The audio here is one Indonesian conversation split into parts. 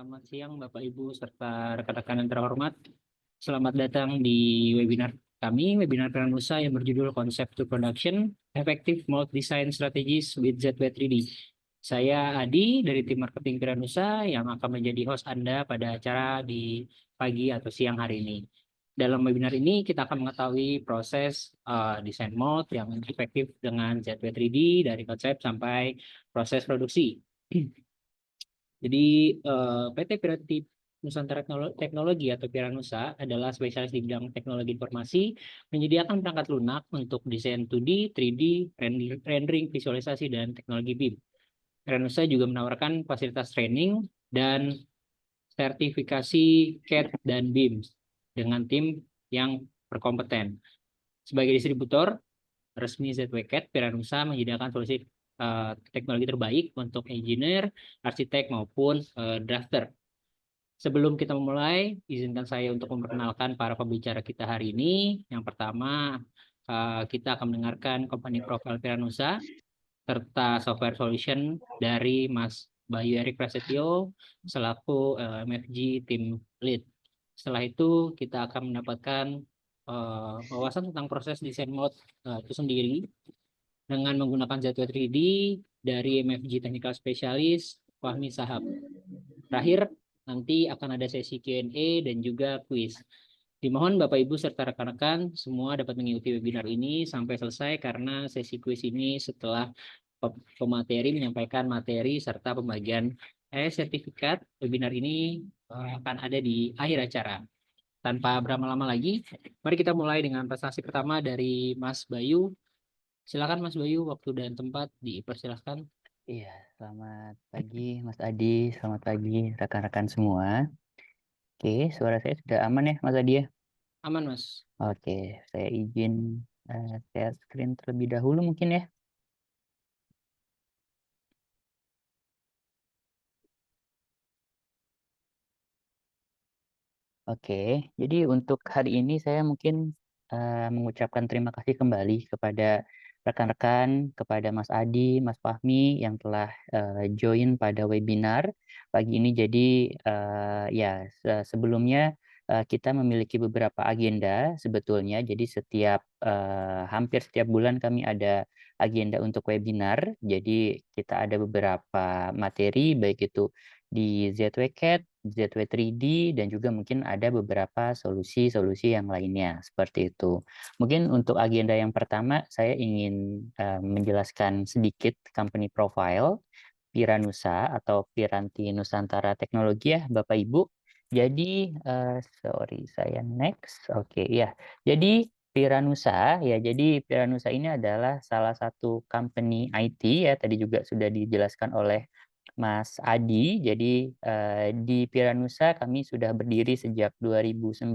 Selamat siang Bapak Ibu serta rekan-rekan yang terhormat. Selamat datang di webinar kami, webinar Peranusa yang berjudul Concept to Production, Effective Mold Design Strategies with ZW3D. Saya Adi dari tim marketing Peranusa yang akan menjadi host Anda pada acara di pagi atau siang hari ini. Dalam webinar ini kita akan mengetahui proses desain mold yang efektif dengan ZW3D dari konsep sampai proses produksi. Jadi PT Piranti Nusantara Teknologi atau Piranusa adalah spesialis di bidang teknologi informasi, menyediakan perangkat lunak untuk desain 2D, 3D, rendering, visualisasi, dan teknologi BIM. Piranusa juga menawarkan fasilitas training dan sertifikasi CAD dan BIM dengan tim yang berkompeten. Sebagai distributor resmi ZWCAD, Piranusa menyediakan solusi teknologi terbaik untuk engineer, arsitek maupun drafter. Sebelum kita memulai, izinkan saya untuk memperkenalkan para pembicara kita hari ini. Yang pertama, kita akan mendengarkan company profile Piranusa serta software solution dari Mas Bayu Erik Prasetyo selaku MFG Team Lead. Setelah itu kita akan mendapatkan wawasan tentang proses desain mode itu sendiri dengan menggunakan Zatwa 3D dari MFG Technical Specialist Fahmi Sahab. Terakhir, nanti akan ada sesi Q&A dan juga quiz. Dimohon Bapak Ibu serta rekan-rekan semua dapat mengikuti webinar ini sampai selesai karena sesi quiz ini setelah pemateri menyampaikan materi serta pembagian sertifikat webinar ini akan ada di akhir acara. Tanpa berlama-lama lagi, mari kita mulai dengan presentasi pertama dari Mas Bayu. Silakan Mas Bayu, waktu dan tempat dipersilahkan. Iya, selamat pagi Mas Adi, selamat pagi rekan-rekan semua. Oke, suara saya sudah aman ya Mas Adi ya? Aman Mas. Oke, saya izin share screen terlebih dahulu mungkin ya. Oke, jadi untuk hari ini saya mungkin mengucapkan terima kasih kembali kepada rekan-rekan, kepada Mas Adi, Mas Fahmi yang telah join pada webinar pagi ini. Jadi ya sebelumnya kita memiliki beberapa agenda sebetulnya. Jadi hampir setiap bulan kami ada agenda untuk webinar. Jadi kita ada beberapa materi baik itu di ZWCAD, ZW3D, dan juga mungkin ada beberapa solusi-solusi yang lainnya, seperti itu. Mungkin untuk agenda yang pertama, saya ingin menjelaskan sedikit company profile Piranusa atau Piranti Nusantara Teknologi ya, Bapak Ibu. Jadi, sorry, saya next. Oke, ya. Jadi, Piranusa, ya, jadi Piranusa ini adalah salah satu company IT ya, tadi juga sudah dijelaskan oleh Mas Adi. Jadi di Piranusa kami sudah berdiri sejak 2009.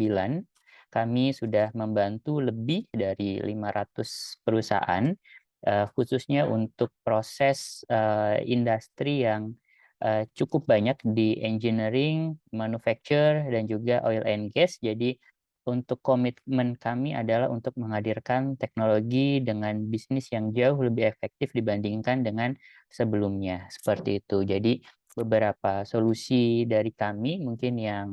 Kami sudah membantu lebih dari 500 perusahaan khususnya untuk proses industri yang cukup banyak di engineering, manufacture dan juga oil and gas. Jadi untuk komitmen kami adalah untuk menghadirkan teknologi dengan bisnis yang jauh lebih efektif dibandingkan dengan sebelumnya, seperti itu. Jadi beberapa solusi dari kami mungkin yang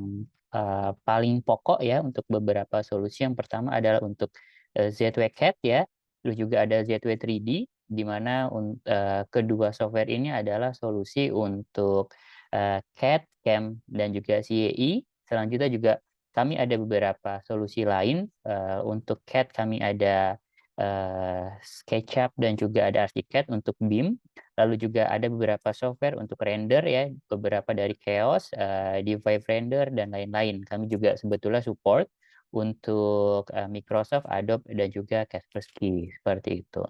paling pokok ya untuk beberapa solusi. Yang pertama adalah untuk ZWCAD ya, terus juga ada ZW3D, di mana kedua software ini adalah solusi untuk CAD, CAM, dan juga CAE. Selanjutnya juga kami ada beberapa solusi lain. Untuk CAD kami ada SketchUp dan juga ada Archicad untuk BIM. Lalu juga ada beberapa software untuk render ya, beberapa dari Chaos, Divive Render, dan lain-lain. Kami juga sebetulnya support untuk Microsoft, Adobe, dan juga Kaspersky, seperti itu.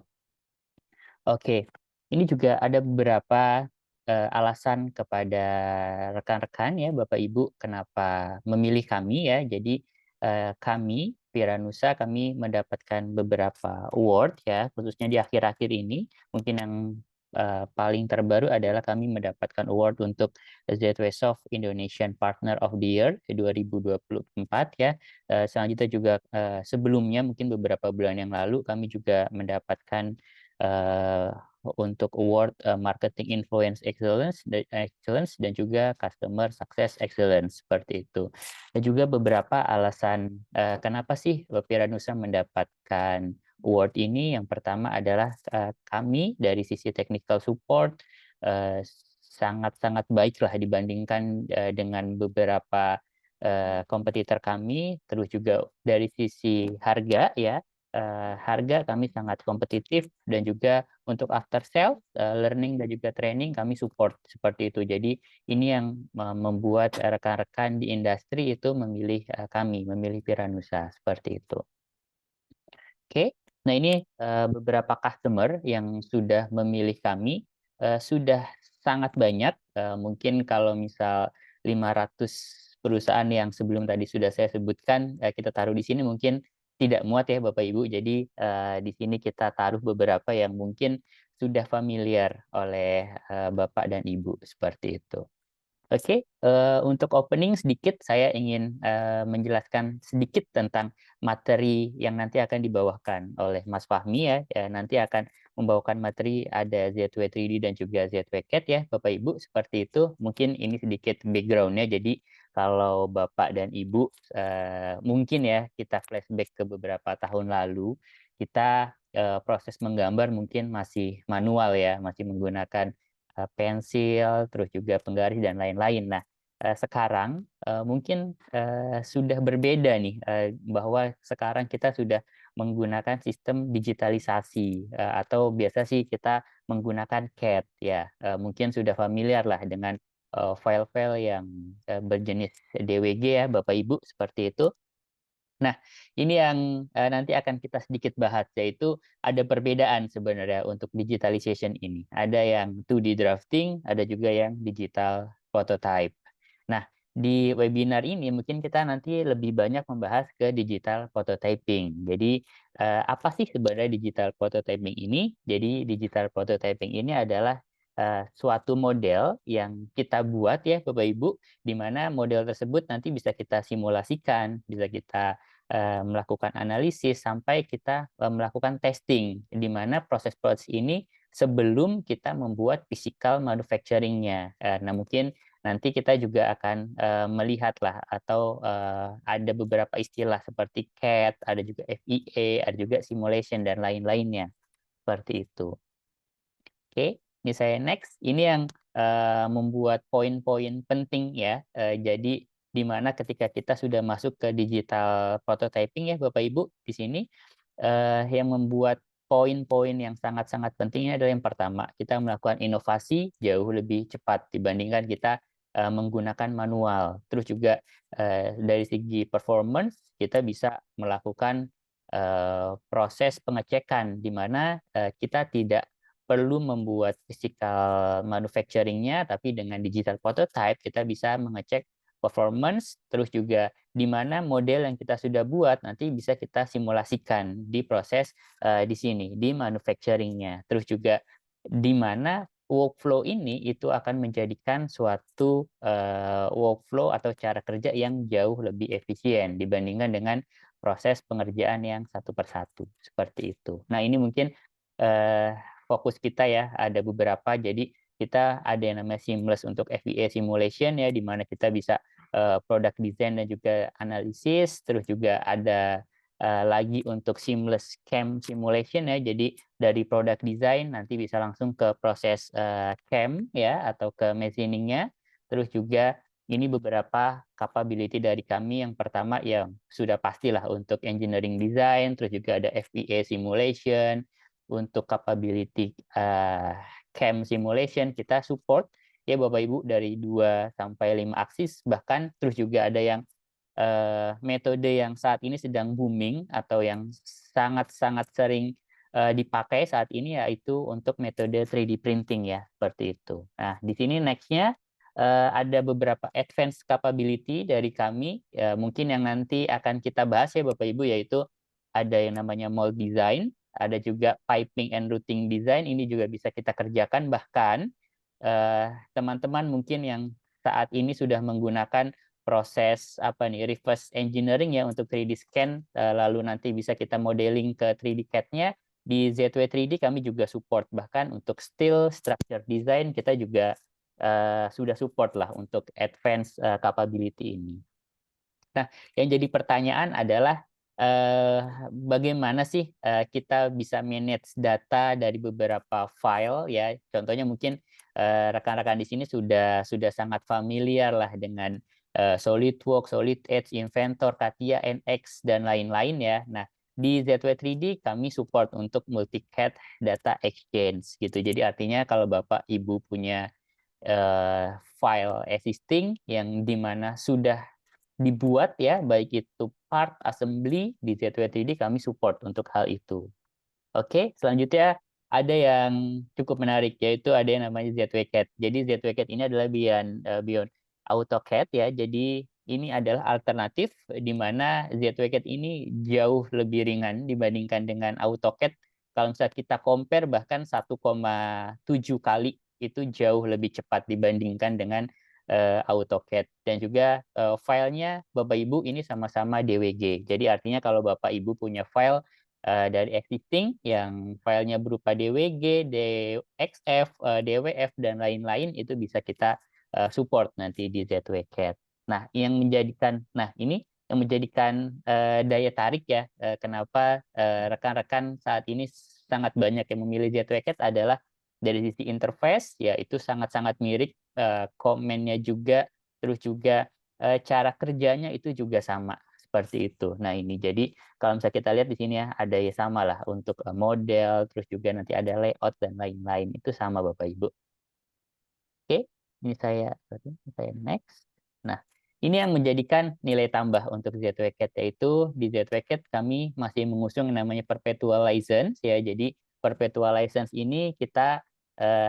Oke, ini juga ada beberapa alasan kepada rekan-rekan ya, Bapak Ibu, kenapa memilih kami ya. Jadi kami, Piranusa, kami mendapatkan beberapa award ya, khususnya di akhir-akhir ini. Mungkin yang paling terbaru adalah kami mendapatkan award untuk ZWSoft Indonesian Partner of the Year 2024 ya. Selanjutnya juga sebelumnya mungkin beberapa bulan yang lalu kami juga mendapatkan untuk award Marketing Influence Excellence dan juga Customer Success Excellence seperti itu. Dan juga beberapa alasan kenapa sih Piranusa mendapatkan award ini. Yang pertama adalah kami dari sisi technical support sangat-sangat baik lah dibandingkan dengan beberapa kompetitor kami. Terus juga dari sisi harga ya, harga kami sangat kompetitif, dan juga untuk after sales, learning dan juga training kami support seperti itu. Jadi ini yang membuat rekan-rekan di industri itu memilih kami, memilih Piranusa seperti itu. Oke, nah ini beberapa customer yang sudah memilih kami, sudah sangat banyak. Mungkin kalau misal 500 perusahaan yang sebelum tadi sudah saya sebutkan, kita taruh di sini mungkin tidak muat ya Bapak Ibu. Jadi di sini kita taruh beberapa yang mungkin sudah familiar oleh Bapak dan Ibu seperti itu. Oke, untuk opening sedikit saya ingin menjelaskan sedikit tentang materi yang nanti akan dibawakan oleh Mas Fahmi ya. Nanti akan membawakan materi ada ZW 3D dan juga ZW CAD ya, Bapak Ibu, seperti itu. Mungkin ini sedikit background-nya. Jadi kalau Bapak dan Ibu mungkin ya kita flashback ke beberapa tahun lalu, kita proses menggambar mungkin masih manual ya, masih menggunakan pensil, terus juga penggaris dan lain-lain. Nah, sekarang mungkin sudah berbeda nih, bahwa sekarang kita sudah menggunakan sistem digitalisasi, atau biasa sih kita menggunakan CAD ya. Mungkin sudah familiar lah dengan file-file yang berjenis DWG ya, Bapak Ibu, seperti itu. Nah, ini yang nanti akan kita sedikit bahas, yaitu ada perbedaan sebenarnya untuk digitalization ini. Ada yang 2D drafting, ada juga yang digital prototype. Nah, di webinar ini mungkin kita nanti lebih banyak membahas ke digital prototyping. Jadi, apa sih sebenarnya digital prototyping ini? Jadi, digital prototyping ini adalah suatu model yang kita buat ya Bapak Ibu, di mana model tersebut nanti bisa kita simulasikan, bisa kita melakukan analisis sampai kita melakukan testing, di mana proses-proses ini sebelum kita membuat physical manufacturing-nya. Nah, mungkin nanti kita juga akan melihatlah atau ada beberapa istilah seperti CAD, ada juga FEA, ada juga simulation dan lain-lainnya. Seperti itu. Oke, ini saya next. Ini yang membuat poin-poin penting ya. Jadi di mana ketika kita sudah masuk ke digital prototyping ya Bapak Ibu di sini, yang membuat poin-poin yang sangat-sangat pentingnya adalah yang pertama, kita melakukan inovasi jauh lebih cepat dibandingkan kita menggunakan manual. Terus juga dari segi performance kita bisa melakukan proses pengecekan di mana kita tidak perlu membuat physical manufacturing-nya, tapi dengan digital prototype kita bisa mengecek performance, terus juga di mana model yang kita sudah buat nanti bisa kita simulasikan di proses di sini, di manufacturing-nya. Terus juga di mana workflow ini itu akan menjadikan suatu workflow atau cara kerja yang jauh lebih efisien dibandingkan dengan proses pengerjaan yang satu persatu, seperti itu. Nah, ini mungkin fokus kita ya, ada beberapa. Jadi kita ada yang namanya seamless untuk FEA simulation ya, di mana kita bisa product design dan juga analisis. Terus juga ada lagi untuk seamless CAM simulation ya. Jadi dari product design nanti bisa langsung ke proses CAM ya, atau ke machining-nya. Terus juga ini beberapa capability dari kami. Yang pertama yang sudah pastilah untuk engineering design, terus juga ada FEA simulation. Untuk capability CAM simulation kita support ya Bapak Ibu dari 2 sampai 5 aksis, bahkan terus juga ada yang metode yang saat ini sedang booming atau yang sangat-sangat sering dipakai saat ini, yaitu untuk metode 3D printing ya, seperti itu. Nah, di sini next-nya ada beberapa advanced capability dari kami, mungkin yang nanti akan kita bahas ya Bapak Ibu, yaitu ada yang namanya mold design, ada juga piping and routing design, ini juga bisa kita kerjakan. Bahkan teman-teman mungkin yang saat ini sudah menggunakan proses reverse engineering ya untuk 3D scan, lalu nanti bisa kita modeling ke 3D CAD-nya, di ZW3D kami juga support, bahkan untuk steel structure design kita juga sudah support lah untuk advance capability ini. Nah, yang jadi pertanyaan adalah bagaimana sih kita bisa manage data dari beberapa file ya. Contohnya mungkin rekan-rekan di sini sudah sangat familiar lah dengan SolidWorks, Solid Edge, Inventor, CATIA, NX dan lain-lain ya. Nah, di ZW3D kami support untuk multi-CAD data exchange gitu. Jadi artinya kalau Bapak Ibu punya file existing yang dimana sudah dibuat ya, baik itu part assembly di ZW3D kami support untuk hal itu. Oke, selanjutnya ada yang cukup menarik yaitu ada yang namanya ZW-CAD. Jadi ZW-CAD ini adalah beyond AutoCAD ya. Jadi ini adalah alternatif di mana ZW-CAD ini jauh lebih ringan dibandingkan dengan AutoCAD. Kalau misalnya kita compare bahkan 1,7 kali itu jauh lebih cepat dibandingkan dengan AutoCAD. Dan juga filenya Bapak Ibu ini sama-sama DWG. Jadi artinya kalau Bapak Ibu punya file dari existing yang filenya berupa DWG, DXF, DWF dan lain-lain itu bisa kita support nanti di ZW-CAD. Nah, ini yang menjadikan daya tarik ya kenapa rekan-rekan saat ini sangat banyak yang memilih ZW-CAD adalah dari sisi interface ya itu sangat-sangat mirip, komennya juga, terus juga cara kerjanya itu juga sama seperti itu. Nah, ini jadi kalau misalnya kita lihat di sini ya ada ya sama lah untuk model, terus juga nanti ada layout dan lain-lain itu sama Bapak Ibu. Oke, ini saya next. Nah, ini yang menjadikan nilai tambah untuk ZW-CAD yaitu di ZW-CAD kami masih mengusung yang namanya perpetual license ya. Jadi perpetual license ini kita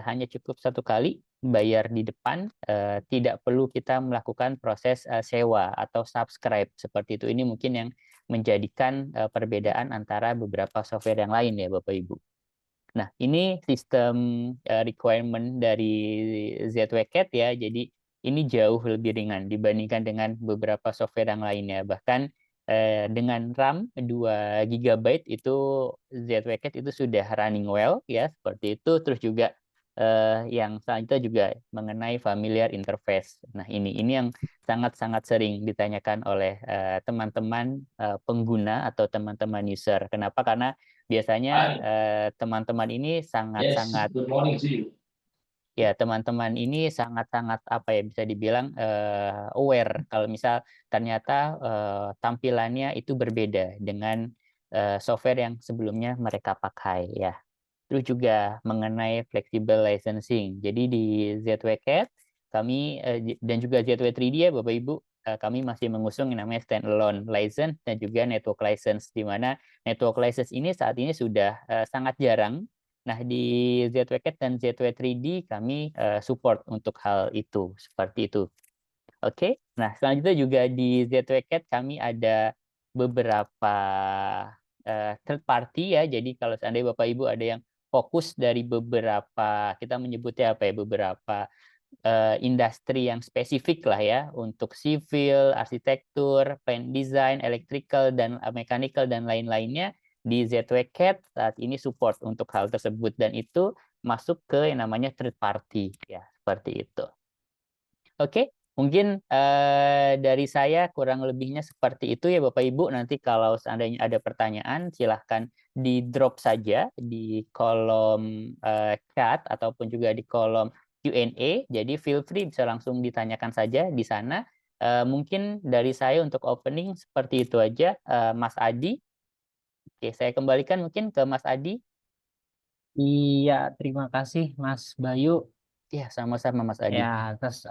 hanya cukup satu kali bayar di depan, tidak perlu kita melakukan proses sewa atau subscribe seperti itu. Ini mungkin yang menjadikan perbedaan antara beberapa software yang lain ya Bapak Ibu. Nah, ini sistem requirement dari ZW-CAD ya. Jadi ini jauh lebih ringan dibandingkan dengan beberapa software yang lainnya. Bahkan dengan RAM 2 GB itu ZW-CAD itu sudah running well ya, seperti itu. Terus juga yang selanjutnya juga mengenai familiar interface. Nah, ini yang sangat-sangat sering ditanyakan oleh teman-teman pengguna atau teman-teman user. Kenapa? Karena biasanya teman-teman ini sangat-sangat good morning to you. ya teman-teman ini sangat-sangat apa ya bisa dibilang aware kalau misal ternyata tampilannya itu berbeda dengan software yang sebelumnya mereka pakai ya. Terus juga mengenai flexible licensing. Jadi di ZW-CAD kami dan juga ZW3D ya Bapak Ibu, kami masih mengusung yang namanya standalone license dan juga network license, di mana network license ini saat ini sudah sangat jarang. Nah, di ZW-CAD dan ZW3D kami support untuk hal itu, seperti itu. Oke, nah selanjutnya juga di ZW-CAD kami ada beberapa third party ya. Jadi kalau seandainya Bapak Ibu ada yang fokus dari beberapa, kita menyebutnya apa ya, beberapa industri yang spesifik lah ya, untuk civil, arsitektur, plan design, electrical, dan mechanical, dan lain-lainnya, di ZW-CAD saat ini support untuk hal tersebut, dan itu masuk ke yang namanya third party, ya, seperti itu. Oke, mungkin dari saya kurang lebihnya seperti itu ya Bapak Ibu. Nanti kalau seandainya ada pertanyaan, silahkan di-drop saja di kolom chat ataupun juga di kolom Q&A. Jadi feel free bisa langsung ditanyakan saja di sana. Mungkin dari saya untuk opening seperti itu aja, Mas Adi. Oke, saya kembalikan mungkin ke Mas Adi. Iya, terima kasih Mas Bayu Ya, sama-sama Mas Adi. ya atas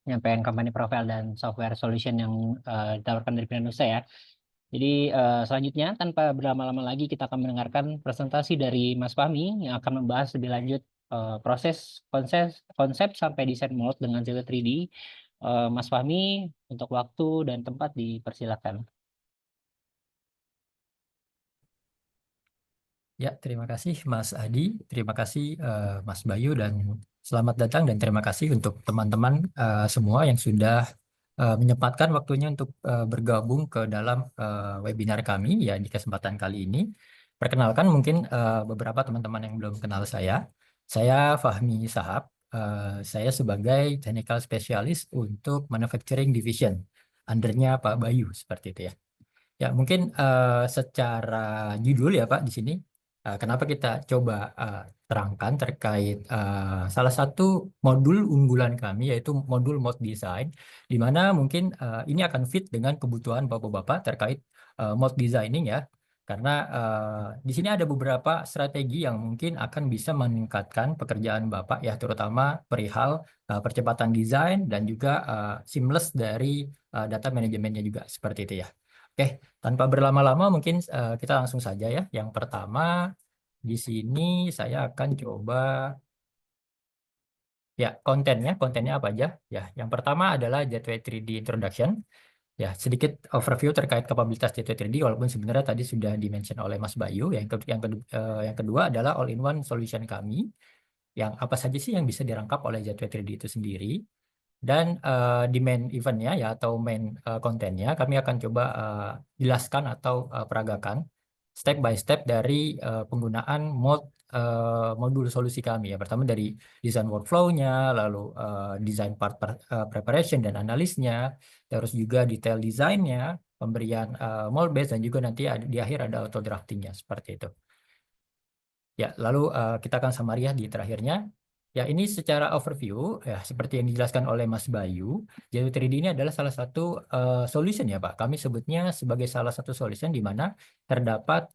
penyampaian company profile dan software solution yang ditawarkan dari Pinanusa ya. Jadi selanjutnya tanpa berlama-lama lagi kita akan mendengarkan presentasi dari Mas Fahmi yang akan membahas lebih lanjut proses konsep sampai desain mold dengan ZW3D. Mas Fahmi, untuk waktu dan tempat dipersilakan. Ya, terima kasih Mas Adi, terima kasih Mas Bayu, dan selamat datang dan terima kasih untuk teman-teman semua yang sudah menyempatkan waktunya untuk bergabung ke dalam webinar kami ya di kesempatan kali ini. Perkenalkan mungkin beberapa teman-teman yang belum kenal saya. Saya Fahmi Sahab. Saya sebagai Technical Specialist untuk Manufacturing Division. Undernya Pak Bayu, seperti itu ya. Ya, mungkin secara judul ya Pak di sini, kenapa kita coba terangkan terkait salah satu modul unggulan kami, yaitu modul Mode Design, di mana mungkin ini akan fit dengan kebutuhan Bapak-Bapak terkait mode designing ya. Karena di sini ada beberapa strategi yang mungkin akan bisa meningkatkan pekerjaan Bapak ya, terutama perihal percepatan desain dan juga seamless dari data manajemennya juga, seperti itu ya. Oke, tanpa berlama-lama mungkin kita langsung saja ya. Yang pertama di sini saya akan coba ya kontennya apa aja ya. Yang pertama adalah Gateway 3D Introduction. Ya, sedikit overview terkait kapabilitas Gateway 3D walaupun sebenarnya tadi sudah dimention oleh Mas Bayu. Yang kedua adalah all-in-one solution kami. Yang apa saja sih yang bisa dirangkap oleh Gateway 3D itu sendiri. Dan di main eventnya ya atau main kontennya kami akan coba jelaskan atau peragakan step by step dari penggunaan modul solusi kami ya. Pertama dari desain workflow-nya, lalu desain part preparation dan analisnya, terus juga detail desainnya, pemberian mold base, dan juga nanti di akhir ada auto draftingnya, seperti itu. Ya, lalu kita akan summary ya di terakhirnya. Ya, ini secara overview, ya seperti yang dijelaskan oleh Mas Bayu, Gateway 3D ini adalah salah satu solution ya Pak. Kami sebutnya sebagai salah satu solution di mana terdapat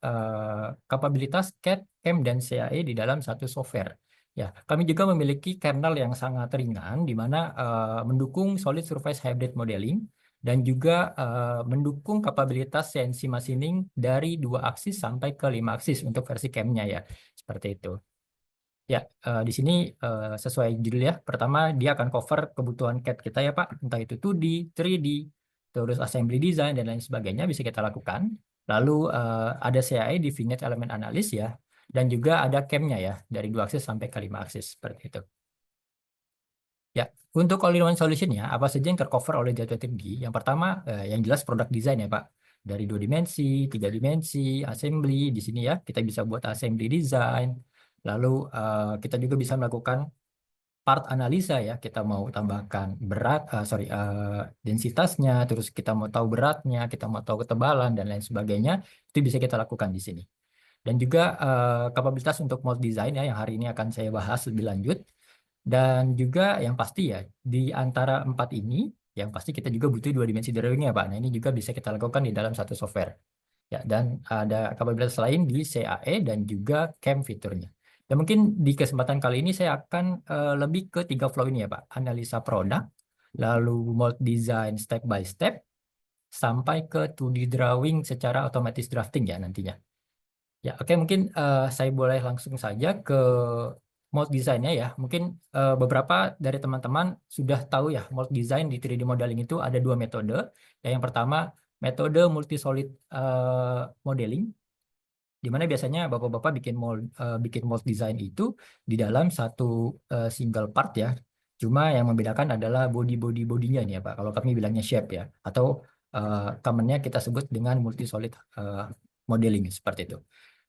kapabilitas CAD, CAM, dan CAE di dalam satu software. Ya, kami juga memiliki kernel yang sangat ringan di mana mendukung solid surface hybrid modeling dan juga mendukung kapabilitas CNC machining dari 2 aksis sampai ke 5 aksis untuk versi CAM-nya ya. Seperti itu. Ya, di sini sesuai judul ya. Pertama, dia akan cover kebutuhan CAD kita ya Pak. Entah itu 2D, 3D, terus assembly design, dan lain sebagainya bisa kita lakukan. Lalu ada CAE, Definite Element Analysis ya. Dan juga ada CAM-nya ya, dari 2 aksis sampai ke 5 aksis. Seperti itu. Ya, untuk all-in-one solution-nya, apa saja yang tercover oleh Gateway 3D? Yang pertama, yang jelas produk desain ya Pak. Dari 2 dimensi, 3 dimensi, assembly. Di sini ya, kita bisa buat assembly design. Lalu kita juga bisa melakukan part analisa ya. Kita mau tambahkan berat, densitasnya, terus kita mau tahu beratnya, kita mau tahu ketebalan, dan lain sebagainya. Itu bisa kita lakukan di sini. Dan juga kapabilitas untuk mold design ya, yang hari ini akan saya bahas lebih lanjut. Dan juga yang pasti ya, di antara 4 ini, yang pasti kita juga butuh 2 dimensi drawing ya Pak. Nah, ini juga bisa kita lakukan di dalam satu software. Ya, dan ada kapabilitas lain di CAE dan juga CAM fiturnya. Dan mungkin di kesempatan kali ini saya akan lebih ke 3 flow ini ya Pak. Analisa produk, lalu mold design step by step, sampai ke 2D drawing secara otomatis drafting ya nantinya. Ya, oke, mungkin saya boleh langsung saja ke mold design-nya ya. Mungkin beberapa dari teman-teman sudah tahu ya, mold design di 3D modeling itu ada 2 metode. Ya, yang pertama, metode multi-solid modeling, di mana biasanya bapak-bapak bikin mold design itu di dalam satu single part ya. Cuma yang membedakan adalah bodinya nih ya Pak. Kalau kami bilangnya shape ya, atau commonnya kita sebut dengan multi-solid modeling seperti itu.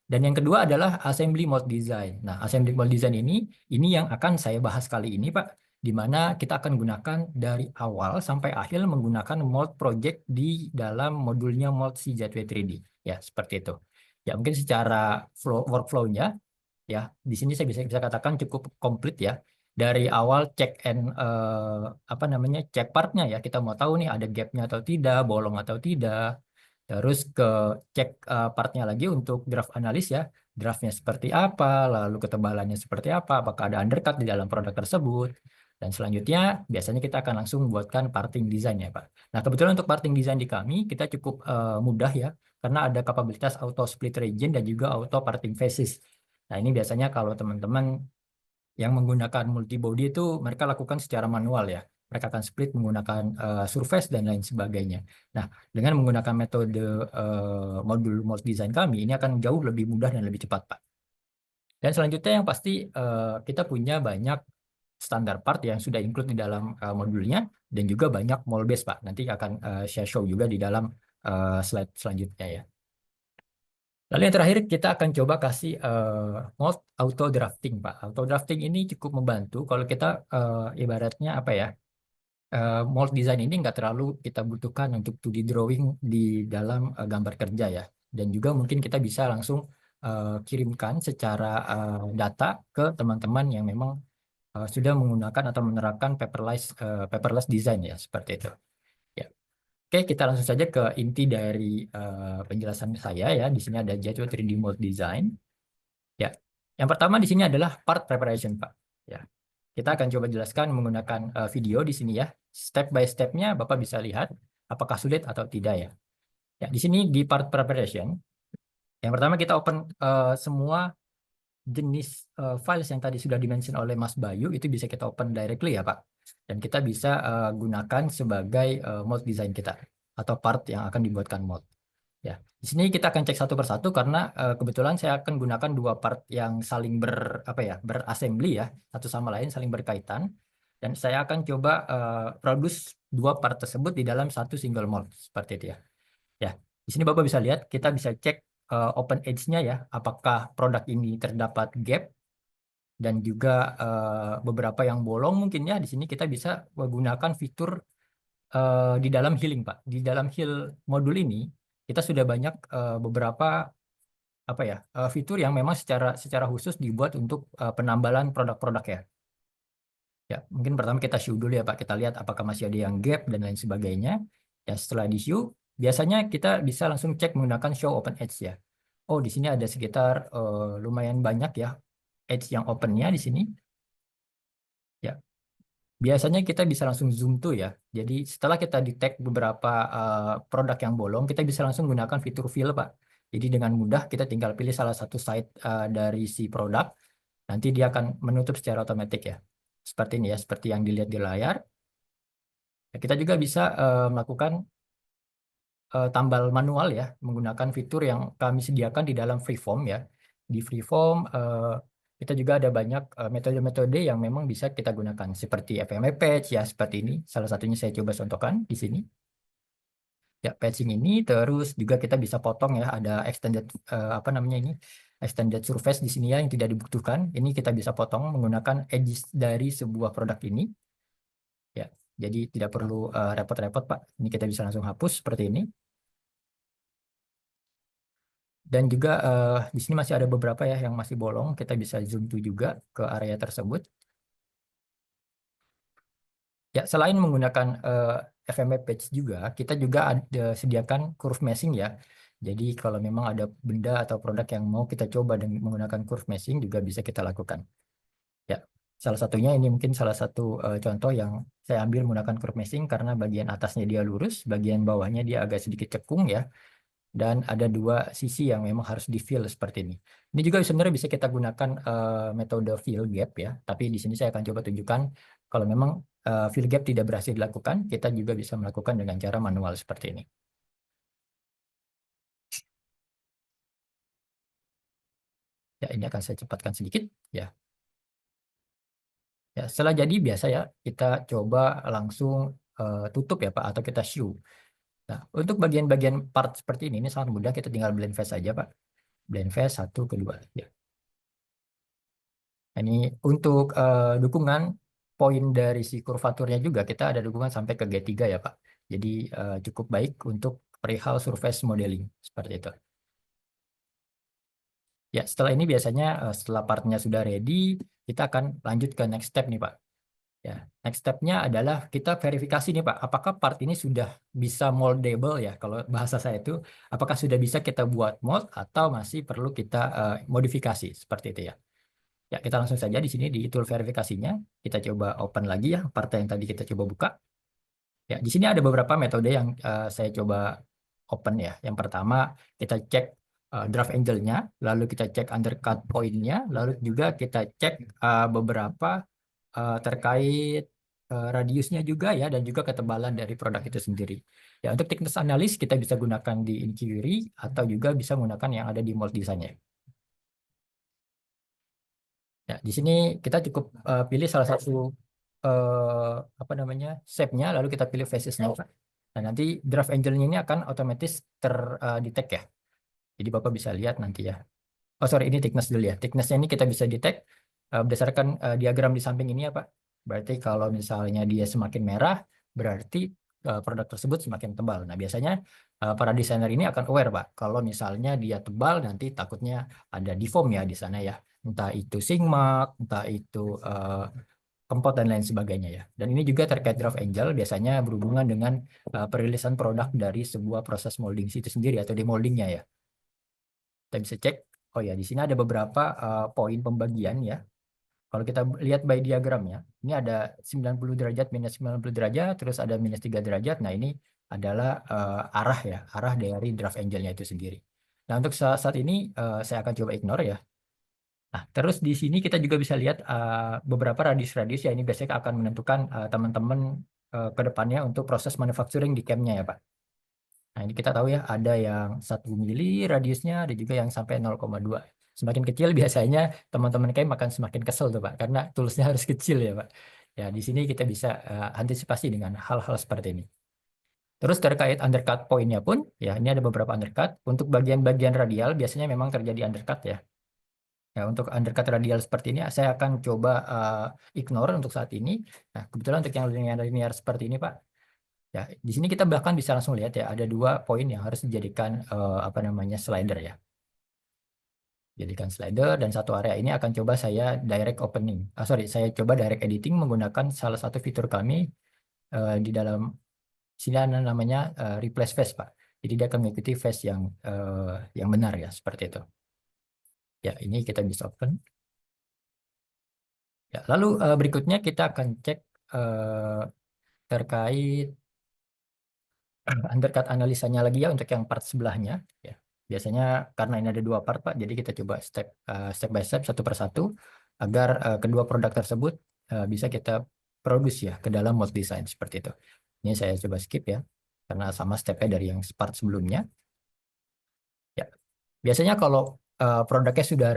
Dan yang kedua adalah assembly mold design. Nah, assembly mold design ini yang akan saya bahas kali ini, Pak, di mana kita akan gunakan dari awal sampai akhir menggunakan mold project di dalam modulnya mold si Gateway 3D. Ya, seperti itu. Ya, mungkin secara workflow-nya, ya, di sini saya bisa katakan cukup komplit ya. Dari awal cek cek partnya ya. Kita mau tahu nih ada gapnya atau tidak, bolong atau tidak. Terus ke cek partnya lagi untuk draft analis ya, draftnya seperti apa, lalu ketebalannya seperti apa, apakah ada undercut di dalam produk tersebut. Dan selanjutnya biasanya kita akan langsung buatkan parting design ya Pak. Nah, kebetulan untuk parting design di kami kita cukup mudah ya, karena ada kapabilitas auto split region dan juga auto parting faces. Nah, ini biasanya kalau teman-teman yang menggunakan multi body itu mereka lakukan secara manual ya. Mereka akan split menggunakan surface dan lain sebagainya. Nah, dengan menggunakan metode modul mold design kami, ini akan jauh lebih mudah dan lebih cepat, Pak. Dan selanjutnya yang pasti kita punya banyak standar part yang sudah include di dalam modulnya, dan juga banyak mold base, Pak. Nanti akan saya show juga di dalam slide selanjutnya ya. Lalu yang terakhir kita akan coba kasih mold auto drafting, Pak. Auto drafting ini cukup membantu kalau kita ibaratnya apa ya? Mold design ini nggak terlalu kita butuhkan untuk 2D drawing di dalam gambar kerja ya. Dan juga mungkin kita bisa langsung kirimkan secara data ke teman-teman yang memang sudah menggunakan atau menerapkan paperless design ya, seperti itu. Ya. Oke, kita langsung saja ke inti dari penjelasan saya ya. Di sini ada J2 3D Mold Design. Ya. Yang pertama di sini adalah part preparation, Pak. Ya. Kita akan coba jelaskan menggunakan video di sini ya. Step by step-nya Bapak bisa lihat apakah sulit atau tidak ya. Ya, di sini di part preparation, yang pertama kita open semua jenis files yang tadi sudah dimention oleh Mas Bayu, itu bisa kita open directly ya Pak. Dan kita bisa gunakan sebagai mold design kita atau part yang akan dibuatkan mold. Ya, di sini kita akan cek satu persatu karena kebetulan saya akan gunakan dua part yang saling berassembly ya, satu sama lain saling berkaitan. Dan saya akan coba produce dua part tersebut di dalam satu single mold seperti itu ya. Ya, di sini Bapak bisa lihat, kita bisa cek open edge-nya ya, apakah produk ini terdapat gap dan juga beberapa yang bolong mungkin ya. Di sini kita bisa menggunakan fitur di dalam healing Pak. Di dalam heal modul ini kita sudah banyak beberapa fitur yang memang secara khusus dibuat untuk penambalan produk-produk ya. Ya, mungkin pertama kita show dulu ya Pak. Kita lihat apakah masih ada yang gap dan lain sebagainya. Ya, setelah di show, biasanya kita bisa langsung cek menggunakan show open edge ya. Oh, di sini ada sekitar lumayan banyak ya edge yang opennya di sini. Ya, biasanya kita bisa langsung zoom tuh ya. Jadi setelah kita detect beberapa produk yang bolong, kita bisa langsung gunakan fitur fill Pak. Jadi dengan mudah kita tinggal pilih salah satu side dari si produk, nanti dia akan menutup secara otomatis ya. Seperti ini ya, seperti yang dilihat di layar. Ya, kita juga bisa melakukan tambal manual ya, menggunakan fitur yang kami sediakan di dalam Freeform ya. Di Freeform kita juga ada banyak metode-metode yang memang bisa kita gunakan seperti FMA patch ya, seperti ini. Salah satunya saya coba contohkan di sini. Ya, patching ini terus juga kita bisa potong ya, ada extended extended surface di sini ya yang tidak dibutuhkan. Ini kita bisa potong menggunakan edges dari sebuah produk ini. Ya, jadi tidak perlu repot-repot Pak. Ini kita bisa langsung hapus seperti ini. Dan juga di sini masih ada beberapa ya yang masih bolong. Kita bisa zoom to juga ke area tersebut. Ya, selain menggunakan FMA patch juga, kita juga ada sediakan curve meshing ya. Jadi kalau memang ada benda atau produk yang mau kita coba dengan menggunakan curve meshing juga bisa kita lakukan. Ya, salah satunya ini mungkin salah satu contoh yang saya ambil menggunakan curve meshing karena bagian atasnya dia lurus, bagian bawahnya dia agak sedikit cekung ya. Dan ada dua sisi yang memang harus di-fill seperti ini. Ini juga sebenarnya bisa kita gunakan metode fill gap ya, tapi di sini saya akan coba tunjukkan kalau memang fill gap tidak berhasil dilakukan, kita juga bisa melakukan dengan cara manual seperti ini. Ya, ini akan saya cepatkan sedikit ya. Ya, setelah jadi biasa ya, kita coba langsung tutup ya Pak, atau kita show. Nah, untuk bagian-bagian part seperti ini sangat mudah, kita tinggal blend face saja Pak. Blend face 1 ke 2 ya. Ini untuk dukungan poin dari si kurvaturnya juga kita ada dukungan sampai ke G3 ya Pak. Jadi cukup baik untuk perihal surface modeling seperti itu. Ya, setelah ini biasanya setelah partnya sudah ready, kita akan lanjut ke next step nih Pak. Ya, next step-nya adalah kita verifikasi nih Pak, apakah part ini sudah bisa moldable ya, kalau bahasa saya itu, apakah sudah bisa kita buat mold atau masih perlu kita modifikasi seperti itu ya. Ya, kita langsung saja di sini di tool verifikasinya, kita coba open lagi ya, part yang tadi kita coba buka. Ya, di sini ada beberapa metode yang saya coba open ya. Yang pertama, kita cek draft angle-nya, lalu kita cek undercut point-nya, lalu juga kita cek beberapa terkait radiusnya juga ya, dan juga ketebalan dari produk itu sendiri. Ya, untuk thickness analysis kita bisa gunakan di InQuery atau juga bisa menggunakan yang ada di mold design-nya. Ya, di sini kita cukup pilih salah satu shape-nya, lalu kita pilih faces-nya. Nah, nanti draft angle-nya ini akan otomatis terdetect ya. Jadi Bapak bisa lihat nanti ya. Oh sorry, ini thickness dulu ya. Thicknessnya ini kita bisa detect berdasarkan diagram di samping ini ya Pak. Berarti kalau misalnya dia semakin merah, berarti produk tersebut semakin tebal. Nah biasanya para desainer ini akan aware Pak. Kalau misalnya dia tebal, nanti takutnya ada deform ya di sana ya. Entah itu sigma, entah itu kempot dan lain sebagainya ya. Dan ini juga terkait draft angel, biasanya berhubungan dengan perilisan produk dari sebuah proses molding itu sendiri atau demoldingnya ya. Kita bisa cek. Oh ya, di sini ada beberapa poin pembagian ya. Kalau kita lihat by diagramnya, ini ada 90 derajat, minus 90 derajat, terus ada minus 3 derajat. Nah, ini adalah arah ya, arah dari draft angle-nya itu sendiri. Nah, untuk saat ini saya akan coba ignore ya. Nah, terus di sini kita juga bisa lihat beberapa radius-radius ya, ini biasanya akan menentukan teman-teman ke depannya untuk proses manufacturing di camp-nya ya, Pak. Nah, ini kita tahu ya, ada yang 1 mili radiusnya, ada juga yang sampai 0,2. Semakin kecil biasanya teman-teman kayak makan semakin kesel tuh Pak, karena toolsnya harus kecil ya Pak. Ya, di sini kita bisa antisipasi dengan hal-hal seperti ini. Terus terkait undercut poinnya pun, ya ini ada beberapa undercut. Untuk bagian-bagian radial biasanya memang terjadi undercut ya. Ya, untuk undercut radial seperti ini, saya akan coba ignore untuk saat ini. Nah, kebetulan untuk yang linear seperti ini Pak, ya, di sini kita bahkan bisa langsung lihat ya, ada 2 poin yang harus dijadikan apa namanya slider ya. Jadikan slider dan satu area ini akan coba saya direct opening. Saya coba direct editing menggunakan salah satu fitur kami di dalam sini ada namanya replace face Pak. Jadi dia akan mengikuti face yang benar ya seperti itu. Ya, ini kita bisa open. Ya, lalu berikutnya kita akan cek terkait undercut analisanya lagi ya untuk yang part sebelahnya ya. Biasanya karena ini ada 2 part Pak, jadi kita coba step by step satu persatu agar kedua produk tersebut bisa kita produce ya ke dalam mold design seperti itu. Ini saya coba skip ya karena sama stepnya dari yang part sebelumnya. Ya, biasanya kalau produknya sudah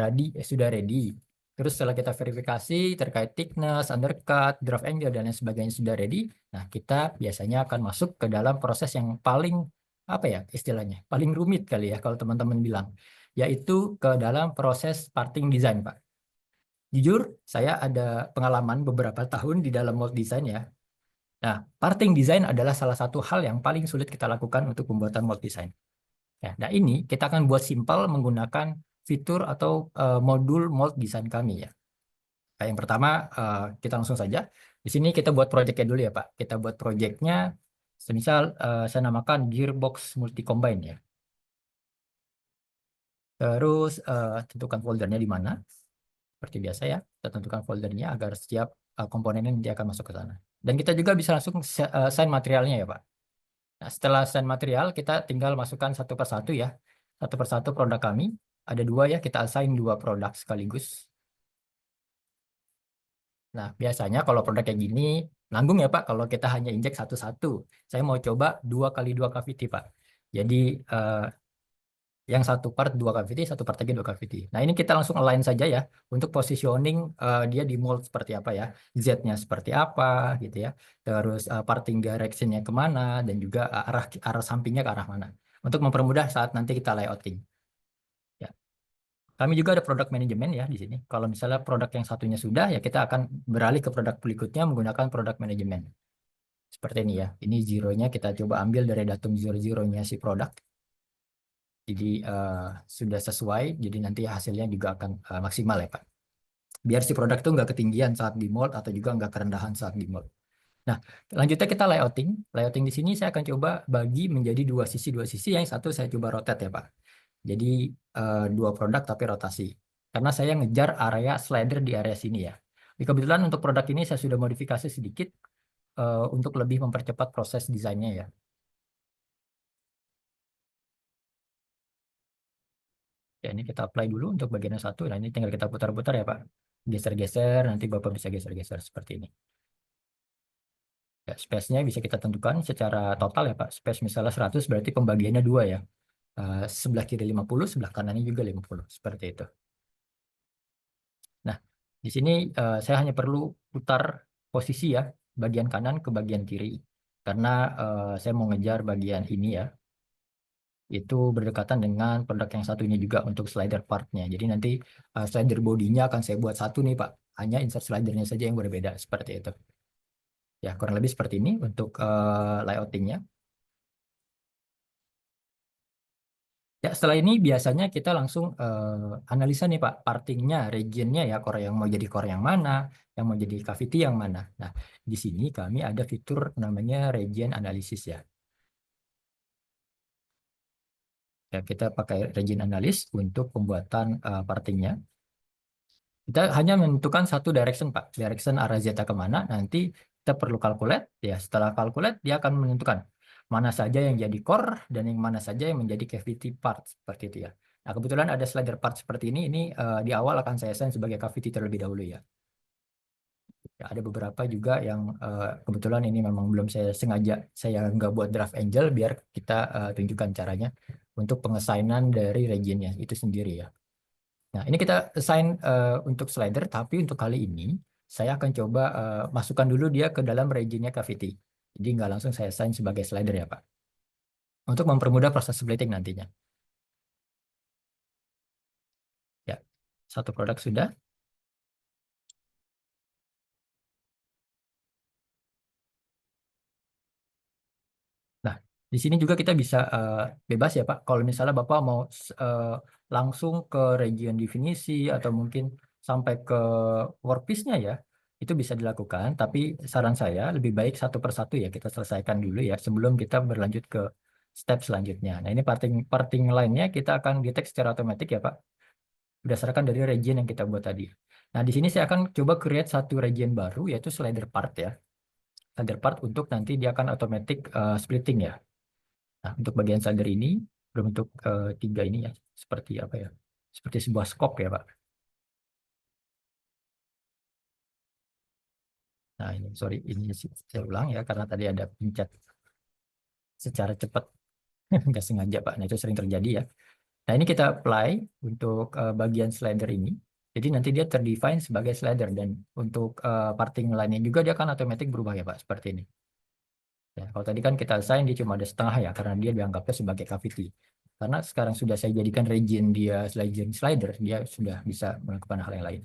ready, terus setelah kita verifikasi terkait thickness, undercut, draft angle dan lain sebagainya sudah ready, nah kita biasanya akan masuk ke dalam proses yang paling apa ya istilahnya, paling rumit kali ya kalau teman-teman bilang, yaitu ke dalam proses parting design Pak. Jujur, saya ada pengalaman beberapa tahun di dalam mold design ya. Nah, parting design adalah salah satu hal yang paling sulit kita lakukan untuk pembuatan mold design. Ya, nah ini kita akan buat simpel menggunakan fitur atau modul mold design kami ya. Nah, yang pertama kita langsung saja. Di sini kita buat projectnya dulu ya Pak. Kita buat projectnya, semisal saya namakan gearbox multi combine ya. Terus tentukan foldernya di mana. Seperti biasa ya, kita tentukan foldernya agar setiap komponennya nanti akan masuk ke sana. Dan kita juga bisa langsung assign materialnya ya Pak. Nah, setelah assign material, kita tinggal masukkan satu persatu ya. Satu persatu produk kami. Ada 2 ya, kita assign 2 produk sekaligus. Nah, biasanya kalau produk kayak gini, nanggung ya Pak, kalau kita hanya injek satu-satu. Saya mau coba 2 kali 2 cavity Pak. Jadi, yang satu part 2 cavity, satu part lagi 2 cavity. Nah, ini kita langsung align saja ya, untuk positioning dia di mold seperti apa ya. Z-nya seperti apa gitu ya. Terus parting direction-nya kemana, dan juga arah sampingnya ke arah mana. Untuk mempermudah saat nanti kita layouting. Ya. Kami juga ada produk manajemen ya di sini. Kalau misalnya produk yang satunya sudah, ya kita akan beralih ke produk berikutnya menggunakan produk manajemen. Seperti ini ya. Ini zero-nya kita coba ambil dari datum zero-nya si produk. Jadi sudah sesuai, jadi nanti hasilnya juga akan maksimal ya Pak. Biar si produk itu nggak ketinggian saat di mold atau juga nggak kerendahan saat di mold. Nah, lanjutnya kita layouting. Layouting di sini saya akan coba bagi menjadi dua sisi. Yang satu saya coba rotate ya Pak. Jadi 2 produk tapi rotasi. Karena saya ngejar area slider di area sini ya. Kebetulan untuk produk ini saya sudah modifikasi sedikit untuk lebih mempercepat proses desainnya ya. Ya, ini kita apply dulu untuk bagian yang satu. Nah, ini tinggal kita putar-putar ya Pak. Geser-geser, nanti Bapak bisa geser-geser seperti ini. Ya, space-nya bisa kita tentukan secara total ya Pak. Space misalnya 100 berarti pembagiannya 2 ya. Sebelah kiri 50, sebelah kanannya juga 50. Seperti itu. Nah, di sini saya hanya perlu putar posisi ya, bagian kanan ke bagian kiri. Karena saya mau ngejar bagian ini ya. itu berdekatan dengan produk yang satu ini juga untuk slider partnya. Jadi nanti slider bodinya akan saya buat satu nih Pak, hanya insert slidernya saja yang berbeda seperti itu. Ya kurang lebih seperti ini untuk layoutingnya. Ya setelah ini biasanya kita langsung analisa nih Pak, partingnya, regionnya ya, core yang mau jadi core yang mana, yang mau jadi cavity yang mana. Nah di sini kami ada fitur namanya region analysis ya. Ya, kita pakai region analysis untuk pembuatan partingnya. Kita hanya menentukan satu direction, Pak. Direction arah zeta kemana, nanti kita perlu calculate. Ya, setelah calculate, dia akan menentukan mana saja yang jadi core dan yang mana saja yang menjadi cavity part. Seperti itu ya. Nah, kebetulan ada slider part seperti ini. Ini di awal akan saya assign sebagai cavity terlebih dahulu ya. Ya, ada beberapa juga yang kebetulan ini memang belum saya nggak buat draft angel biar kita tunjukkan caranya untuk pengassignan dari regionnya itu sendiri ya. Nah ini kita assign untuk slider, tapi untuk kali ini saya akan coba masukkan dulu dia ke dalam regionnya cavity. Jadi nggak langsung saya assign sebagai slider ya Pak. Untuk mempermudah proses splitting nantinya. Ya, satu produk sudah. Nah, di sini juga kita bisa bebas ya Pak. Kalau misalnya Bapak mau langsung ke region definisi atau mungkin sampai ke workpiece-nya ya, itu bisa dilakukan. Tapi saran saya lebih baik satu persatu ya kita selesaikan dulu ya sebelum kita berlanjut ke step selanjutnya. Nah, ini parting lainnya kita akan detect secara otomatis ya Pak, berdasarkan dari region yang kita buat tadi. Nah, di sini saya akan coba create satu region baru yaitu slider part ya. Slider part untuk nanti dia akan automatic splitting ya. Nah, untuk bagian slider ini berbentuk tiga ini ya, seperti apa ya? Seperti sebuah scope ya, Pak. Nah, ini sorry, ini saya ulang ya, karena tadi ada pencet secara cepat, nggak sengaja, Pak. Nah, itu sering terjadi ya. Nah, ini kita apply untuk bagian slider ini. Jadi nanti dia terdefine sebagai slider, dan untuk parting lainnya juga dia akan otomatis berubah ya, Pak, seperti ini. Ya, kalau tadi kan kita assign dia cuma ada setengah ya, karena dia dianggapnya sebagai cavity. Karena sekarang sudah saya jadikan region dia slider, dia sudah bisa melakukan hal yang lain.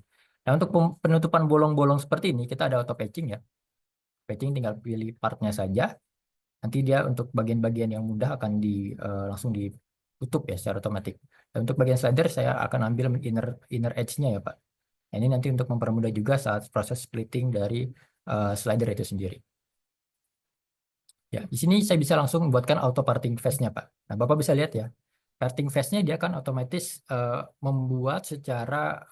Nah, untuk penutupan bolong-bolong seperti ini, kita ada auto patching ya. Patching tinggal pilih partnya saja. Nanti dia untuk bagian-bagian yang mudah akan langsung ditutup ya secara otomatis. Dan untuk bagian slider, saya akan ambil inner edge-nya ya Pak. Nah, ini nanti untuk mempermudah juga saat proses splitting dari slider itu sendiri. Ya, di sini saya bisa langsung membuatkan auto parting face-nya, Pak. Nah, Bapak bisa lihat ya, parting face-nya dia akan otomatis membuat secara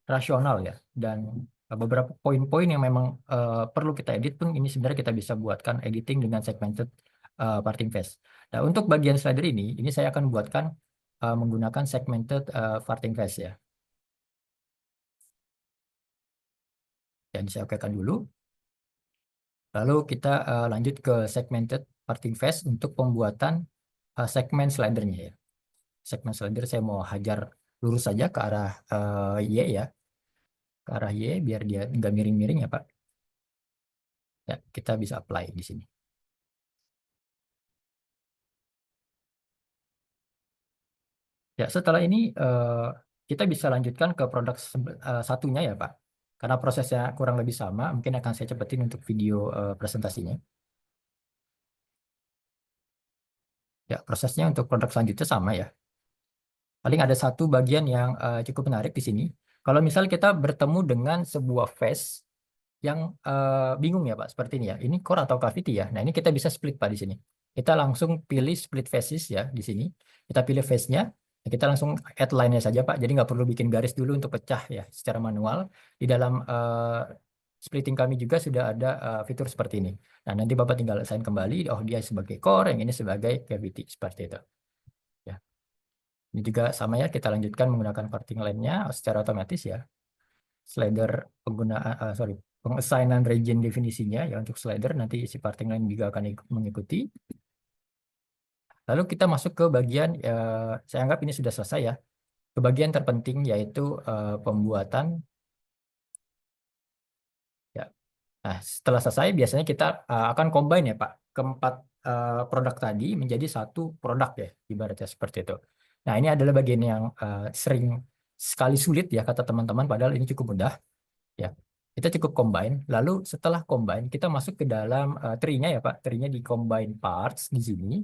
rasional ya. Dan beberapa poin-poin yang memang perlu kita edit pun ini sebenarnya kita bisa buatkan editing dengan segmented parting face. Nah, untuk bagian slider ini saya akan buatkan menggunakan segmented parting face ya. Jadi saya okekan dulu. Lalu kita lanjut ke segmented parting face untuk pembuatan segmen slidernya ya. Segmen slider saya mau hajar lurus saja ke arah Y ya. Ke arah Y biar dia nggak miring-miring ya Pak. Ya, kita bisa apply di sini. Ya, setelah ini kita bisa lanjutkan ke produk satunya ya Pak. Karena prosesnya kurang lebih sama, mungkin akan saya cepetin untuk video presentasinya. Ya, prosesnya untuk produk selanjutnya sama ya. Paling ada satu bagian yang cukup menarik di sini. Kalau misal kita bertemu dengan sebuah face yang bingung ya Pak, seperti ini ya. Ini core atau cavity ya. Nah, ini kita bisa split Pak di sini. Kita langsung pilih split faces ya di sini. Kita pilih face-nya. Kita langsung add line-nya saja Pak. Jadi nggak perlu bikin garis dulu untuk pecah ya secara manual. Di dalam splitting kami juga sudah ada fitur seperti ini. Nah, nanti Bapak tinggal assign kembali. Oh, dia sebagai core, yang ini sebagai cavity. Seperti itu. Ya. Ini juga sama ya, kita lanjutkan menggunakan parting line-nya secara otomatis ya. Slider penggunaan, pengassignan region definisinya ya untuk slider, nanti si parting line juga akan mengikuti. Lalu kita masuk ke bagian, saya anggap ini sudah selesai ya, ke bagian terpenting yaitu pembuatan. Ya. Nah, setelah selesai biasanya kita akan combine ya Pak, keempat produk tadi menjadi satu produk ya, ibaratnya seperti itu. Nah, ini adalah bagian yang sering sekali sulit ya kata teman-teman, padahal ini cukup mudah ya. Kita cukup combine, lalu setelah combine kita masuk ke dalam tree-nya ya Pak, tree-nya di combine parts di sini.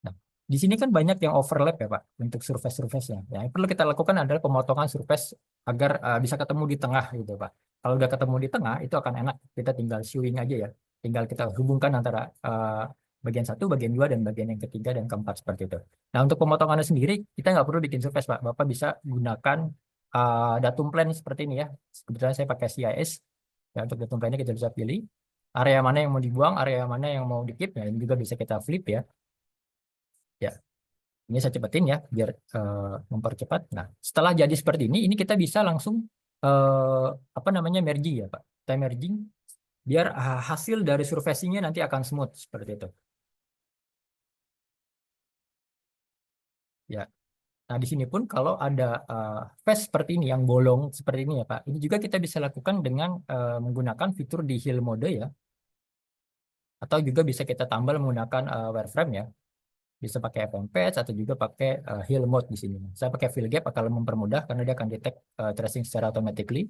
Nah, di sini kan banyak yang overlap ya Pak untuk surface-surface-nya. Yang perlu kita lakukan adalah pemotongan surface agar bisa ketemu di tengah gitu Pak. Kalau udah ketemu di tengah itu akan enak, kita tinggal sewing aja ya. Tinggal kita hubungkan antara bagian 1, bagian 2, dan bagian yang ketiga dan keempat seperti itu. Nah, untuk pemotongannya sendiri kita nggak perlu bikin surface Pak. Bapak bisa gunakan datum plan seperti ini ya. Kebetulan saya pakai CIS. Ya, untuk datum plan-nya kita bisa pilih area mana yang mau dibuang, area mana yang mau di keep. Nah, ini juga bisa kita flip ya. Ya, ini saya cepetin ya biar mempercepat. Nah, setelah jadi seperti ini kita bisa langsung apa namanya merging ya Pak. Kita merging biar hasil dari surfacing-nya nanti akan smooth seperti itu. Ya. Nah, di sini pun kalau ada face seperti ini yang bolong seperti ini ya Pak. Ini juga kita bisa lakukan dengan menggunakan fitur di heal mode ya. Atau juga bisa kita tambal menggunakan wireframe ya. Bisa pakai FM patch atau juga pakai heal mode di sini. Saya pakai fill gap akan mempermudah karena dia akan detect tracing secara automatically.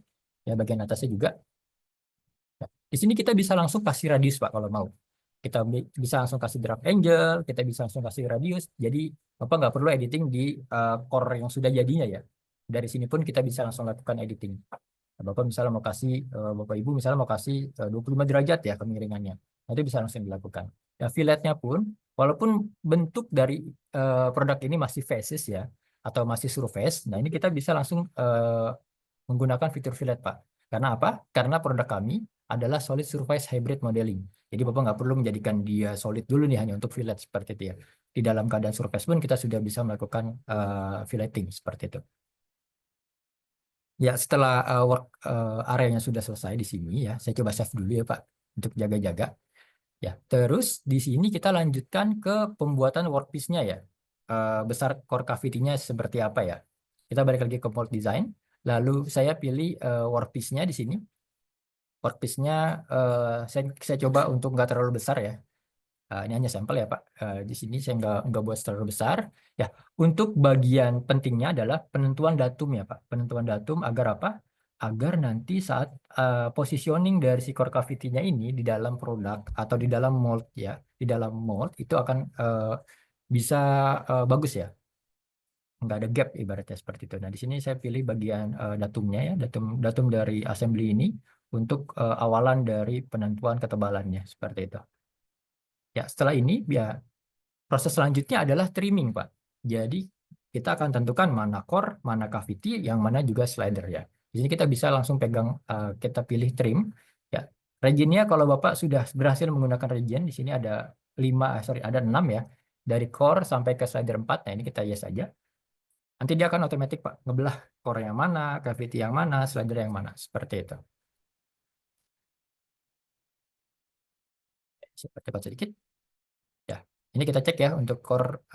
Ya, bagian atasnya juga. Nah, di sini kita bisa langsung kasih radius Pak kalau mau. Kita bisa langsung kasih drag angle, kita bisa langsung kasih radius. Jadi Bapak nggak perlu editing di core yang sudah jadinya ya. Dari sini pun kita bisa langsung lakukan editing. Nah, Bapak misalnya mau kasih, Bapak Ibu misalnya mau kasih 25 derajat ya kemiringannya. Nah, itu bisa langsung dilakukan. Ya, filletnya pun, walaupun bentuk dari produk ini masih faces ya, atau masih surface, nah ini kita bisa langsung menggunakan fitur fillet Pak. Karena apa? Karena produk kami adalah solid surface hybrid modeling. Jadi Bapak nggak perlu menjadikan dia solid dulu nih hanya untuk fillet seperti itu ya. Di dalam keadaan surface pun kita sudah bisa melakukan filleting seperti itu. Ya, setelah work areanya sudah selesai di sini ya, saya coba save dulu ya Pak untuk jaga-jaga. Ya, terus di sini kita lanjutkan ke pembuatan workpiece-nya ya. Besar core cavity-nya seperti apa ya. Kita balik lagi ke mold design. Lalu saya pilih workpiece-nya di sini. Workpiece-nya saya coba untuk nggak terlalu besar ya. Ini hanya sampel ya Pak. Di sini saya nggak buat terlalu besar. Ya, untuk bagian pentingnya adalah penentuan datum ya Pak. Penentuan datum agar apa? Agar nanti saat positioning dari si core cavity-nya ini di dalam produk atau di dalam mold ya, di dalam mold itu akan bisa bagus ya. Nggak ada gap ibaratnya seperti itu. Nah, di sini saya pilih bagian datumnya ya, datum dari assembly ini untuk awalan dari penentuan ketebalannya seperti itu. Ya, setelah ini ya proses selanjutnya adalah trimming, Pak. Jadi kita akan tentukan mana core, mana cavity, yang mana juga slider ya. Di sini kita bisa langsung pegang, kita pilih trim. Ya, regionnya kalau Bapak sudah berhasil menggunakan region, di sini ada 6 ya. Dari core sampai ke slider 4. Nah, ini kita yes aja. Nanti dia akan otomatis Pak ngebelah core yang mana, cavity yang mana, slider yang mana, seperti itu. Cepat sedikit. Ya, ini kita cek ya untuk core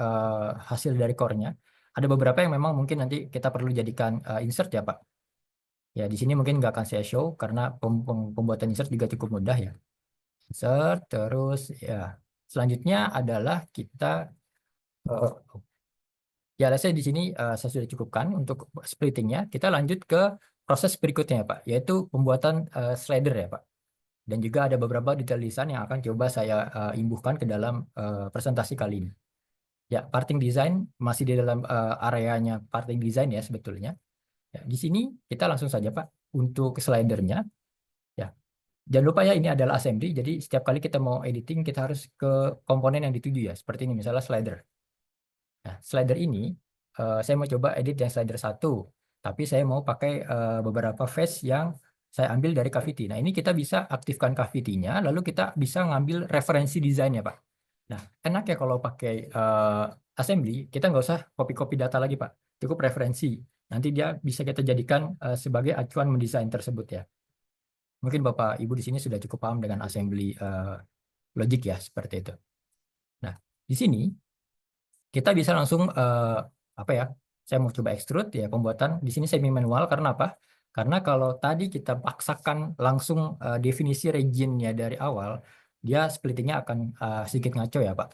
hasil dari core-nya. Ada beberapa yang memang mungkin nanti kita perlu jadikan insert ya Pak. Ya, di sini mungkin nggak akan saya show karena pembuatan insert juga cukup mudah ya. Insert, terus ya. Selanjutnya adalah kita ya, saya di sini saya sudah cukupkan untuk splittingnya. Kita lanjut ke proses berikutnya ya Pak, yaitu pembuatan slider ya Pak. Dan juga ada beberapa detail desain yang akan coba saya imbuhkan ke dalam presentasi kali ini. Ya, parting design masih di dalam areanya parting design ya sebetulnya. Ya, di sini kita langsung saja Pak untuk slidernya. Ya, jangan lupa ya ini adalah assembly. Jadi setiap kali kita mau editing kita harus ke komponen yang dituju ya. Seperti ini misalnya slider. Nah, slider ini saya mau coba edit yang slider 1. Tapi saya mau pakai beberapa face yang saya ambil dari cavity. Nah, ini kita bisa aktifkan cavity-nya, lalu kita bisa ngambil referensi desainnya, Pak. Nah, enak ya kalau pakai assembly, kita nggak usah copy-copy data lagi, Pak. Cukup referensi. Nanti dia bisa kita jadikan sebagai acuan mendesain tersebut ya. Mungkin Bapak Ibu di sini sudah cukup paham dengan assembly logic ya, seperti itu. Nah, di sini kita bisa langsung apa ya? Saya mau coba extrude ya pembuatan. Di sini semi manual karena apa? Karena kalau tadi kita paksakan langsung definisi regionnya dari awal, dia splittingnya akan sedikit ngaco ya Pak.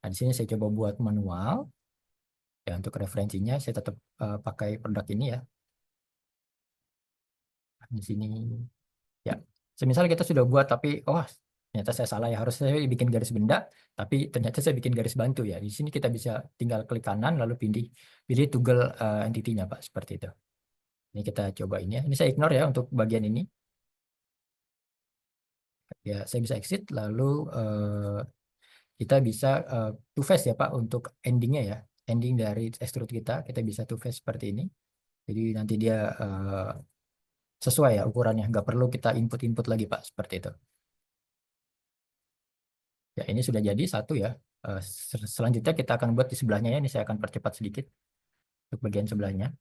Nah di sini saya coba buat manual. Ya untuk referensinya saya tetap pakai produk ini ya. Di sini ya. Semisal kita sudah buat tapi ternyata saya salah ya, harus saya bikin garis benda, tapi ternyata saya bikin garis bantu ya. Di sini kita bisa tinggal klik kanan lalu pilih toggle entity-nya Pak, seperti itu. Ini kita coba ini ya. Ini saya ignore ya untuk bagian ini. Ya, saya bisa exit lalu kita bisa two face ya Pak untuk endingnya ya. Ending dari extrude kita bisa two face seperti ini. Jadi nanti dia sesuai ya ukurannya, nggak perlu kita input lagi Pak, seperti itu. Ya, ini sudah jadi satu ya. Selanjutnya kita akan buat di sebelahnya ya. Ini saya akan percepat sedikit untuk bagian sebelahnya.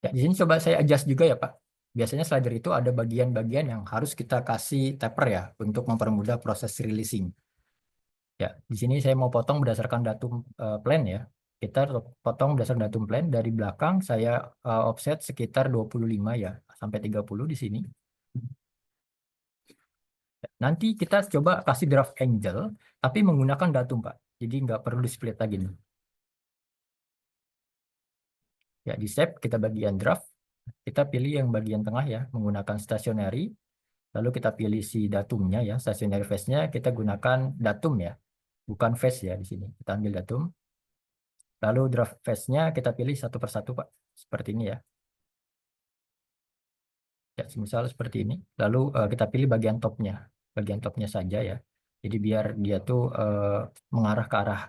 Ya, di sini coba saya adjust juga ya Pak. Biasanya slider itu ada bagian-bagian yang harus kita kasih taper ya untuk mempermudah proses releasing. Ya, di sini saya mau potong berdasarkan datum plan ya. Kita potong berdasarkan datum plan. Dari belakang saya offset sekitar 25 ya, sampai 30 di sini. Nanti kita coba kasih draft angle, tapi menggunakan datum, Pak. Jadi nggak perlu di split lagi nih. Ya, di shape kita bagian draft. Kita pilih yang bagian tengah ya, menggunakan stationary. Lalu kita pilih si datumnya ya, stationary face-nya kita gunakan datum ya, bukan face ya di sini. Kita ambil datum. Lalu draft face-nya kita pilih satu persatu, Pak. Seperti ini ya. Ya, misal seperti ini. Lalu kita pilih bagian topnya saja ya. Jadi biar dia tuh mengarah ke arah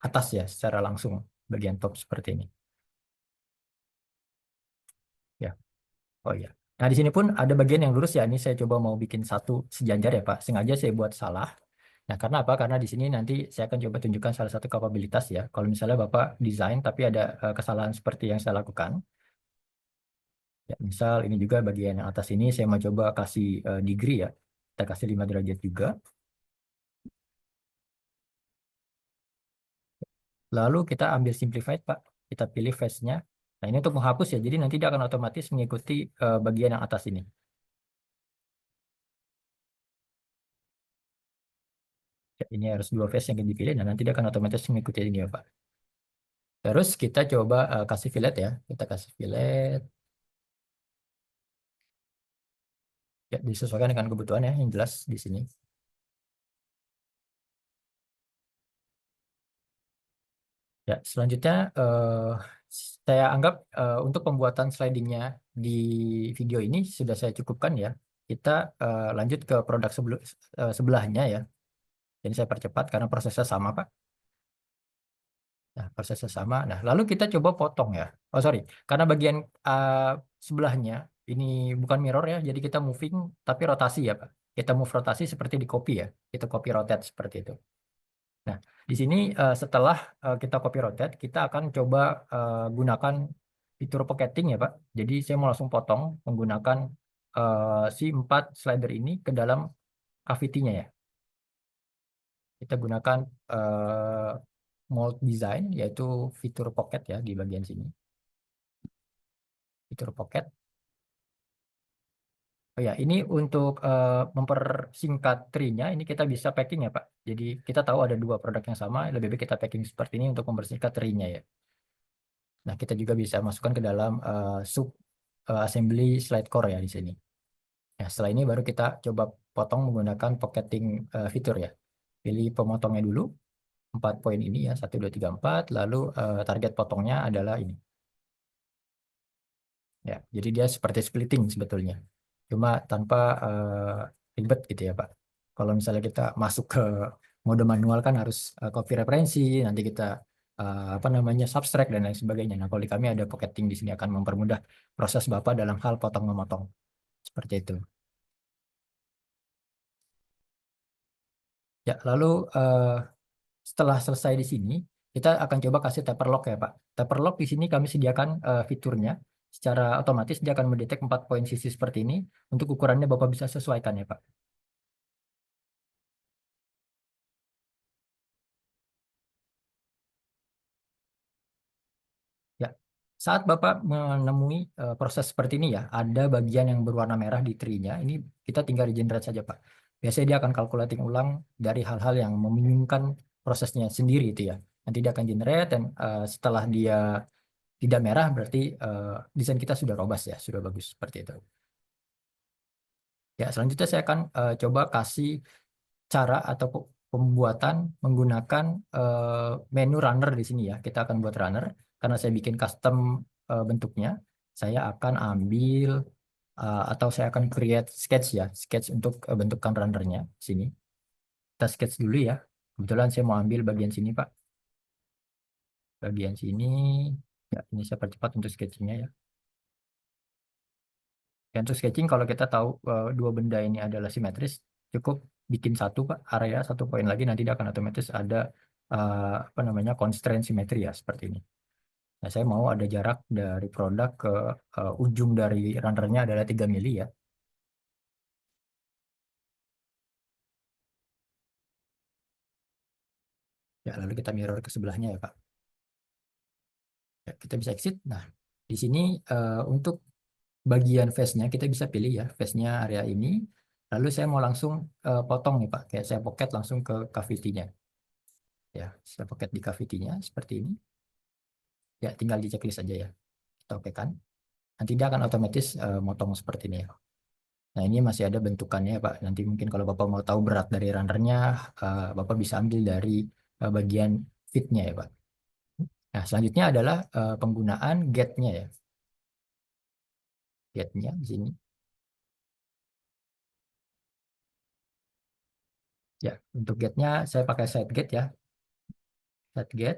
atas ya, secara langsung bagian top seperti ini. Ya, oh ya. Nah di sini pun ada bagian yang lurus ya. Ini saya coba mau bikin satu sejajar ya Pak. Sengaja saya buat salah. Nah karena apa? Karena di sini nanti saya akan coba tunjukkan salah satu kapabilitas ya. Kalau misalnya Bapak desain tapi ada kesalahan seperti yang saya lakukan. Ya, misal ini juga bagian yang atas ini saya mau coba kasih degree ya. Kita kasih 5 derajat juga. Lalu kita ambil simplified, Pak. Kita pilih face-nya. Nah, ini untuk menghapus ya. Jadi nanti dia akan otomatis mengikuti bagian yang atas ini. Ya, ini harus dua face yang dipilih. Nah, nanti dia akan otomatis mengikuti ini ya, Pak. Terus kita coba kasih fillet ya. Kita kasih fillet. Ya, disesuaikan dengan kebutuhan ya, yang jelas di sini. Ya, selanjutnya saya anggap untuk pembuatan slidingnya di video ini sudah saya cukupkan ya. Kita lanjut ke produk sebelahnya ya. Jadi saya percepat karena prosesnya sama, Pak. Nah, prosesnya sama. Nah, lalu kita coba potong ya. Oh, sorry. Karena bagian sebelahnya ini bukan mirror ya, jadi kita moving tapi rotasi ya, Pak. Kita move rotasi seperti di copy ya. Kita copy rotate seperti itu. Nah, di sini setelah kita copy rotate, kita akan coba gunakan fitur pocketing ya, Pak. Jadi saya mau langsung potong menggunakan si 4 slider ini ke dalam cavity-nya ya. Kita gunakan mold design, yaitu fitur pocket ya di bagian sini. Fitur pocket. Oh ya, ini untuk mempersingkat tree-nya, ini kita bisa packing ya, Pak. Jadi kita tahu ada dua produk yang sama, lebih baik kita packing seperti ini untuk mempersingkat tree-nya ya. Nah, kita juga bisa masukkan ke dalam sub assembly slide core ya di sini. Nah, setelah ini baru kita coba potong menggunakan pocketing fitur ya. Pilih pemotongnya dulu, 4 poin ini ya, 1, 2, 3, 4. Lalu target potongnya adalah ini. Ya, jadi dia seperti splitting sebetulnya. Cuma tanpa ribet gitu ya, Pak. Kalau misalnya kita masuk ke mode manual kan harus copy referensi, nanti kita apa namanya subtract dan lain sebagainya. Nah, kalau di kami ada pocketing di sini akan mempermudah proses Bapak dalam hal potong memotong. Seperti itu. Ya, lalu setelah selesai di sini, kita akan coba kasih taper lock ya, Pak. Taper lock di sini kami sediakan fiturnya. Secara otomatis dia akan mendetek 4 poin sisi seperti ini. Untuk ukurannya Bapak bisa sesuaikan ya, Pak. Ya, saat Bapak menemui proses seperti ini ya, ada bagian yang berwarna merah di tree-nya. Ini kita tinggal regenerate saja, Pak. biasanya dia akan calculating ulang dari hal-hal yang membingungkan prosesnya sendiri itu ya. Nanti dia akan generate dan setelah dia tidak merah berarti desain kita sudah robust ya, sudah bagus seperti itu. Ya, selanjutnya saya akan coba kasih cara atau pembuatan menggunakan menu runner di sini ya. Kita akan buat runner karena saya bikin custom bentuknya. Saya akan ambil atau saya akan create sketch ya, sketch untuk bentukan runnernya sini. Kita sketch dulu ya. Kebetulan saya mau ambil bagian sini Pak. Bagian sini. Ya, ini saya percepat untuk sketchingnya ya. Dan untuk sketching kalau kita tahu dua benda ini adalah simetris, cukup bikin satu Pak, area satu poin lagi nanti dia akan otomatis ada apa namanya constraint simetri ya seperti ini. Nah, saya mau ada jarak dari produk ke ujung dari runnernya adalah 3 mili ya. Ya, lalu kita mirror ke sebelahnya ya Pak. Ya, kita bisa exit. Nah, di sini untuk bagian face-nya kita bisa pilih ya, face-nya area ini. Lalu saya mau langsung potong nih Pak, kayak saya pocket langsung ke cavity-nya. Ya, saya pocket di cavity-nya seperti ini. Ya, tinggal di checklist aja ya. Kita oke kan. Nanti dia akan otomatis motong seperti ini ya. Nah, ini masih ada bentukannya ya Pak. Nanti mungkin kalau Bapak mau tahu berat dari runnernya, Bapak bisa ambil dari bagian fit-nya ya Pak. Nah, selanjutnya adalah penggunaan get-nya ya. Get-nya di sini. Ya, untuk get-nya saya pakai side get ya. Side get.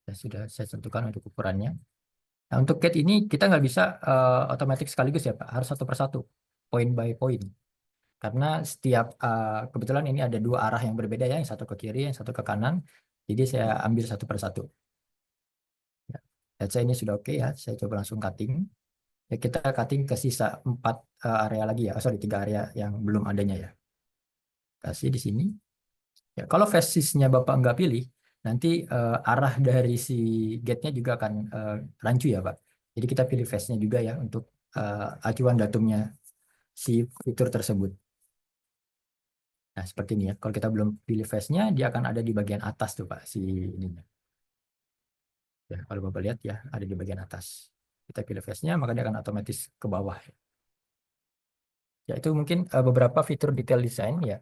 Sudah saya tentukan untuk ukurannya. Nah, untuk get ini kita nggak bisa otomatis sekaligus ya Pak. Harus satu persatu. Point by point. Karena setiap kebetulan ini ada dua arah yang berbeda ya, yang satu ke kiri, yang satu ke kanan. Jadi saya ambil satu persatu. Ya. Dan saya ini sudah oke ya, saya coba langsung cutting. Ya, kita cutting ke sisa 4 area lagi ya, sorry 3 area yang belum adanya ya. Kasih di sini. Ya, kalau face-nya Bapak nggak pilih, nanti arah dari si gate-nya juga akan rancu ya Pak. Jadi kita pilih face-nya juga ya untuk acuan datumnya si fitur tersebut. Nah, seperti ini ya. Kalau kita belum pilih face-nya, dia akan ada di bagian atas tuh, Pak, si ininya. Ya, kalau Bapak lihat ya, ada di bagian atas. Kita pilih face-nya, maka dia akan otomatis ke bawah. Ya, itu mungkin beberapa fitur detail desain ya.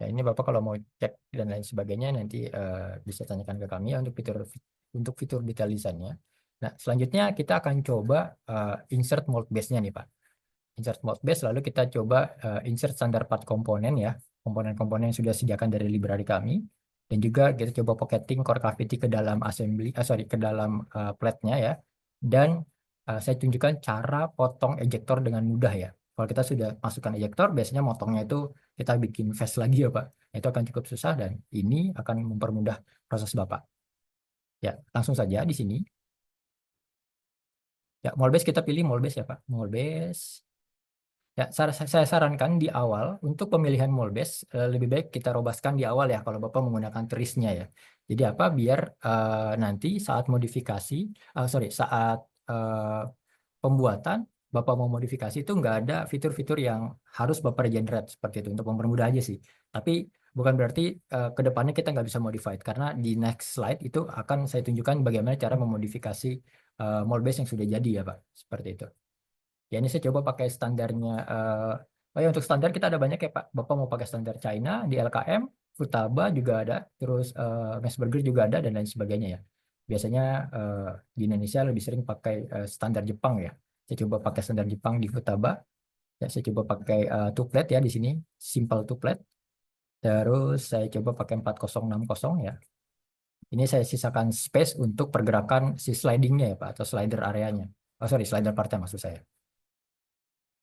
Ya, ini Bapak kalau mau cek dan lain sebagainya nanti bisa tanyakan ke kami ya untuk fitur detail desainnya. Nah, selanjutnya kita akan coba insert mold base-nya nih, Pak. Insert mode base lalu kita coba insert standar part komponen ya, komponen-komponen yang sudah disediakan dari library kami, dan juga kita coba pocketing core cavity ke dalam assembly ke dalam plate-nya ya, dan saya tunjukkan cara potong ejector dengan mudah ya. Kalau kita sudah masukkan ejector biasanya motongnya itu kita bikin face lagi ya Pak. Itu akan cukup susah dan ini akan mempermudah proses Bapak ya. Langsung saja di sini ya, mold base kita pilih mold base ya Pak, mold base. Ya, saya sarankan di awal untuk pemilihan mold base lebih baik kita robaskan di awal ya kalau Bapak menggunakan trisnya ya. Jadi apa? Biar nanti saat modifikasi, saat pembuatan Bapak mau modifikasi itu nggak ada fitur-fitur yang harus Bapak regenerate seperti itu untuk mempermudah aja sih. Tapi bukan berarti ke depannya kita nggak bisa modified karena di next slide itu akan saya tunjukkan bagaimana cara memodifikasi mold base yang sudah jadi ya Pak. Seperti itu. Ya ini saya coba pakai standarnya. Oh ya untuk standar kita ada banyak ya Pak. Bapak mau pakai standar China di LKM, Futaba juga ada, terus Burger juga ada dan lain sebagainya ya. Biasanya di Indonesia lebih sering pakai standar Jepang ya. Saya coba pakai standar Jepang di Futaba. Ya, saya coba pakai tuplet ya di sini, simple tuplet. Terus saya coba pakai 4060 ya. Ini saya sisakan space untuk pergerakan si slidingnya ya Pak, atau slider areanya. Oh sorry, slider partnya maksud saya.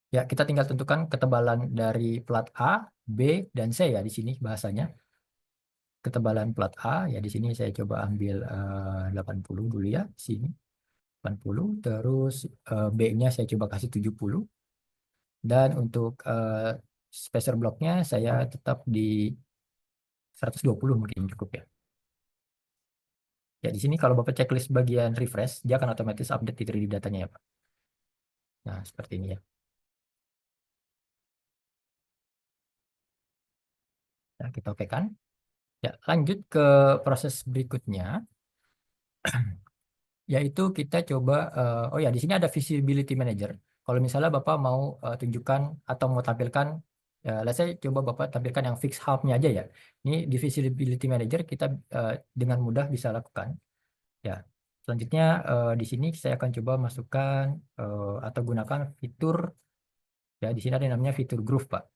Ya, kita tinggal tentukan ketebalan dari plat A, B, dan C ya di sini bahasanya. Ketebalan plat A ya di sini saya coba ambil 80 dulu ya di sini. 80 terus B-nya saya coba kasih 70 dan untuk spacer blocknya saya tetap di 120 mungkin cukup ya. Ya di sini kalau Bapak checklist bagian refresh dia akan otomatis update di 3D datanya ya Pak. Nah, seperti ini ya. Nah, kita oke kan? Ya, lanjut ke proses berikutnya, yaitu kita coba, oh ya, di sini ada visibility manager. Kalau misalnya Bapak mau tunjukkan atau mau tampilkan, ya, let's say coba Bapak tampilkan yang fix hub-nya aja ya. Ini di visibility manager kita dengan mudah bisa lakukan. Ya, selanjutnya di sini saya akan coba masukkan atau gunakan fitur, ya di sini ada yang namanya fitur groove, Pak.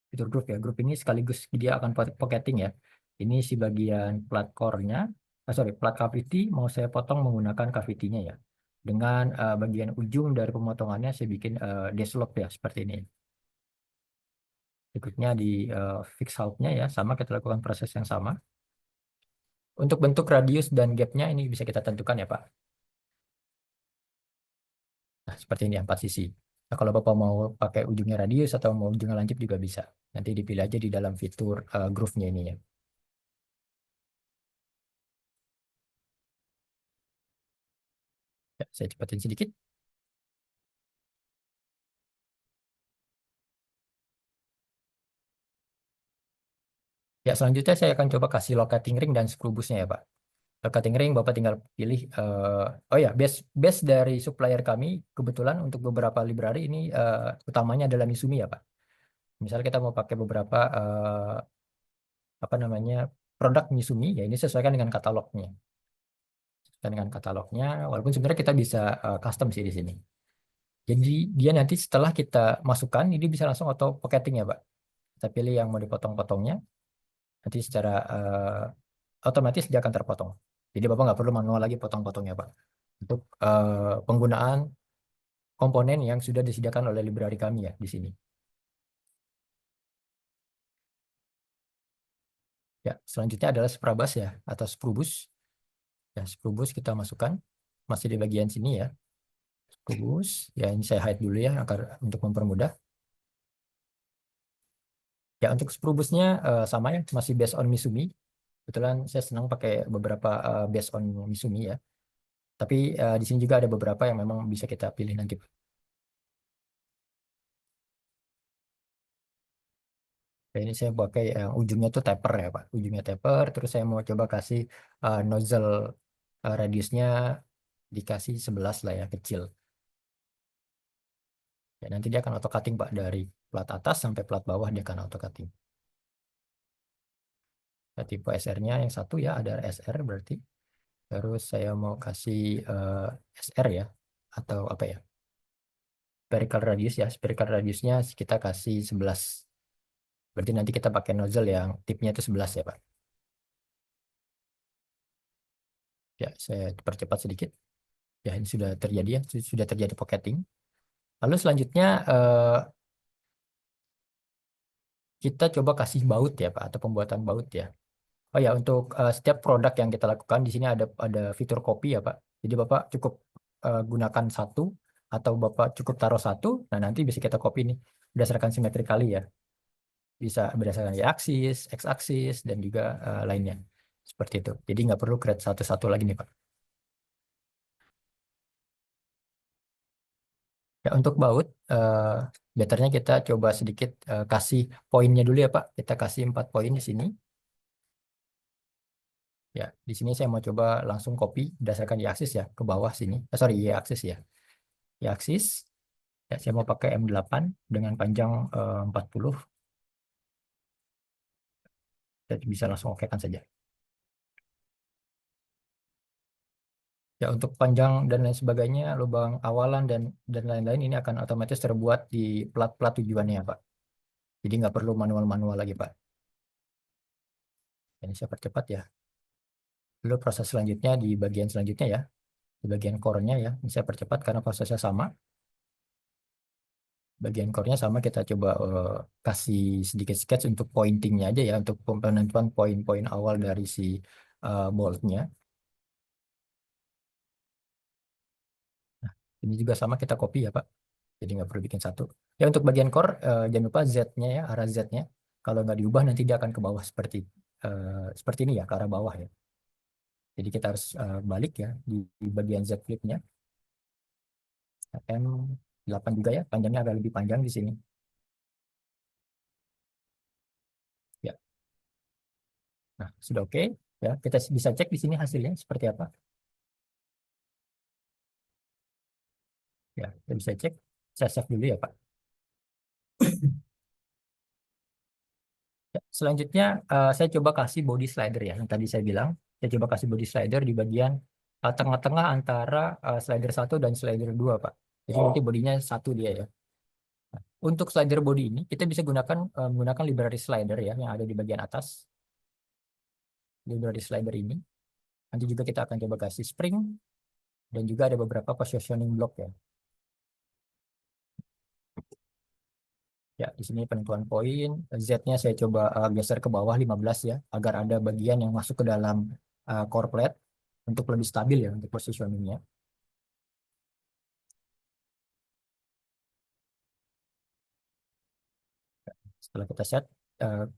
Fitur groove ya, groove ini sekaligus dia akan pocketing ya. Ini si bagian plat core-nya, sorry, plat cavity mau saya potong menggunakan cavity-nya ya. Dengan bagian ujung dari pemotongannya saya bikin deslope ya, seperti ini. Berikutnya di fix half-nya ya, sama kita lakukan proses yang sama. Untuk bentuk radius dan gap-nya ini bisa kita tentukan ya Pak. Nah, seperti ini 4 sisi. Nah, kalau Bapak mau pakai ujungnya radius atau mau ujungnya lancip juga bisa. Nanti dipilih aja di dalam fitur groove-nya ini ya. Ya, saya cepatin sedikit. Ya, selanjutnya saya akan coba kasih locating ring dan screw busnya ya, Pak. Locating ring Bapak tinggal pilih, oh ya, base dari supplier kami, kebetulan untuk beberapa library ini utamanya adalah Misumi ya, Pak. Misalnya kita mau pakai beberapa, apa namanya, produk Misumi, ya ini sesuaikan dengan katalognya. Sesuaikan dengan katalognya, walaupun sebenarnya kita bisa custom sih di sini. Jadi dia nanti setelah kita masukkan, ini bisa langsung auto pocketing ya, Pak. Kita pilih yang mau dipotong-potongnya, nanti secara otomatis dia akan terpotong. Jadi Bapak nggak perlu manual lagi potong-potongnya, Pak. Untuk penggunaan komponen yang sudah disediakan oleh library kami ya di sini. Ya, selanjutnya adalah Sprabus ya, atau Sprubus. Ya, Sprubus kita masukkan. Masih di bagian sini ya. Sprubus. Ya, ini saya hide dulu ya, agar untuk mempermudah. Ya, untuk Sprubusnya sama ya, masih based on Misumi. Kebetulan saya senang pakai beberapa based on Misumi ya. Tapi di sini juga ada beberapa yang memang bisa kita pilih nanti. Ya, ini saya pakai yang ujungnya tuh taper ya Pak. Ujungnya taper, terus saya mau coba kasih nozzle radiusnya dikasih 11 lah ya, kecil. Ya, nanti dia akan auto cutting Pak, dari plat atas sampai plat bawah dia akan auto cutting. Ya, tipe SR-nya yang satu ya, ada SR berarti. Terus saya mau kasih SR ya, atau apa ya, spherical radius ya. Spherical radiusnya kita kasih 11. Berarti nanti kita pakai nozzle yang tipnya itu 11 ya Pak. Ya, saya percepat sedikit. Ya, ini sudah terjadi ya, sudah terjadi pocketing. Lalu selanjutnya kita coba kasih baut ya Pak, atau pembuatan baut ya. Oh ya, untuk setiap produk yang kita lakukan di sini ada fitur copy ya Pak. Jadi Bapak cukup gunakan satu, atau Bapak cukup taruh satu. Nah, nanti bisa kita copy nih berdasarkan simetri kali ya. Bisa berdasarkan y-aksis, x-aksis, dan juga lainnya. Seperti itu. Jadi nggak perlu create satu-satu lagi nih Pak. Ya, untuk baut, betternya kita coba sedikit kasih poinnya dulu ya Pak. Kita kasih 4 poin di sini. Ya, di sini saya mau coba langsung copy berdasarkan y-aksis ya, ke bawah sini. Sorry, y-aksis ya. Y-aksis, ya, saya mau pakai M8 dengan panjang 40. Kita bisa langsung oke kan saja. Ya, untuk panjang dan lain sebagainya, lubang awalan dan lain-lain ini akan otomatis terbuat di plat-plat tujuannya ya Pak. Jadi nggak perlu manual-manual lagi Pak. Ini saya percepat ya. Lalu proses selanjutnya di bagian selanjutnya ya. Di bagian core-nya ya. Ini saya percepat karena prosesnya sama. Bagian core-nya sama, kita coba kasih sedikit sketch untuk pointingnya aja ya. Untuk penentuan poin-poin awal dari si bolt-nya. Nah, ini juga sama kita copy ya Pak. Jadi nggak perlu bikin satu. Ya, untuk bagian core, jangan lupa Z-nya ya, arah Z-nya. Kalau nggak diubah nanti dia akan ke bawah seperti ini ya, ke arah bawah ya. Jadi kita harus balik ya di bagian Z flip-nya. M8 juga ya, panjangnya agak lebih panjang di sini. Ya. Nah, sudah oke. Ya, kita bisa cek di sini hasilnya seperti apa. Ya, kita bisa cek. Saya save dulu ya, Pak. Ya, selanjutnya saya coba kasih body slider ya, yang tadi saya bilang. Saya coba kasih body slider di bagian tengah-tengah antara slider 1 dan slider 2, Pak. Jadi nanti bodinya satu dia ya. Untuk slider body ini, kita bisa menggunakan library slider ya, yang ada di bagian atas. Library slider ini. Nanti juga kita akan coba kasih spring, dan juga ada beberapa positioning block ya. Ya, di sini penentuan poin, Z-nya saya coba geser ke bawah 15 ya, agar ada bagian yang masuk ke dalam core plate untuk lebih stabil ya untuk positioningnya. Setelah kita set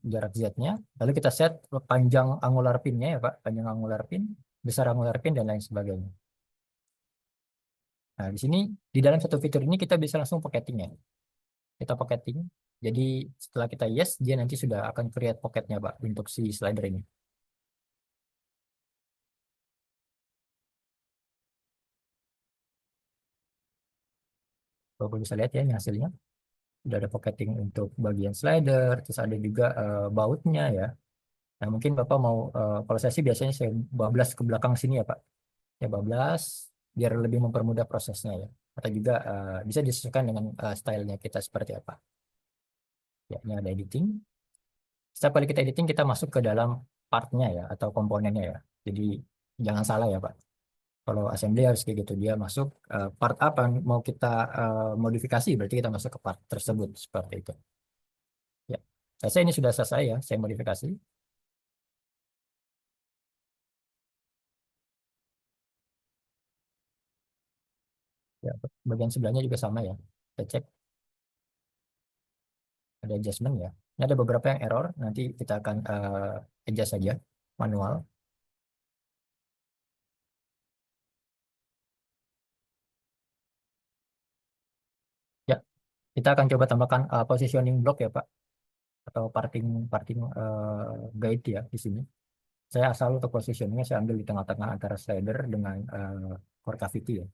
jarak Z-nya, lalu kita set panjang angular pin-nya ya Pak, panjang angular pin, besar angular pin, dan lain sebagainya. Nah, di sini, di dalam satu fitur ini kita bisa langsung pocketing ya. Kita pocketing, jadi setelah kita yes, dia nanti sudah akan create pocketnya Pak, untuk si slider ini. Bapak bisa lihat ya ini hasilnya. Udah ada pocketing untuk bagian slider, terus ada juga bautnya ya. Nah, mungkin Bapak mau, kalau saya sih biasanya saya bablas ke belakang sini ya Pak. Ya bablas, biar lebih mempermudah prosesnya ya. Atau juga bisa disesuaikan dengan stylenya kita seperti apa. Ya, ini ada editing. Setiap kali kita editing, kita masuk ke dalam partnya ya, atau komponennya ya. Jadi jangan salah ya Pak. Kalau assembly harus kayak gitu, dia masuk part apa yang mau kita modifikasi, berarti kita masuk ke part tersebut seperti itu. Ya, saya ini sudah selesai ya, saya modifikasi. Ya, bagian sebelahnya juga sama ya. Kita cek ada adjustment ya. Ini ada beberapa yang error, nanti kita akan adjust saja manual. Ya, kita akan coba tambahkan positioning block ya Pak, atau parting parting guide ya di sini. Saya asal untuk positioningnya saya ambil di tengah-tengah antara slider dengan core cavity ya.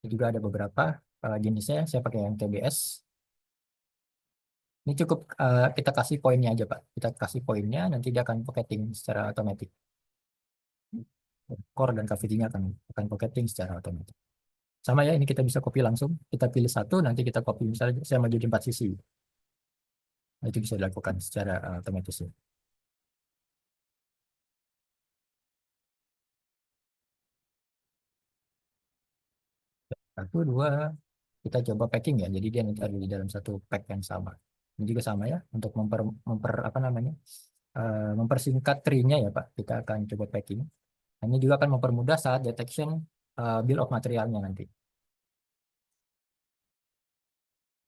Ini juga ada beberapa jenisnya, saya pakai yang TBS. Ini cukup kita kasih poinnya aja Pak. Kita kasih poinnya, nanti dia akan pocketing secara otomatis. Core dan cavity-nya akan pocketing secara otomatis. Sama ya, ini kita bisa copy langsung. Kita pilih satu, nanti kita copy. Misalnya saya mau jadi 4 sisi. Nah, itu bisa dilakukan secara otomatis ya. Satu, dua, kita coba packing ya. Jadi dia nanti ada di dalam satu pack yang sama. Ini juga sama ya, untuk apa namanya, mempersingkat tree-nya ya Pak. Kita akan coba packing. Nah, ini juga akan mempermudah saat detection bill of materialnya nanti.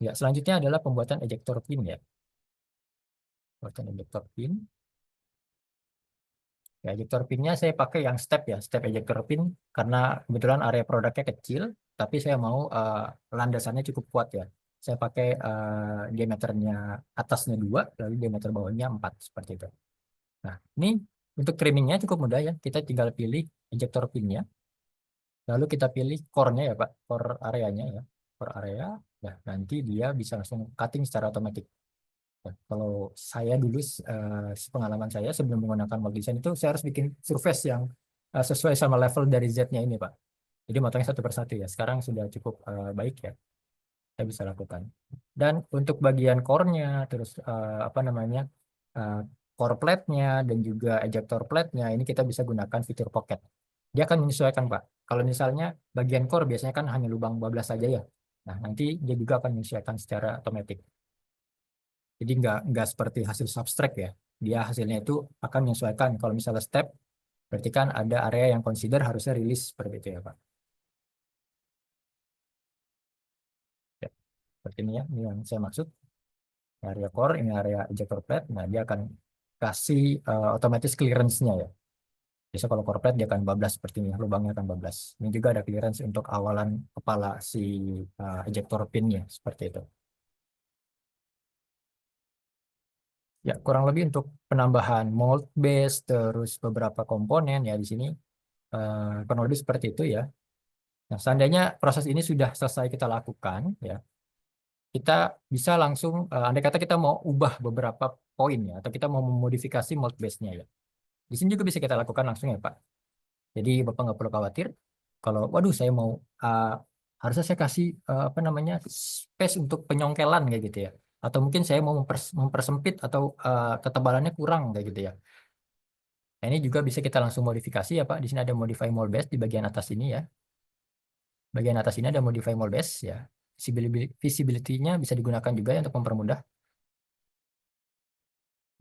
Ya, selanjutnya adalah pembuatan ejector pin ya. Pembuatan ejector pin. Ya, ejector pinnya saya pakai yang step ya, step ejector pin, karena kebetulan area produknya kecil, tapi saya mau landasannya cukup kuat ya. Saya pakai diameternya atasnya 2, lalu diameter bawahnya 4 seperti itu. Nah, ini untuk trimmingnya cukup mudah ya. Kita tinggal pilih ejector pinnya, lalu kita pilih core-nya ya Pak, core areanya ya, core area. Ya, nanti dia bisa langsung cutting secara otomatis. Ya, kalau saya dulu pengalaman saya sebelum menggunakan mold design itu saya harus bikin surface yang sesuai sama level dari Z-nya ini Pak. Jadi motongnya satu persatu ya. Sekarang sudah cukup baik ya. Saya bisa lakukan. Dan untuk bagian core-nya, terus apa namanya, uh, core plate-nya dan juga ejector plate-nya ini kita bisa gunakan fitur pocket. Dia akan menyesuaikan Pak. Kalau misalnya bagian core biasanya kan hanya lubang bablas saja ya. Nah, nanti dia juga akan menyesuaikan secara otomatis. Jadi nggak seperti hasil subtract ya. Dia hasilnya itu akan menyesuaikan. Kalau misalnya step, berarti kan ada area yang consider harusnya rilis seperti itu ya Pak. Ya, seperti ini ya, ini yang saya maksud. Area core, ini area ejector plate. Nah, dia akan kasih otomatis clearance-nya ya. Biasa kalau core plate dia akan bablas seperti ini, lubangnya akan bablas. Ini juga ada clearance untuk awalan kepala si ejector pin-nya seperti itu. Ya, kurang lebih untuk penambahan mold base terus beberapa komponen ya di sini kurang lebih seperti itu ya. Nah, seandainya proses ini sudah selesai kita lakukan ya, kita bisa langsung andai kata kita mau ubah beberapa poin ya atau kita mau memodifikasi mold base-nya ya. Di sini juga bisa kita lakukan langsung ya, Pak. Jadi Bapak nggak perlu khawatir kalau waduh saya mau harusnya saya kasih apa namanya space untuk penyongkelan kayak gitu ya. Atau mungkin saya mau mempersempit atau ketebalannya kurang kayak gitu ya. Nah, ini juga bisa kita langsung modifikasi ya Pak. Di sini ada modify mold base di bagian atas ini ya. Bagian atas ini ada modify mold base ya. Visibility-nya bisa digunakan juga ya untuk mempermudah.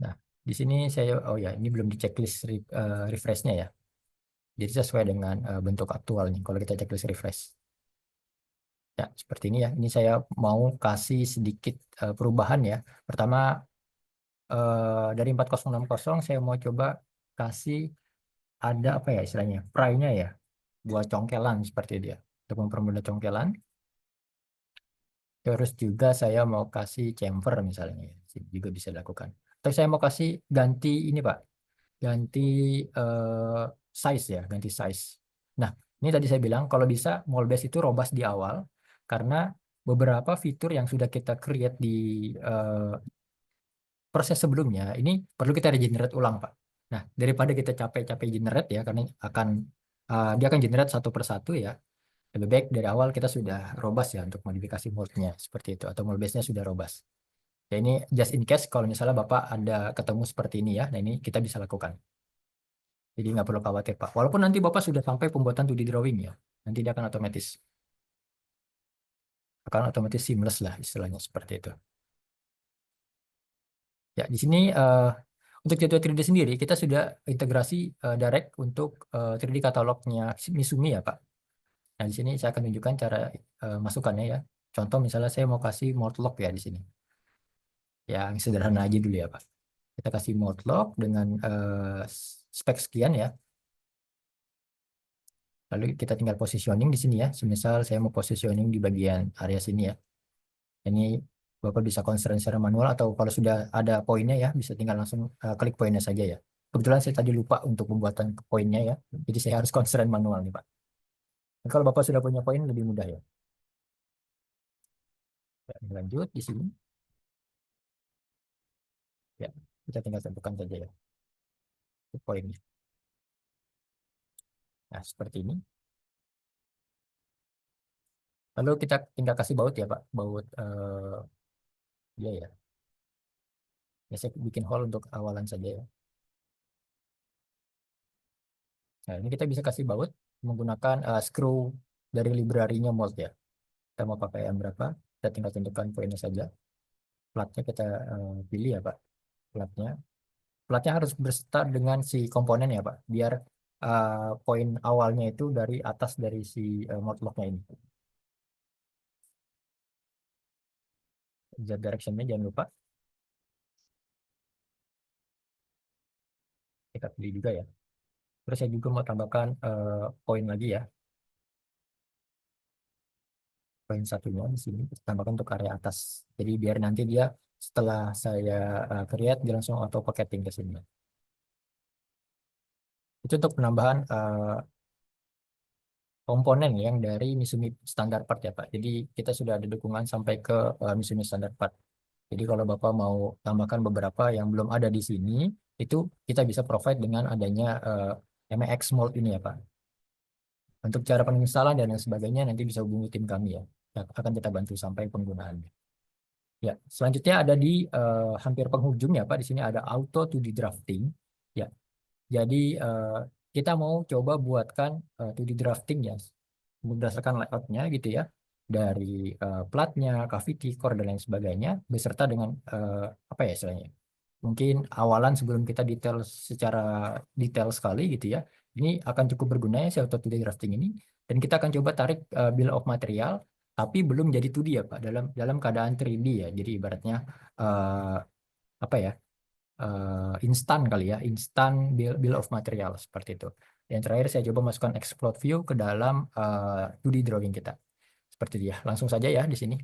Nah, di sini saya oh ya ini belum di checklist refresh-nya ya. Jadi sesuai dengan bentuk aktualnya kalau kita checklist refresh. Ya, seperti ini ya. Ini saya mau kasih sedikit perubahan ya. Pertama dari 4060 saya mau coba kasih ada apa ya istilahnya? Pry-nya ya buat congkelan seperti dia. Untuk mempermudah congkelan. Terus juga saya mau kasih chamfer misalnya ya. Juga bisa dilakukan. Atau saya mau kasih ganti ini Pak. Ganti size ya, ganti size. Nah, ini tadi saya bilang kalau bisa Molbase itu robust di awal karena beberapa fitur yang sudah kita create di proses sebelumnya ini perlu kita regenerate ulang, Pak. Nah, daripada kita capek-capek generate ya karena dia akan generate satu persatu ya. Lebih baik dari awal kita sudah robust ya untuk modifikasi mold-nya seperti itu atau Molbase-nya sudah robust. Ya ini just in case kalau misalnya Bapak ada ketemu seperti ini ya. Nah, ini kita bisa lakukan. Jadi nggak perlu khawatir, Pak. Walaupun nanti Bapak sudah sampai pembuatan 2D drawing ya, nanti dia akan otomatis. Akan otomatis seamless lah istilahnya seperti itu. Ya, di sini untuk jadwal 3D sendiri, kita sudah integrasi direct untuk 3D katalognya Misumi ya, Pak. Nah, di sini saya akan tunjukkan cara masukannya ya. Contoh misalnya saya mau kasih mode lock ya di sini. Yang sederhana aja dulu ya, Pak. Kita kasih mode lock dengan spek sekian ya. Lalu kita tinggal positioning di sini ya. Semisal saya mau positioning di bagian area sini ya. Ini Bapak bisa constrain secara manual atau kalau sudah ada poinnya ya, bisa tinggal langsung klik poinnya saja ya. Kebetulan saya tadi lupa untuk pembuatan poinnya ya. Jadi saya harus constrain manual nih Pak. Dan kalau Bapak sudah punya poin lebih mudah ya. Ya, lanjut di sini. Ya, kita tinggal tentukan saja ya. Poinnya. Nah, seperti ini. Lalu kita tinggal kasih baut ya Pak. Baut ya ya. Ya, saya bikin hole untuk awalan saja ya. Nah, ini kita bisa kasih baut menggunakan screw dari library-nya mold ya. Kita mau pakai yang berapa, kita tinggal tentukan poinnya saja. Platnya kita pilih ya Pak. Platnya. Platnya harus berserta dengan si komponen ya Pak. Biar poin awalnya itu dari atas dari si mold lock-nya ini. Z direction-nya jangan lupa. Kita pilih juga ya. Terus saya juga mau tambahkan poin lagi ya. Poin satunya di sini kita tambahkan untuk area atas. Jadi biar nanti dia setelah saya create dia langsung auto pocketing ke sini. Itu untuk penambahan komponen yang dari Misumi standar part ya Pak. Jadi kita sudah ada dukungan sampai ke Misumi standar part. Jadi kalau Bapak mau tambahkan beberapa yang belum ada di sini, itu kita bisa provide dengan adanya MX Mold ini ya Pak. Untuk cara penginstalan dan yang sebagainya nanti bisa hubungi tim kami ya. Akan kita bantu sampai penggunaannya. Ya, selanjutnya ada di hampir penghujung ya Pak. Di sini ada auto 2D drafting. Ya, jadi kita mau coba buatkan 2D drafting ya berdasarkan layoutnya gitu ya dari platnya, cavity, core dan lain sebagainya beserta dengan apa ya istilahnya mungkin awalan sebelum kita detail secara detail sekali gitu ya ini akan cukup berguna ya si auto 2D drafting ini dan kita akan coba tarik bill of material tapi belum jadi 2D ya Pak dalam keadaan 3D ya jadi ibaratnya eh, apa ya instan kali ya, instan bill of material seperti itu. Yang terakhir saya coba masukkan explode view ke dalam 2D drawing kita. Seperti dia. Langsung saja ya di sini.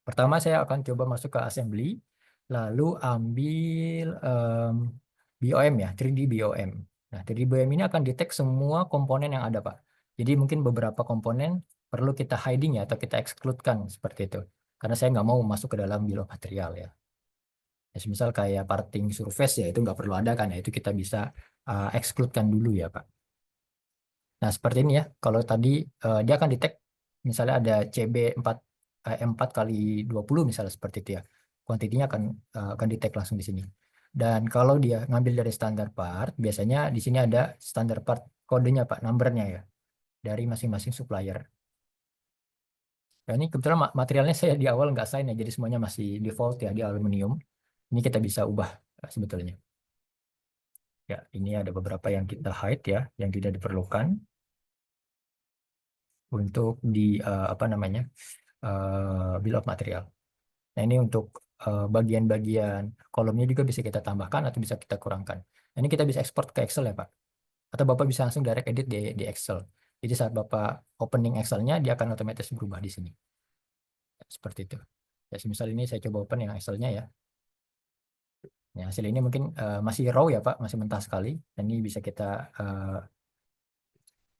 Pertama saya akan coba masuk ke assembly, lalu ambil BOM ya, 3D BOM. Nah, 3D BOM ini akan detect semua komponen yang ada, Pak. Jadi mungkin beberapa komponen perlu kita hiding ya, atau kita exclude-kan seperti itu. Karena saya nggak mau masuk ke dalam bill of material ya. Ya, misal kayak parting surface ya, itu nggak perlu ada kan ya, itu kita bisa exclude-kan dulu ya, Pak. Nah, seperti ini ya. Kalau tadi dia akan detect misalnya ada CB 4 kali 20 misalnya seperti itu ya. Kuantitinya akan detect langsung di sini. Dan kalau dia ngambil dari standar part, biasanya di sini ada standar part kodenya Pak, numbernya ya, dari masing-masing supplier. Nah, ini kebetulan materialnya saya di awal nggak sign ya, jadi semuanya masih default ya di aluminium. Ini kita bisa ubah sebetulnya. Ya, ini ada beberapa yang kita hide ya, yang tidak diperlukan untuk di apa namanya bill of material. Nah, ini untuk bagian-bagian kolomnya juga bisa kita tambahkan atau bisa kita kurangkan. Nah, ini kita bisa ekspor ke Excel ya Pak. Atau Bapak bisa langsung direct edit di Excel. Jadi saat Bapak opening Excel-nya, dia akan otomatis berubah di sini. Seperti itu. Ya, misal ini saya coba open yang Excel-nya ya. Ya, hasil ini mungkin masih raw ya Pak, masih mentah sekali. Dan ini bisa kita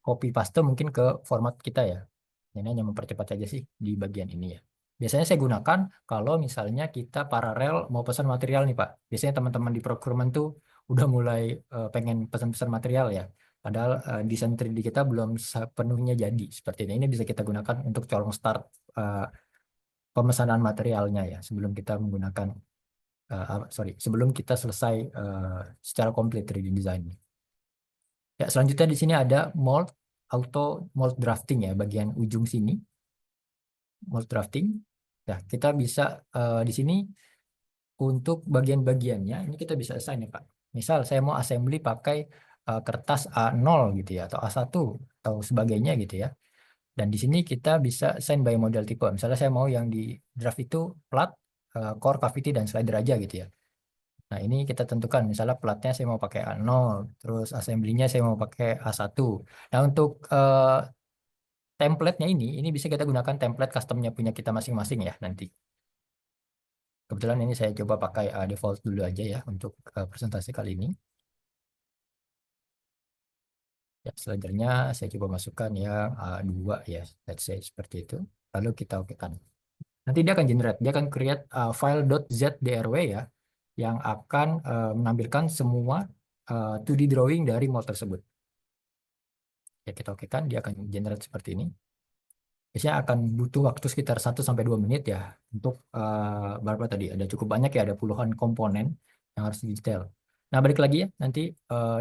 copy paste mungkin ke format kita ya. Ini hanya mempercepat aja sih di bagian ini ya. Biasanya saya gunakan kalau misalnya kita paralel mau pesan material nih Pak. Biasanya teman-teman di procurement tuh udah mulai pengen pesan-pesan material ya. Padahal desain 3D kita belum sepenuhnya jadi. Seperti ini. Ini bisa kita gunakan untuk colong start pemesanan materialnya ya. Sebelum kita menggunakan, sebelum kita selesai secara komplit 3D design. Ya, selanjutnya di sini ada auto mold drafting ya, bagian ujung sini. Mold drafting. Ya, kita bisa di sini untuk bagian-bagiannya ini kita bisa assign ya Pak. Misal saya mau assembly pakai kertas A0 gitu ya, atau A1 atau sebagainya gitu ya. Dan di sini kita bisa assign by model tipe. Misalnya saya mau yang di draft itu plat, core, cavity, dan slider aja gitu ya. Nah, ini kita tentukan. Misalnya platnya saya mau pakai A0, terus assembly-nya saya mau pakai A1. Nah, untuk template-nya ini bisa kita gunakan template custom-nya punya kita masing-masing ya nanti. Kebetulan ini saya coba pakai default dulu aja ya untuk presentasi kali ini. Ya, slidernya saya coba masukkan yang A2 ya, let's say seperti itu. Lalu kita okekan. Nanti dia akan create file.zdrw ya, yang akan menampilkan semua 2D drawing dari mold tersebut. Ya, kita okekan, dia akan generate seperti ini. Biasanya akan butuh waktu sekitar 1-2 menit ya untuk berapa tadi? Ada cukup banyak ya, ada puluhan komponen yang harus detail. Nah, balik lagi ya, nanti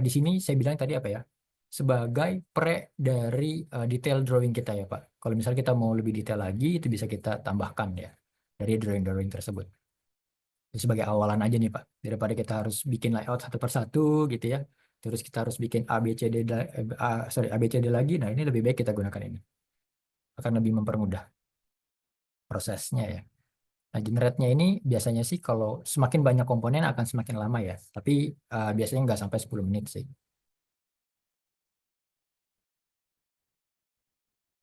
di sini saya bilang tadi apa ya? Sebagai pre dari detail drawing kita ya Pak. Kalau misalnya kita mau lebih detail lagi, itu bisa kita tambahkan ya dari drawing-drawing tersebut. Itu sebagai awalan aja nih Pak. Daripada kita harus bikin layout satu persatu gitu ya. Terus kita harus bikin ABCD lagi. Nah, ini lebih baik kita gunakan ini. Akan lebih mempermudah prosesnya ya. Nah, generate-nya ini biasanya sih kalau semakin banyak komponen akan semakin lama ya. Tapi biasanya nggak sampai 10 menit sih.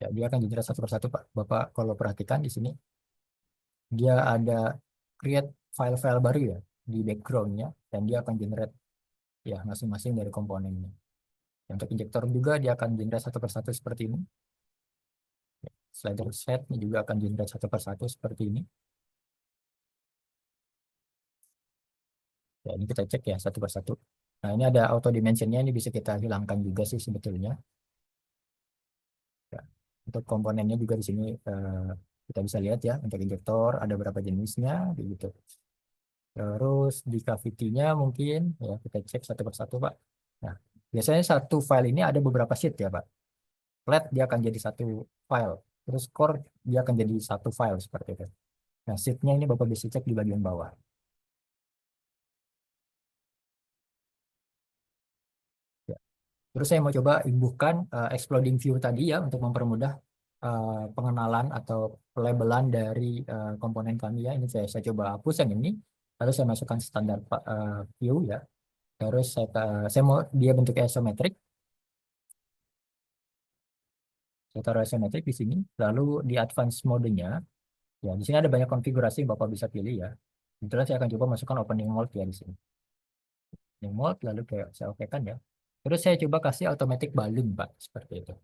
Ya, dia akan generate satu persatu Pak. Bapak kalau perhatikan di sini, dia ada create file-file baru ya di background-nya. Dan dia akan generate ya masing-masing dari komponennya. Untuk injektor juga dia akan generate satu persatu seperti ini. Slider set ini juga akan generate satu persatu seperti ini. Ya, ini kita cek ya satu persatu. Nah, ini ada auto dimensionnya, ini bisa kita hilangkan juga sih sebetulnya. Ya, untuk komponennya juga di sini kita bisa lihat ya, untuk injektor ada berapa jenisnya, gitu. Terus di cavity-nya mungkin ya kita cek satu persatu Pak. Nah, biasanya satu file ini ada beberapa sheet ya Pak. Flat dia akan jadi satu file. Terus core dia akan jadi satu file seperti itu. Nah, sheet-nya ini Bapak bisa cek di bagian bawah. Ya. Terus saya mau coba imbuhkan exploding view tadi ya untuk mempermudah pengenalan atau pelabelan dari komponen kami ya. Ini saya coba hapus yang ini. Lalu saya masukkan standar view ya. Terus saya mau dia bentuknya isometrik. Saya taruh isometrik di sini. Lalu di advance mode-nya, ya di sini ada banyak konfigurasi yang Bapak bisa pilih ya. Kebetulan saya akan coba masukkan opening mold ya di sini. Opening mold, lalu kayak saya okekan ya. Terus saya coba kasih automatic balloon, Pak, seperti itu.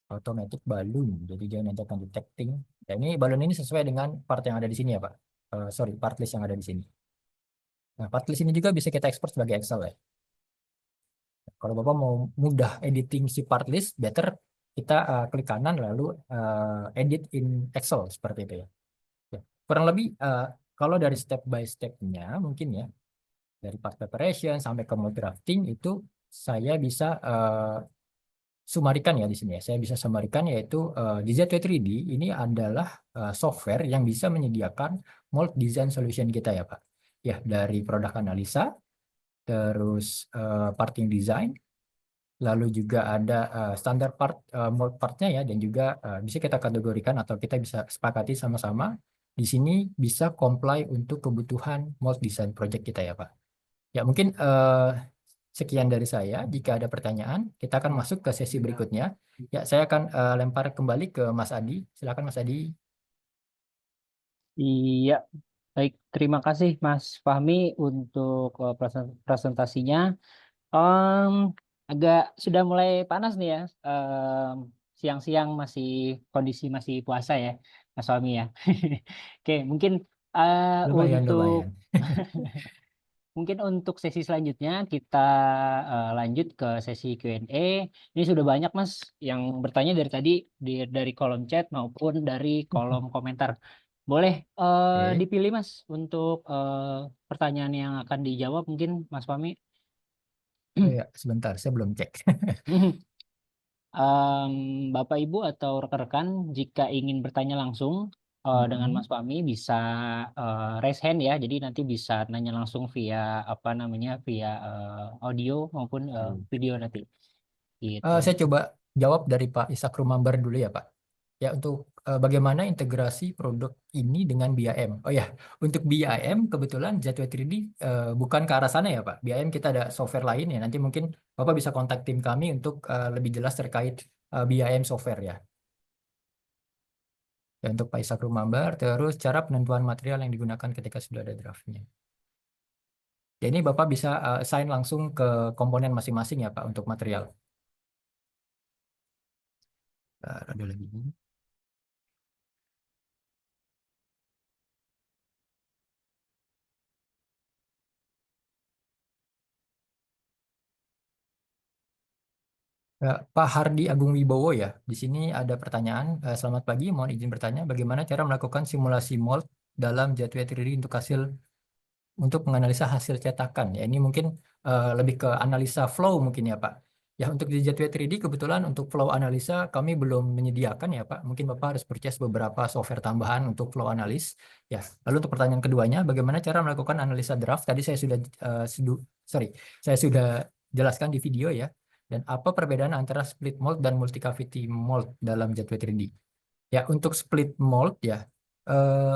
Automatic balloon, jadi dia nanti akan detecting. Ya, ini balon ini sesuai dengan part yang ada di sini ya, Pak. Sorry, part list yang ada di sini. Nah, part list ini juga bisa kita ekspor sebagai Excel ya. Kalau Bapak mau mudah editing si part list, better kita klik kanan lalu edit in Excel seperti itu ya. Ya, kurang lebih kalau dari step by step-nya mungkin ya, dari part preparation sampai ke mold drafting itu saya bisa sumarikan ya di sini ya. Saya bisa sumarikan yaitu di ZW3D ini adalah software yang bisa menyediakan mold design solution kita ya Pak. Ya, dari produk analisa, terus parting design, lalu juga ada standar part mold partnya ya, dan juga bisa kita kategorikan atau kita bisa sepakati sama-sama di sini bisa comply untuk kebutuhan mold design project kita ya Pak. Ya mungkin sekian dari saya. Jika ada pertanyaan, kita akan masuk ke sesi berikutnya. Ya, saya akan lempar kembali ke Mas Adi. Silakan Mas Adi. Iya, baik. Terima kasih Mas Fahmi untuk presentasinya. Em, Agak sudah mulai panas nih ya. Siang-siang masih kondisi masih puasa ya, Mas Fahmi ya. Oke, mungkin Lumayan, untuk lumayan. mungkin untuk sesi selanjutnya kita lanjut ke sesi Q&A. Ini sudah banyak Mas yang bertanya dari tadi dari kolom chat maupun dari kolom komentar. Boleh Oke. dipilih Mas untuk pertanyaan yang akan dijawab mungkin Mas Fahmi. Oh ya, sebentar, saya belum cek. Bapak Ibu atau rekan-rekan jika ingin bertanya langsung dengan Mas Fahmi bisa raise hand ya. Jadi nanti bisa nanya langsung via apa namanya via audio maupun video nanti. Gitu. Saya coba jawab dari Pak Ishak Rumambar dulu ya Pak. Ya, untuk bagaimana integrasi produk ini dengan BIM. Oh ya, untuk BIM kebetulan Z3D bukan ke arah sana ya Pak. BIM kita ada software lain ya. Nanti mungkin Bapak bisa kontak tim kami untuk lebih jelas terkait BIM software ya. Ya, untuk Pak Ishak Rumambar, terus cara penentuan material yang digunakan ketika sudah ada draftnya. Ya, ini Bapak bisa assign langsung ke komponen masing-masing ya Pak untuk material. Ada lagi. Pak Hardi Agung Wibowo ya, di sini ada pertanyaan. Selamat pagi, mohon izin bertanya, bagaimana cara melakukan simulasi mold dalam Gateway 3D untuk menganalisa hasil cetakan? Ya, ini mungkin lebih ke analisa flow mungkin ya Pak. Ya, untuk di Gateway 3D kebetulan untuk flow analisa kami belum menyediakan ya Pak. Mungkin Bapak harus purchase beberapa software tambahan untuk flow analis. Ya, lalu untuk pertanyaan keduanya, bagaimana cara melakukan analisa draft? Tadi saya sudah saya sudah jelaskan di video ya. Dan apa perbedaan antara split mold dan multi cavity mold dalam Gateway 3D? Ya, untuk split mold ya,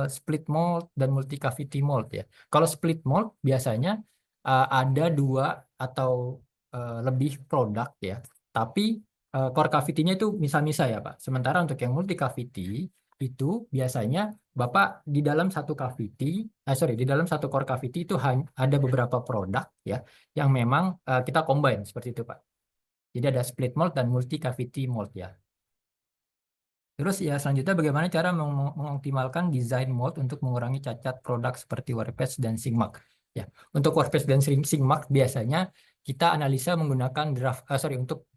split mold dan multi cavity mold ya. Kalau split mold biasanya ada dua atau lebih produk ya, tapi core cavity-nya itu misal-misal ya Pak. Sementara untuk yang multi cavity itu biasanya Bapak di dalam satu cavity, di dalam satu core cavity itu ada beberapa produk ya yang memang kita combine seperti itu Pak. Jadi ada split mold dan multi cavity mold ya. Terus ya selanjutnya bagaimana cara mengoptimalkan desain mold untuk mengurangi cacat produk seperti warpage dan sigmark. Ya, untuk warpage dan sigmark biasanya kita analisa menggunakan untuk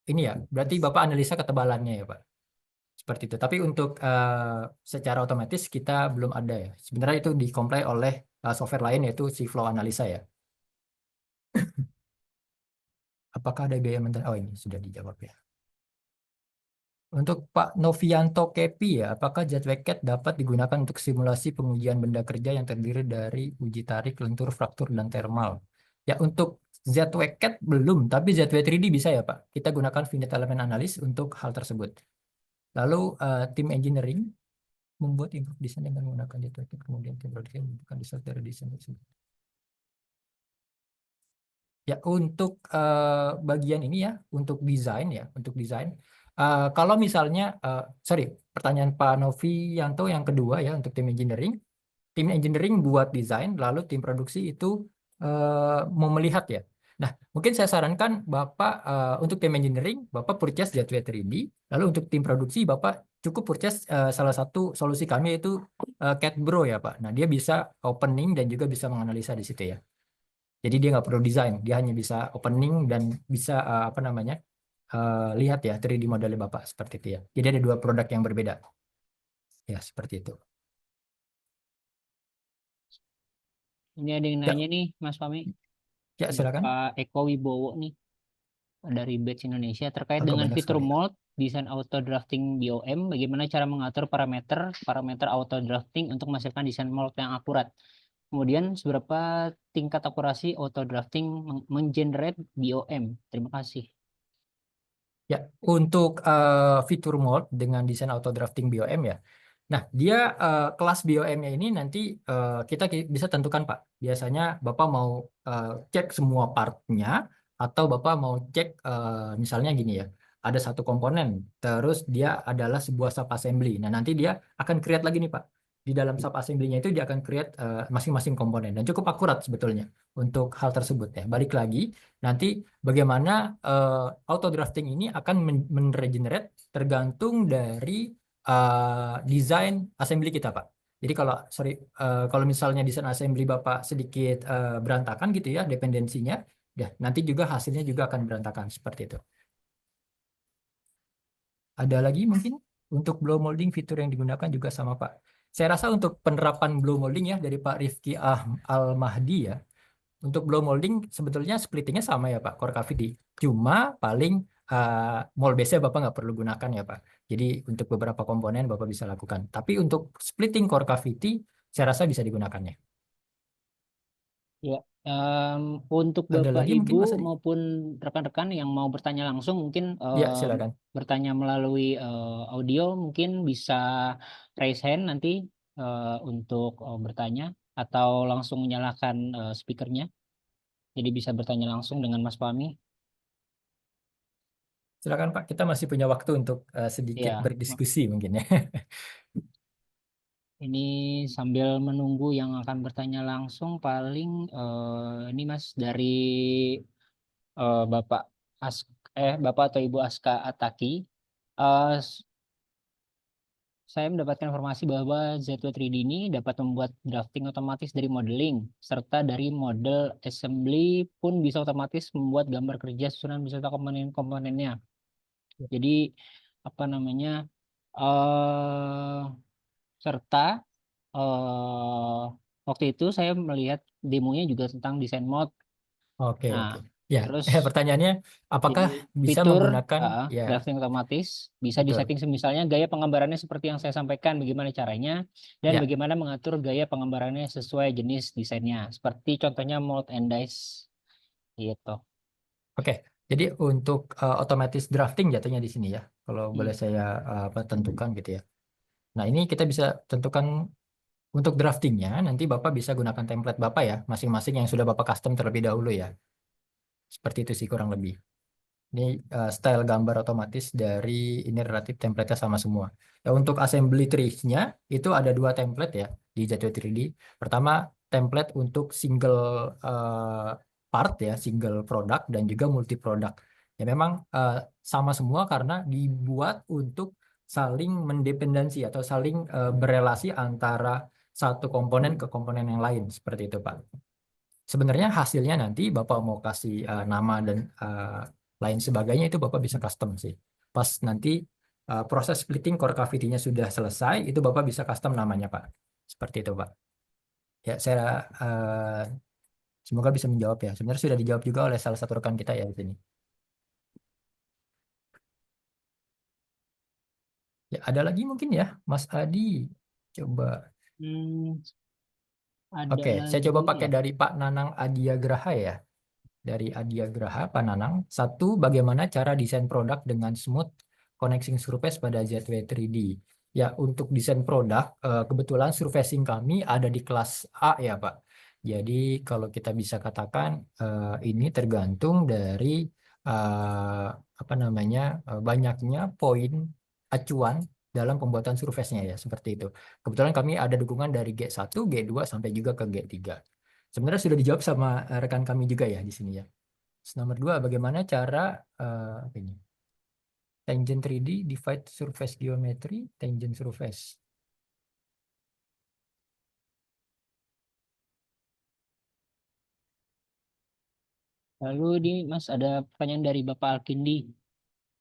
ini ya. Berarti Bapak analisa ketebalannya ya, Pak. Seperti itu. Tapi untuk secara otomatis kita belum ada ya. Sebenarnya itu di-comply oleh software lain yaitu si Flow Analisa ya. Apakah ada biaya Oh, ini sudah dijawab ya. Untuk Pak Novianto Kepi ya, apakah JetWCAT dapat digunakan untuk simulasi pengujian benda kerja yang terdiri dari uji tarik, lentur, fraktur, dan thermal? Ya, untuk ZWCAT belum, tapi ZW3D bisa ya Pak. Kita gunakan finite element analysis untuk hal tersebut. Lalu tim engineering membuat improve design dengan menggunakan JetWCAT, kemudian tim produksi membutuhkan desain dari desain tersebut. Ya, untuk bagian ini ya, untuk desain ya, kalau misalnya, pertanyaan Pak Novianto yang kedua ya, untuk tim engineering, tim engineering buat desain, lalu tim produksi itu mau melihat ya. Nah, mungkin saya sarankan Bapak untuk tim engineering, Bapak purchase Gateway 3D, lalu untuk tim produksi Bapak cukup purchase salah satu solusi kami yaitu CADBro ya Pak. Nah, dia bisa opening dan juga bisa menganalisa di situ ya. Jadi dia nggak perlu desain, dia hanya bisa opening dan bisa apa namanya lihat ya 3D modelnya Bapak seperti itu ya. Jadi ada dua produk yang berbeda. Ya, seperti itu. Ini ada yang Ya, nanya nih, Mas Fahmi. ya silakan. Bapak Eko Wibowo nih dari Batch Indonesia terkait Kok dengan banyak fitur sekali ya. mold desain auto drafting BOM, bagaimana cara mengatur parameter auto drafting untuk menghasilkan desain mold yang akurat. Kemudian seberapa tingkat akurasi auto drafting menggenerate BOM. Terima kasih. Ya, untuk fitur mold dengan desain auto drafting BOM ya. Nah, dia kelas BOM-nya ini nanti kita bisa tentukan Pak. Biasanya Bapak mau cek semua partnya atau Bapak mau cek misalnya gini ya. Ada satu komponen, terus dia adalah sebuah sub assembly. Nah, nanti dia akan create lagi nih Pak. Di dalam sub assembly-nya itu dia akan create masing-masing komponen dan cukup akurat sebetulnya untuk hal tersebut ya. Balik lagi, nanti bagaimana auto drafting ini akan menregenerate tergantung dari desain assembly kita Pak. Jadi kalau misalnya desain assembly Bapak sedikit berantakan gitu ya dependensinya, ya nanti juga hasilnya juga akan berantakan seperti itu. Ada lagi mungkin untuk blow molding fitur yang digunakan juga sama Pak. Saya rasa untuk penerapan blow molding ya dari Pak Rifki Al-Mahdi ya. Untuk blow molding sebetulnya splittingnya sama ya Pak, core cavity. Cuma paling mold base-nya Bapak nggak perlu gunakan ya Pak. Jadi untuk beberapa komponen Bapak bisa lakukan. Tapi untuk splitting core cavity saya rasa bisa digunakannya. Ya, untuk Ada Bapak lagi mungkin Ibu Mas Adi? maupun rekan-rekan yang mau bertanya langsung mungkin Ya, silakan. bertanya melalui audio mungkin bisa raise hand nanti untuk bertanya atau langsung menyalakan speakernya. Jadi bisa bertanya langsung dengan Mas Fahmi. Silakan Pak, kita masih punya waktu untuk sedikit Ya, berdiskusi mungkin ya. ini sambil menunggu yang akan bertanya langsung paling ini Mas dari Bapak Bapak atau Ibu Aska Ataki. Eh, Saya mendapatkan informasi bahwa Z3D ini dapat membuat drafting otomatis dari modeling, serta dari model assembly pun bisa otomatis membuat gambar kerja susunan beserta komponen-komponennya. Jadi apa namanya eh serta eh waktu itu saya melihat demonya juga tentang desain mode. Oke, Nah, oke. Ya, terus pertanyaannya jadi apakah bisa fitur menggunakan ya, drafting otomatis bisa betul. disetting misalnya gaya penggambarannya seperti yang saya sampaikan bagaimana caranya dan Ya, bagaimana mengatur gaya penggambarannya sesuai jenis desainnya. Seperti contohnya mold and dice gitu. oke. Jadi untuk otomatis drafting jatuhnya di sini ya. Kalau boleh Hmm. saya tentukan gitu ya. Nah, ini kita bisa tentukan untuk draftingnya, nanti Bapak bisa gunakan template Bapak ya, masing-masing yang sudah Bapak custom terlebih dahulu ya. Seperti itu sih kurang lebih. Ini style gambar otomatis dari ini relatif template-nya sama semua. Ya, untuk assembly trees-nya itu ada dua template ya di Gateway 3D. Pertama, template untuk single part ya, single product dan juga multi product. Ya memang sama semua karena dibuat untuk saling mendependensi atau saling berelasi antara satu komponen ke komponen yang lain seperti itu Pak. Sebenarnya hasilnya nanti Bapak mau kasih nama dan lain sebagainya itu Bapak bisa custom sih. Pas nanti proses splitting core cavity-nya sudah selesai, itu Bapak bisa custom namanya Pak. Seperti itu Pak. Ya, saya semoga bisa menjawab ya. Sebenarnya sudah dijawab juga oleh salah satu rekan kita ya di sini. Ya, ada lagi mungkin ya, Mas Adi. Coba. Hmm, ada Oke, saya coba lagi pakai ya. dari Pak Nanang Adiagraha ya. Dari Adiagraha, Pak Nanang. Satu, bagaimana cara desain produk dengan smooth connecting surface pada ZW 3D? Ya, untuk desain produk, kebetulan surfacing kami ada di kelas A ya, Pak. Jadi, kalau kita bisa katakan, ini tergantung dari apa namanya banyaknya poin acuan dalam pembuatan surface-nya ya, seperti itu. Kebetulan kami ada dukungan dari G1, G2 sampai juga ke G3. Sebenarnya sudah dijawab sama rekan kami juga ya di sini ya. Terus nomor 2, bagaimana cara apa ini? Tangent 3D, divide surface geometry, tangent surface. Lalu ini Mas ada pertanyaan dari Bapak Alkindi.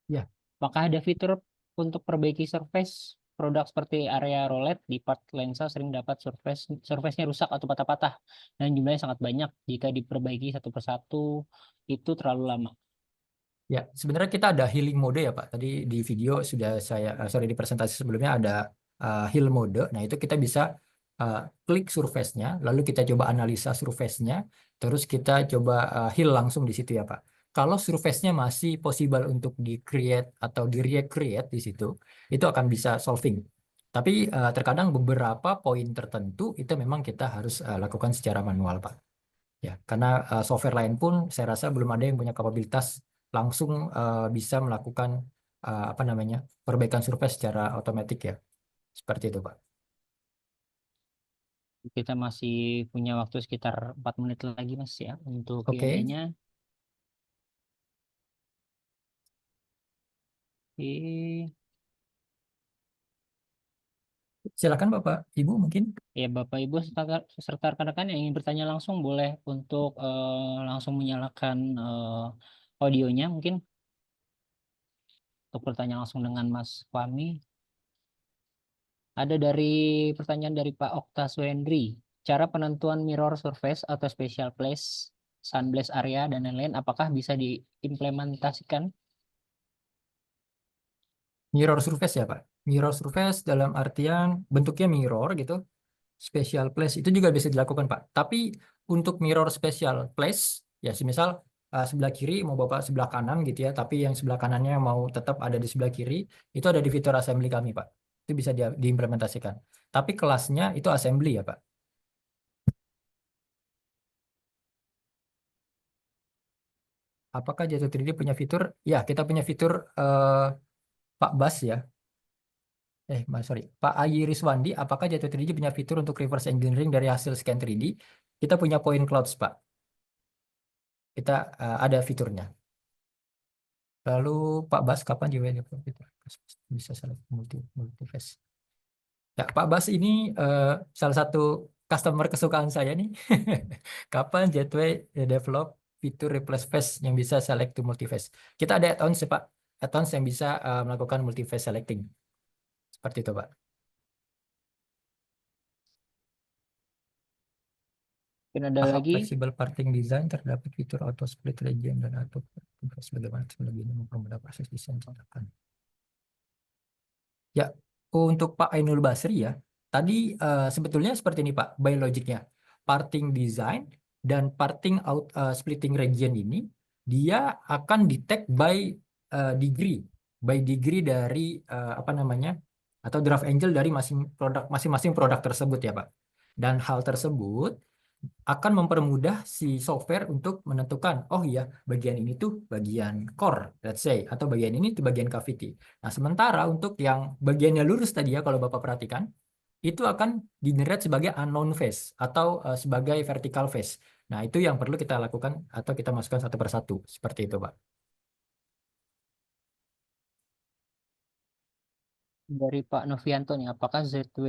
Ya. Apakah ada fitur untuk perbaiki surface produk seperti area roulette di part lensa sering dapat surface-nya rusak atau patah-patah dan jumlahnya sangat banyak. Jika diperbaiki satu persatu itu terlalu lama. Ya, sebenarnya kita ada healing mode ya Pak. Tadi di video sudah sorry, di presentasi sebelumnya ada heal mode. Nah, itu kita bisa klik surface-nya, lalu kita coba analisa surface-nya, terus kita coba heal langsung di situ ya Pak. Kalau surface-nya masih possible untuk di-create atau di-recreate di situ, itu akan bisa solving. Tapi terkadang beberapa poin tertentu itu memang kita harus lakukan secara manual Pak. Ya, karena software lain pun saya rasa belum ada yang punya kapabilitas langsung bisa melakukan apa namanya perbaikan surface secara otomatis ya. Seperti itu, Pak. Kita masih punya waktu sekitar 4 menit lagi Mas ya untuk Oke, Q&A-nya. Oke. silakan Bapak, Ibu mungkin. Ya, Bapak Ibu serta rekan-rekan yang ingin bertanya langsung boleh untuk langsung menyalakan audionya mungkin untuk bertanya langsung dengan Mas Fahmi. Ada dari pertanyaan dari Pak Okta Swendri. Cara penentuan mirror surface atau special place, sunblast area dan lain-lain apakah bisa diimplementasikan? Mirror surface ya, Pak. Mirror surface dalam artian bentuknya mirror gitu. Special place itu juga bisa dilakukan, Pak. Tapi untuk mirror special place, ya semisal sebelah kiri mau Bapak sebelah kanan gitu ya, tapi yang sebelah kanannya mau tetap ada di sebelah kiri, itu ada di fitur assembly kami, Pak. Itu bisa diimplementasikan. Tapi kelasnya itu assembly ya, Pak. Apakah Jatuh 3D punya fitur? Ya, kita punya fitur Pak Bas ya. Sorry. Pak Ayi Riswandi, apakah Jatuh 3D punya fitur untuk reverse engineering dari hasil scan 3D? Kita punya point clouds, Pak. Kita ada fiturnya. Lalu Pak Bas, kapan developer fitur bisa select multiface? Ya, Pak Bas ini salah satu customer kesukaan saya nih. Kapan Jetway develop fitur replace face yang bisa select to multiface? Kita ada add-ons Pak, add-ons yang bisa melakukan multiface selecting. Seperti itu, Pak. Mungkin ada Tahap lagi. flexible parting design terdapat fitur auto split region dan auto bagaimana teknologi ini mempermudah proses desain cetakan. Ya, untuk Pak Ainul Basri ya, tadi sebetulnya seperti ini Pak, by logiknya. Parting design dan parting out splitting region ini dia akan detect by degree dari apa namanya atau draft angel dari masing-masing produk tersebut ya Pak. Dan hal tersebut akan mempermudah si software untuk menentukan, oh iya, bagian ini tuh bagian core, let's say, atau bagian ini tuh bagian cavity. Nah, sementara untuk yang bagiannya lurus tadi ya, kalau Bapak perhatikan, itu akan di-generate sebagai unknown face atau sebagai vertical face. Nah, itu yang perlu kita lakukan atau kita masukkan satu persatu. Seperti itu, Pak. Dari Pak Novianto nih, apakah ZW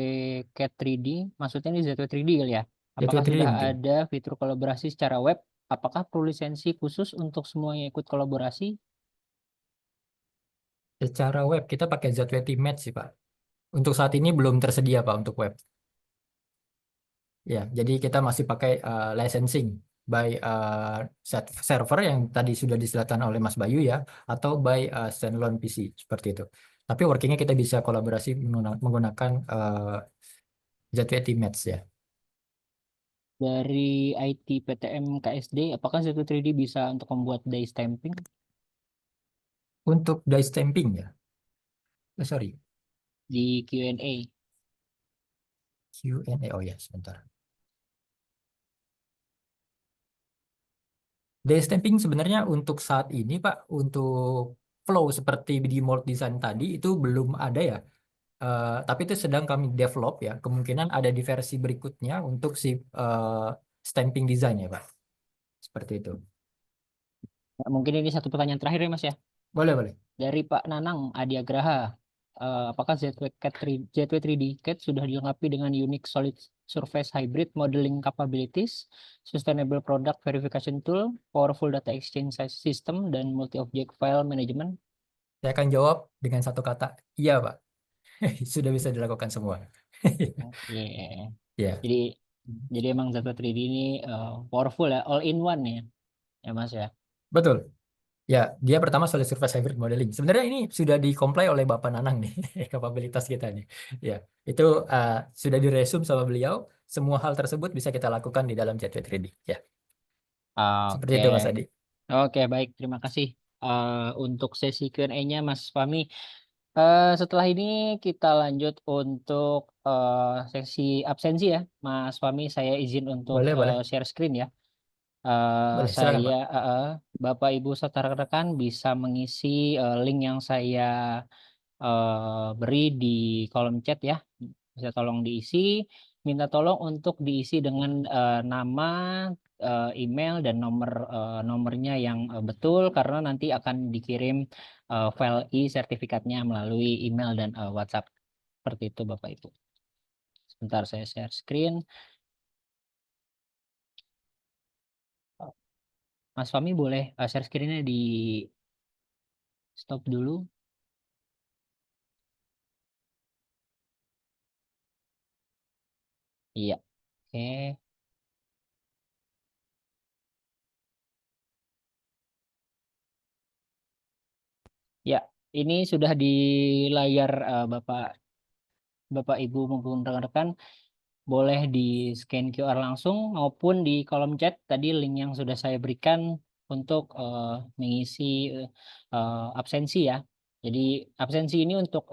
Cat 3D, maksudnya ini ZW 3D kali ya? Jatuh Apakah 3D sudah mungkin. ada fitur kolaborasi secara web? Apakah perlu lisensi khusus untuk semua yang ikut kolaborasi? Secara web, kita pakai ZWT Match sih, Pak. Untuk saat ini belum tersedia, Pak, untuk web. Ya, jadi kita masih pakai licensing by server yang tadi sudah disediakan oleh Mas Bayu ya, atau by standalone PC seperti itu. Tapi workingnya kita bisa kolaborasi menggunakan ZWT Match ya. Dari IT PTM KSD, apakah ZW 3D bisa untuk membuat die stamping? Untuk die stamping ya, sorry, Di Q&A. Q&A, oh ya sebentar. Die stamping sebenarnya untuk saat ini Pak, untuk flow seperti di mold design tadi itu belum ada ya. tapi itu sedang kami develop ya. Kemungkinan ada di versi berikutnya untuk si stamping design ya Pak. Seperti itu. Mungkin ini satu pertanyaan terakhir ya Mas ya. Boleh, boleh. Dari Pak Nanang Adiagraha, apakah ZW 3D CAD sudah dilengkapi dengan unique solid surface hybrid modeling capabilities, sustainable product verification tool, powerful data exchange system, dan multi-object file management? Saya akan jawab dengan satu kata, iya Pak. Sudah bisa dilakukan semua. Oke. Ya, Jadi emang ZW 3D ini powerful ya, all in one ya Mas ya. betul. Ya, dia pertama solid surface hybrid modeling. Sebenarnya ini sudah di-comply oleh Bapak Nanang nih, kapabilitas kita nih. Ya, itu sudah diresum sama beliau. Semua hal tersebut bisa kita lakukan di dalam Jet 3D. Ya, seperti Oke. itu Mas Adi. Oke, baik. Terima kasih untuk sesi Q&A-nya, Mas Fahmi. Setelah ini kita lanjut untuk sesi absensi ya, Mas Fahmi. Saya izin untuk Boleh, boleh. share screen ya. Boleh, silakan Pak. Bapak Ibu serta rekan-rekan bisa mengisi link yang saya beri di kolom chat ya. Bisa tolong diisi. Minta tolong untuk diisi dengan nama, email dan nomornya yang betul karena nanti akan dikirim file e-sertifikatnya melalui email dan WhatsApp. Seperti itu Bapak Ibu. Sebentar saya share screen. Mas Fahmi boleh share screen-nya di stop dulu. Iya. Oke. Ya, ini sudah di layar Bapak Ibu maupun rekan-rekan. Boleh di scan QR langsung maupun di kolom chat tadi link yang sudah saya berikan untuk mengisi absensi ya. Jadi absensi ini untuk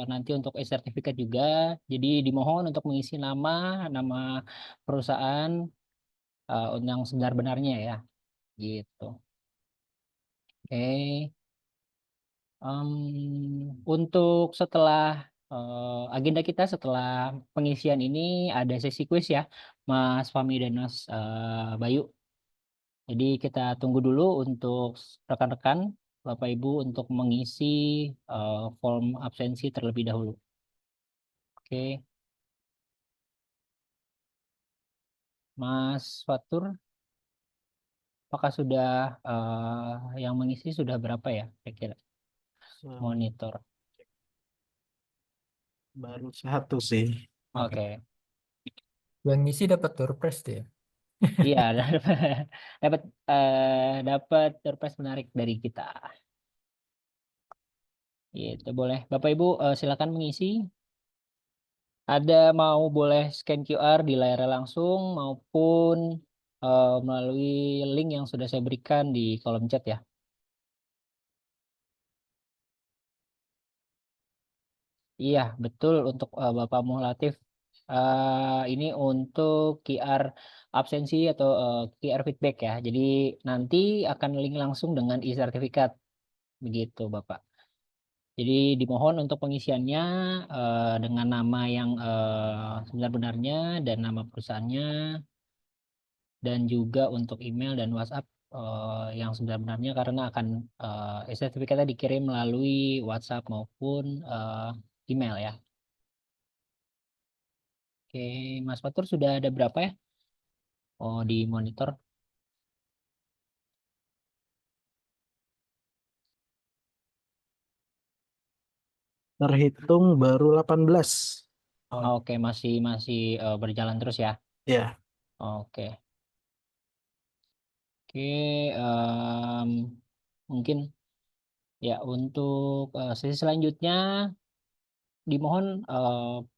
nanti untuk e-sertifikat juga. Jadi dimohon untuk mengisi nama perusahaan yang sebenar-benarnya ya. Gitu. Oke. Untuk setelah agenda kita setelah pengisian ini ada sesi kuis ya, Mas Fahmi dan Mas Bayu. Jadi kita tunggu dulu untuk rekan-rekan, Bapak Ibu untuk mengisi form absensi terlebih dahulu. Oke, Mas Fatur, apakah sudah yang mengisi sudah berapa ya kira-kira monitor? Baru satu sih. Oke. Yang ngisi dapat door prize tuh ya. Iya, dapat dapat surprise menarik dari kita. Itu boleh. Bapak Ibu silakan mengisi. Ada mau boleh scan QR di layar langsung maupun melalui link yang sudah saya berikan di kolom chat ya. Iya, betul untuk Bapak Muhlatif. Ini untuk QR absensi atau QR feedback ya. Jadi nanti akan link langsung dengan e-sertifikat. Begitu, Bapak. Jadi dimohon untuk pengisiannya dengan nama yang sebenar-benarnya dan nama perusahaannya dan juga untuk email dan WhatsApp yang sebenar-benarnya karena akan sertifikatnya dikirim melalui WhatsApp maupun email ya. Oke, Mas Fatur sudah ada berapa ya? Oh, di monitor. Terhitung baru 18. Oke, masih berjalan terus ya. Ya. Oke. Oke, mungkin ya untuk sesi selanjutnya dimohon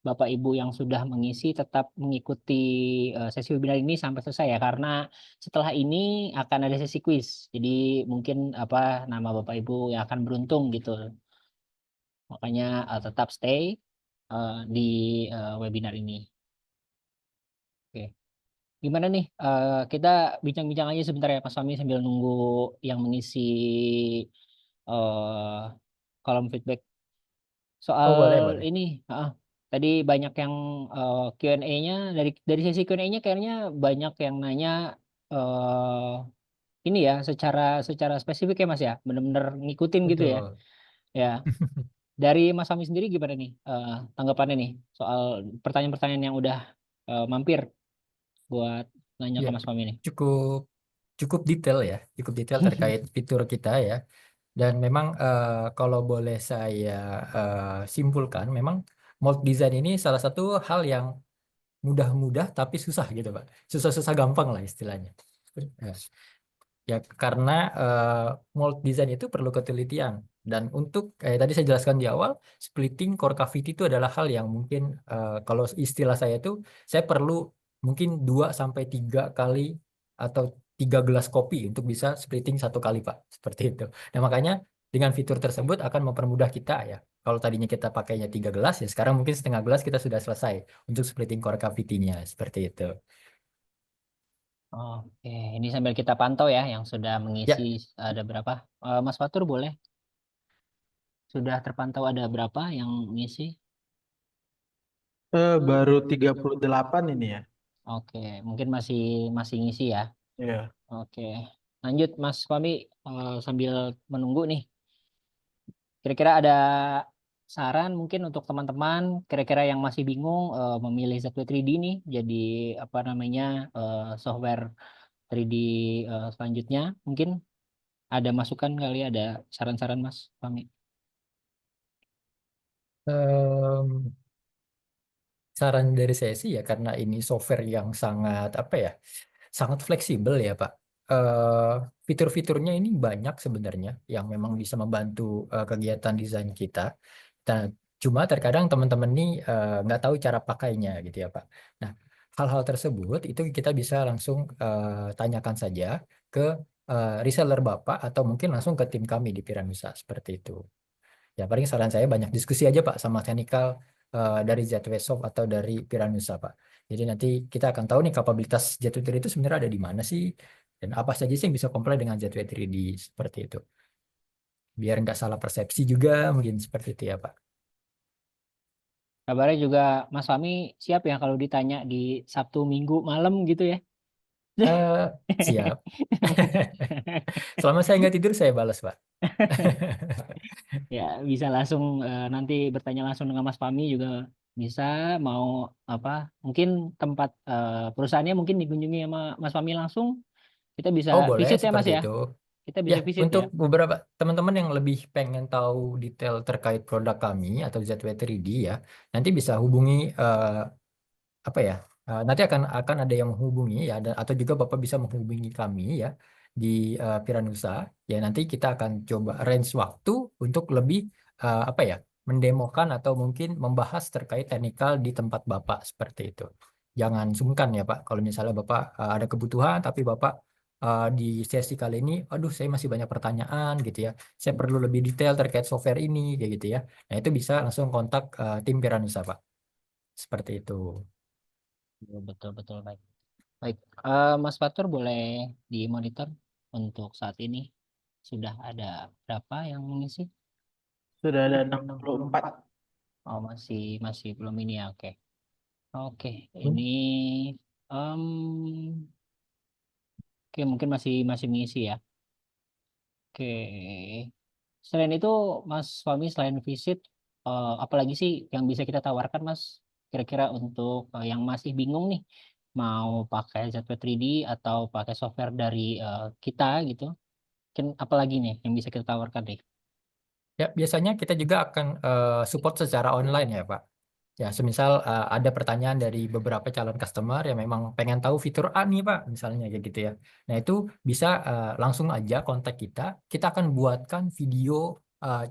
Bapak Ibu yang sudah mengisi tetap mengikuti sesi webinar ini sampai selesai ya karena setelah ini akan ada sesi kuis. Jadi mungkin apa nama Bapak Ibu yang akan beruntung gitu. Makanya tetap stay di webinar ini. Oke. Gimana nih? Kita bincang-bincang aja sebentar ya Mas Fahmi sambil nunggu yang mengisi kolom feedback boleh, soal boleh. ini. Tadi banyak yang Q&A-nya dari sesi Q&A-nya kayaknya banyak yang nanya ini ya secara spesifik ya Mas ya, benar-benar ngikutin gitu ya. Betul. Ya, dari Mas Fahmi sendiri gimana nih tanggapannya nih soal pertanyaan-pertanyaan yang udah mampir buat nanya ke Ya, Mas Fahmi nih. cukup cukup detail ya, cukup detail terkait fitur kita ya. Dan memang kalau boleh saya simpulkan, memang mold design ini salah satu hal yang mudah-mudah tapi susah gitu Pak. Susah-susah gampang lah istilahnya. Ya, ya, karena mold design itu perlu ketelitian. Dan untuk tadi saya jelaskan di awal, splitting core cavity itu adalah hal yang mungkin kalau istilah saya itu saya perlu mungkin 2 sampai 3 kali atau 3 gelas kopi untuk bisa splitting 1 kali Pak. Seperti itu. Nah, makanya dengan fitur tersebut akan mempermudah kita ya. Kalau tadinya kita pakainya 3 gelas ya sekarang mungkin setengah gelas kita sudah selesai untuk splitting core cavity-nya seperti itu. Oke, ini sambil kita pantau ya yang sudah mengisi Ya, ada berapa? Mas Fatur boleh? Sudah terpantau ada berapa yang mengisi? Baru 38 ini ya. Oke, mungkin masih masih ngisi ya. Iya. Oke, lanjut Mas Fahmi sambil menunggu nih. Kira-kira ada saran mungkin untuk teman-teman kira-kira yang masih bingung memilih ZW3D nih jadi apa namanya software 3D selanjutnya mungkin ada masukan kali ada saran-saran Mas Fahmi. em, saran dari saya sih ya karena ini software yang sangat apa ya, sangat fleksibel ya Pak. Eh, Fitur-fiturnya ini banyak sebenarnya yang memang bisa membantu kegiatan desain kita. Dan cuma terkadang teman-teman ini nggak tahu cara pakainya gitu ya Pak. Nah, hal-hal tersebut itu kita bisa langsung tanyakan saja ke reseller Bapak atau mungkin langsung ke tim kami di Piranusa seperti itu. Ya paling saran saya banyak diskusi aja Pak sama teknikal dari ZW Soft atau dari Piranusa Pak. Jadi nanti kita akan tahu nih kapabilitas ZW 3D itu sebenarnya ada di mana sih dan apa saja sih yang bisa comply dengan ZW 3D seperti itu. Biar nggak salah persepsi juga mungkin seperti itu ya Pak. Kabarnya juga Mas Fahmi siap ya kalau ditanya di Sabtu Minggu malam gitu ya. Eh, Siap. Selama saya nggak tidur saya balas Pak. Ya, bisa langsung nanti bertanya langsung dengan Mas Fahmi juga bisa mau apa? Mungkin tempat perusahaannya mungkin dikunjungi sama Mas Fahmi langsung. Kita bisa Oh boleh visit ya Mas seperti ya. itu. Kita Ya, bisa visit untuk ya. beberapa teman-teman yang lebih pengen tahu detail terkait produk kami atau ZW 3D ya, nanti bisa hubungi apa ya? Nanti akan ada yang menghubungi ya, atau juga Bapak bisa menghubungi kami ya di Piranusa. Ya, nanti kita akan coba range waktu untuk lebih apa ya? Mendemokan atau mungkin membahas terkait teknikal di tempat Bapak seperti itu. Jangan sungkan ya Pak, kalau misalnya Bapak ada kebutuhan tapi Bapak di sesi kali ini, aduh saya masih banyak pertanyaan gitu ya. Saya perlu lebih detail terkait software ini kayak gitu ya. Nah, itu bisa langsung kontak tim Piranusa Pak. Seperti itu. Betul betul betul, baik. Baik, Mas Fatur boleh dimonitor untuk saat ini sudah ada berapa yang mengisi? Sudah ada 64. Oh masih masih belum ini ya, oke. Oke, Hmm. ini oke mungkin masih masih mengisi ya. Oke. Selain itu, Mas Fahmi selain visit, apalagi sih yang bisa kita tawarkan, Mas? Kira-kira untuk yang masih bingung nih, mau pakai ZW3D atau pakai software dari kita gitu, mungkin apalagi nih yang bisa kita tawarkan deh? Ya, biasanya kita juga akan support secara online ya, Pak. Ya, semisal ada pertanyaan dari beberapa calon customer yang memang pengen tahu fitur A nih, Pak, misalnya kayak gitu ya. Nah, itu bisa langsung aja kontak kita. Kita akan buatkan video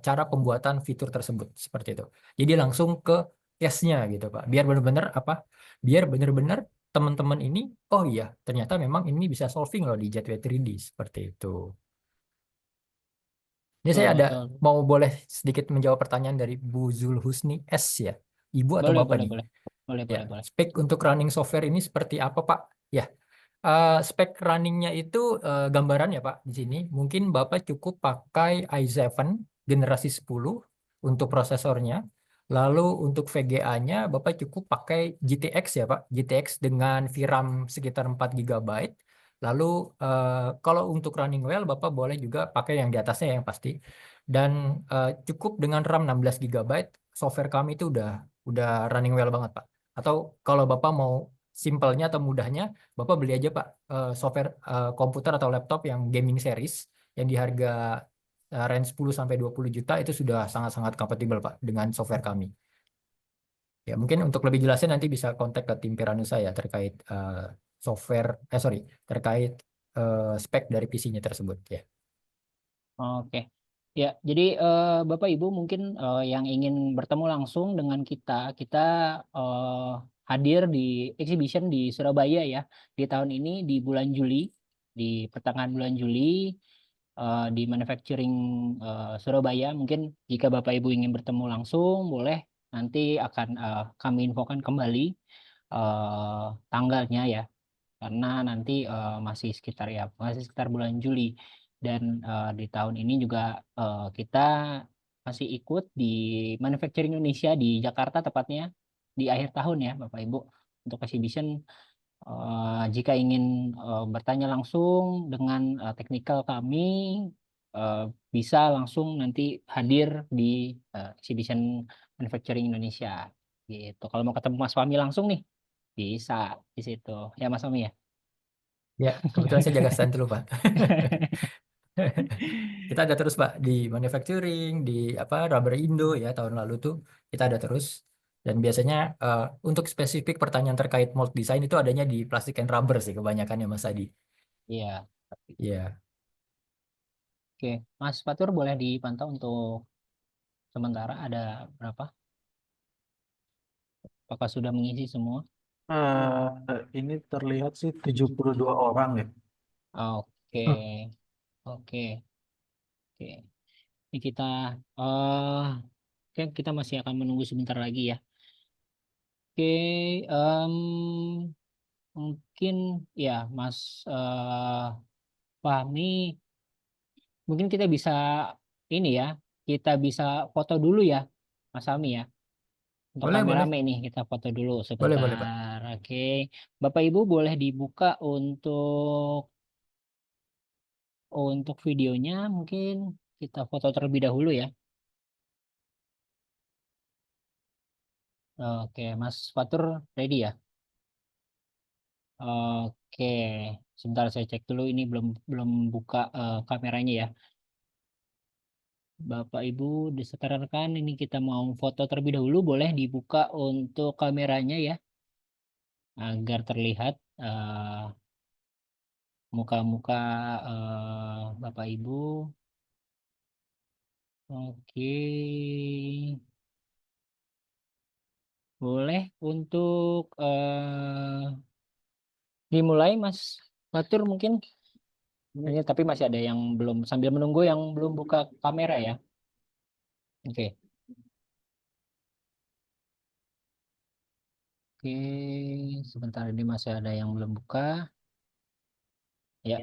cara pembuatan fitur tersebut seperti itu. Jadi langsung ke case-nya gitu, Pak. Biar benar-benar apa? Biar benar-benar teman-teman ini, oh iya, ternyata memang ini bisa solving loh di Gateway 3D seperti itu. Ini Betul, saya ada betul. mau boleh sedikit menjawab pertanyaan dari Bu Zulhusni S ya. Ibu atau Boleh, Bapak boleh, nih? boleh. Boleh, Ya, boleh, boleh. spek untuk running software ini seperti apa, Pak? Ya, spek runningnya itu gambaran ya, Pak, di sini. Mungkin Bapak cukup pakai i7 generasi 10 untuk prosesornya. Lalu untuk VGA-nya Bapak cukup pakai GTX ya Pak, GTX dengan VRAM sekitar 4 GB. Lalu kalau untuk running well Bapak boleh juga pakai yang di atasnya yang pasti. Dan cukup dengan RAM 16 GB, software kami itu udah running well banget Pak. Atau kalau Bapak mau simpelnya atau mudahnya, Bapak beli aja Pak software komputer atau laptop yang gaming series yang di harga range 10 sampai 20 juta itu sudah sangat-sangat kompatibel Pak dengan software kami. Ya, mungkin untuk lebih jelasnya nanti bisa kontak ke tim Piranusa ya terkait terkait spek dari PC-nya tersebut ya. Oke. Ya, jadi Bapak Ibu mungkin yang ingin bertemu langsung dengan kita hadir di exhibition di Surabaya ya di tahun ini di bulan Juli, di pertengahan bulan Juli di Manufacturing Surabaya. Mungkin jika Bapak Ibu ingin bertemu langsung, boleh nanti akan kami infokan kembali tanggalnya ya, karena nanti masih sekitar bulan Juli. Dan di tahun ini juga kita masih ikut di Manufacturing Indonesia di Jakarta, tepatnya di akhir tahun ya Bapak Ibu, untuk exhibition. Jika ingin bertanya langsung dengan teknikal kami, eh, bisa langsung nanti hadir di exhibition Manufacturing Indonesia gitu. Kalau mau ketemu Mas Fahmi langsung nih, bisa di situ ya Mas Fahmi ya. Ya, kebetulan saya jaga stand dulu Pak. Kita ada terus Pak di manufacturing, di Rubber Indo ya tahun lalu tuh kita ada terus. Dan biasanya untuk spesifik pertanyaan terkait mold design itu adanya di plastik and rubber sih kebanyakan ya Mas Adi. Iya. Iya. Oke, Mas Fatur boleh dipantau untuk sementara ada berapa? Apakah sudah mengisi semua? Ini terlihat sih 72 orang ya. Oke, Hmm. oke, oke. Ini eh kita masih akan menunggu sebentar lagi ya. Oke, mungkin ya Mas Fahmi, mungkin kita bisa ini ya, kita bisa foto dulu ya, Mas Fahmi ya. Untuk Boleh, boleh. rame-rame nih kita foto dulu Boleh, boleh Pak. sebentar. Oke, Bapak Ibu boleh dibuka untuk videonya, mungkin kita foto terlebih dahulu ya. Oke, Mas Fatur ready ya? Oke, sebentar saya cek dulu, ini belum belum buka kameranya ya. Bapak Ibu disetarkan, ini kita mau foto terlebih dahulu, boleh dibuka untuk kameranya ya, agar terlihat muka-muka Bapak Ibu. Oke, boleh untuk dimulai Mas Fatur mungkin. Ini tapi masih ada yang belum, sambil menunggu yang belum buka kamera ya. Oke. Oke, sebentar ini masih ada yang belum buka. Ya,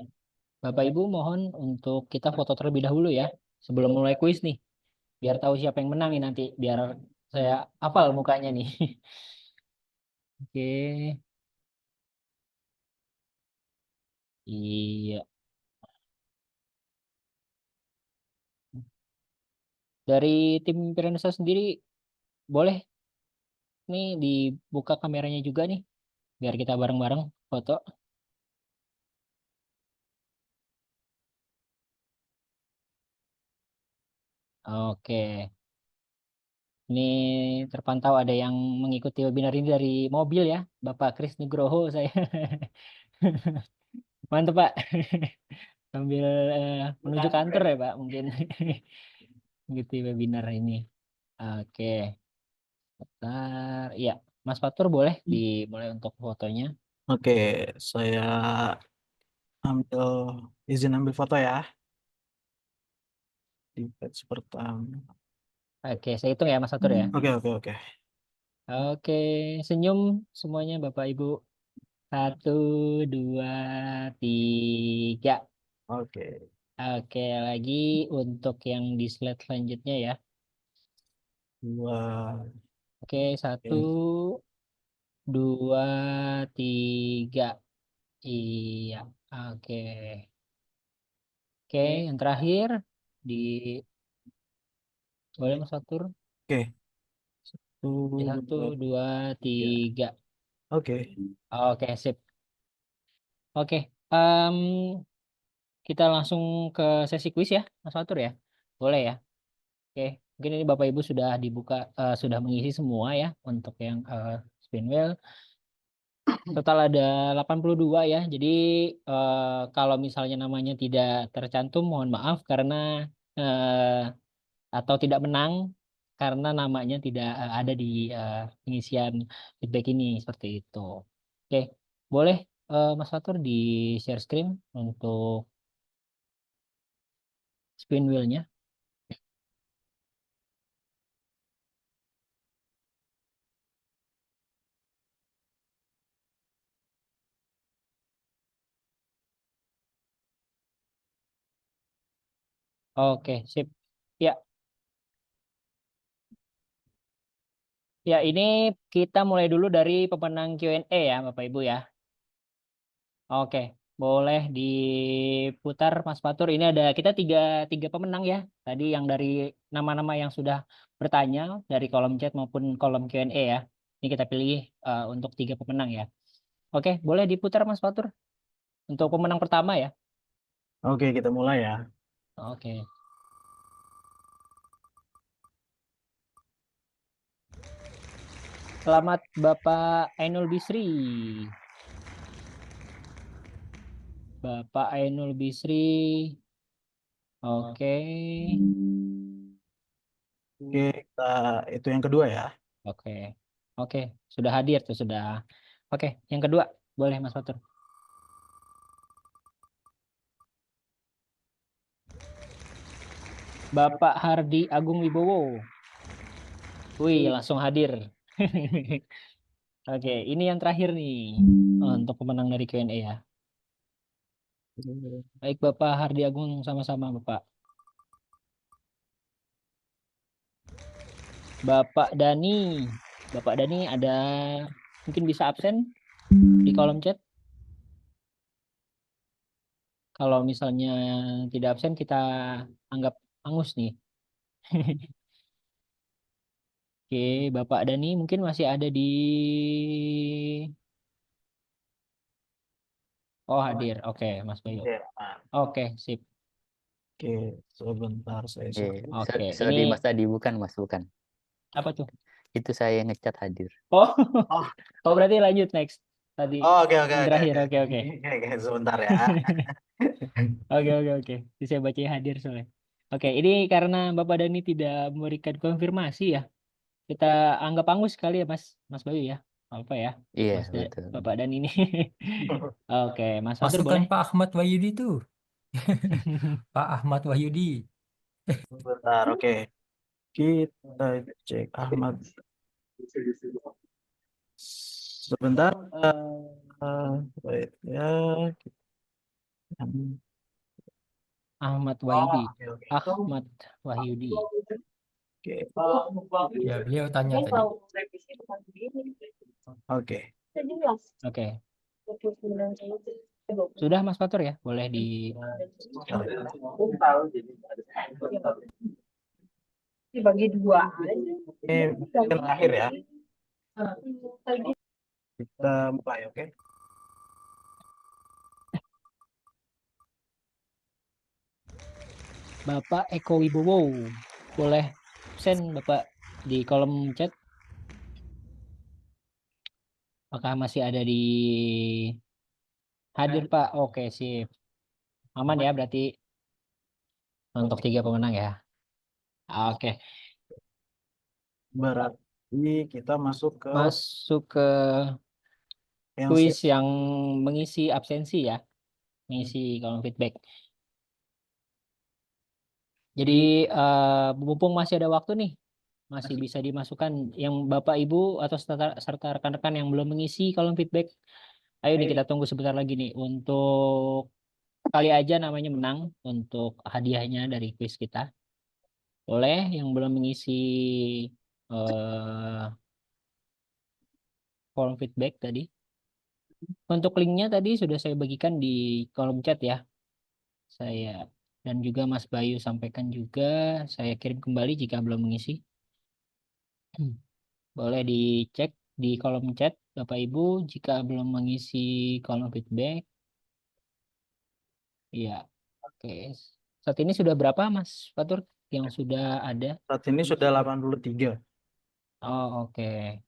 Bapak Ibu mohon untuk kita foto terlebih dahulu ya, sebelum mulai kuis nih, biar tahu siapa yang menang nih nanti, biar saya hafal mukanya nih. Oke, iya. Dari tim Piranesa sendiri boleh nih dibuka kameranya juga nih, biar kita bareng-bareng foto. Oke. Ini terpantau ada yang mengikuti webinar ini dari mobil ya, Bapak Kris Nugroho saya. Mantap Pak. Sambil menuju kantor ya Pak mungkin. Mengikuti webinar ini. Oke, bentar. Ya, Mas Fatur boleh dimulai untuk fotonya. Oke, saya ambil izin ambil foto ya di batch pertama. Oke, saya hitung ya Mas Fatur ya. Oke, oke, oke. Oke, senyum semuanya Bapak Ibu. 1, 2, 3. Oke. Oke, lagi untuk yang di slide selanjutnya ya. 2. Oke, 1, 2, 3. Iya, oke. Oke, yang terakhir di boleh Mas Fatur? Oke. Di 1, 2, 3. Oke. Oke, sip. Oke, em, kita langsung ke sesi kuis ya, Mas Fatur ya. Boleh ya? Oke, mungkin ini Bapak Ibu sudah dibuka, sudah mengisi semua ya untuk yang Spinwheel. Total ada 82 ya. Jadi kalau misalnya namanya tidak tercantum, mohon maaf karena atau tidak menang karena namanya tidak ada di pengisian feedback ini seperti itu. Oke, boleh Mas Fatur di share screen untuk spin wheel-nya. Oke, sip. Ya, ya ini kita mulai dulu dari pemenang Q&A ya, Bapak Ibu ya. Oke, boleh diputar Mas Fatur. Ini ada kita tiga pemenang ya. Tadi yang dari nama-nama yang sudah bertanya dari kolom chat maupun kolom Q&A ya. Ini kita pilih untuk 3 pemenang ya. Oke, boleh diputar Mas Fatur untuk pemenang pertama ya. Oke, kita mulai ya. Oke. Selamat Bapak Ainul Bisri. Bapak Ainul Bisri. Oke. Oke, itu yang kedua ya. Oke. Oke, sudah hadir tuh sudah. Oke, yang kedua boleh Mas Fatur. Bapak Hardi Agung Wibowo. Wih, langsung hadir. Oke, ini yang terakhir nih untuk pemenang dari Q&A ya. Baik, Bapak Hardi Agung sama-sama, Bapak. Bapak Dani. Bapak Dani ada mungkin bisa absen di kolom chat. Kalau misalnya tidak absen kita anggap angus nih. Oke, Bapak Dani mungkin masih ada di Oh, hadir. Oke, Mas Bayu. Oke, aman. Oke, sip. Oke, sebentar saya share. Oke, Sorry ini Mas Adi, bukan Mas, bukan. apa tuh? Itu saya yang ngecat hadir. Oh, Oh. oh berarti lanjut next. Tadi Oh, oke, oke, yang oke, terakhir. oke. Oke, oke. Oke, sebentar ya. Oke, oke, oke. Jadi saya baca hadir soalnya. Oke, ini karena Bapak Dani tidak memberikan konfirmasi ya. Kita anggap angus sekali ya, Mas Bayu ya. Apa ya? Iya, Mas betul. Bapak Dani ini. Oke, Mas Fatur Masukkan boleh? Pak Ahmad Wahyudi tuh. Pak Ahmad Wahyudi. Sebentar, oke. Kita cek Ahmad. Sebentar. Wait ya. Ahmad Wahyudi. Oke, oke. Ahmad Wahyudi. Oke. Ya, beliau tanya tadi. Oke. Oke. Sudah Mas Fatur ya? Boleh di dibagi 2 aja. Ini mungkin terakhir ya. Kita mulai, oke? Bapak Eko Wibowo. Boleh absen Bapak di kolom chat. Apakah masih ada di hadir Pak? Oke, sip. Aman ya berarti untuk 3 pemenang ya. Oke, Berarti kita masuk ke masuk ke yang kuis yang mengisi absensi ya. Mengisi kolom feedback. Jadi mumpung masih ada waktu nih, masih bisa dimasukkan yang Bapak Ibu atau serta rekan-rekan yang belum mengisi kolom feedback. Ayo nih kita tunggu sebentar lagi nih untuk kali aja namanya menang untuk hadiahnya dari kuis kita. Boleh yang belum mengisi eh, kolom feedback tadi. Untuk linknya tadi sudah saya bagikan di kolom chat ya. Saya dan juga Mas Bayu sampaikan juga. Saya kirim kembali jika belum mengisi. Boleh dicek di kolom chat Bapak Ibu jika belum mengisi kolom feedback. Iya, oke. Saat ini sudah berapa Mas Fatur yang sudah ada? Saat ini sudah 83. Oh, oke.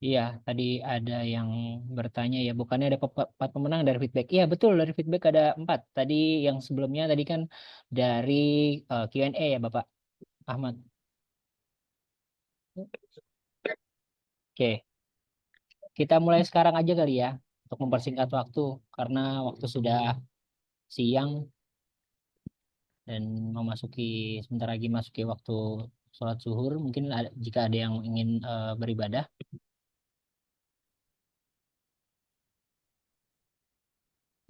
Iya, tadi ada yang bertanya ya, bukannya ada 4 pemenang dari feedback. Iya, betul, dari feedback ada 4. Tadi yang sebelumnya tadi kan dari Q&A ya Bapak Ahmad. Oke, kita mulai sekarang aja kali ya, untuk mempersingkat waktu, karena waktu sudah siang dan memasuki sebentar lagi masuki waktu sholat zuhur. Mungkin jika ada yang ingin beribadah.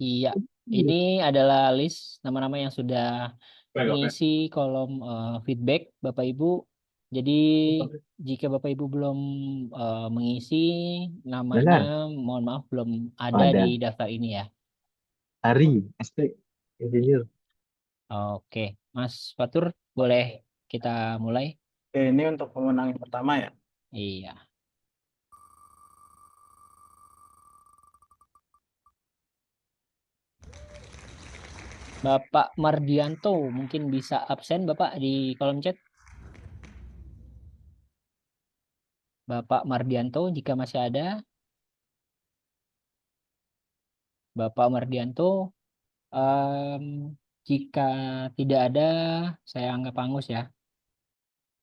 Iya, ini adalah list nama-nama yang sudah mengisi kolom feedback Bapak Ibu. Jadi jika Bapak Ibu belum mengisi namanya, mohon maaf belum ada di daftar ini ya. Ari, aspek engineer. Oke, Mas Fatur, boleh kita mulai? Oke, ini untuk pemenang yang pertama ya. Iya. Bapak Mardianto, mungkin bisa absen Bapak di kolom chat. Bapak Mardianto, jika masih ada. Bapak Mardianto, em, jika tidak ada, saya anggap hangus ya.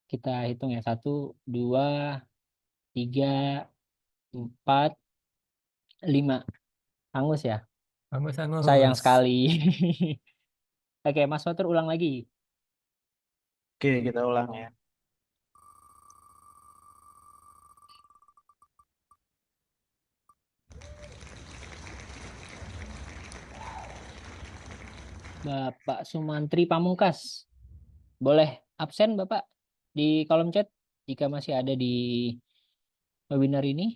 Kita hitung ya, 1, 2, 3, 4, 5. Hangus ya, Hangus, hangus. sayang sekali. Oke, Mas Fatur ulang lagi. Oke, kita ulang ya. Bapak Sumantri Pamungkas, boleh absen Bapak di kolom chat jika masih ada di webinar ini.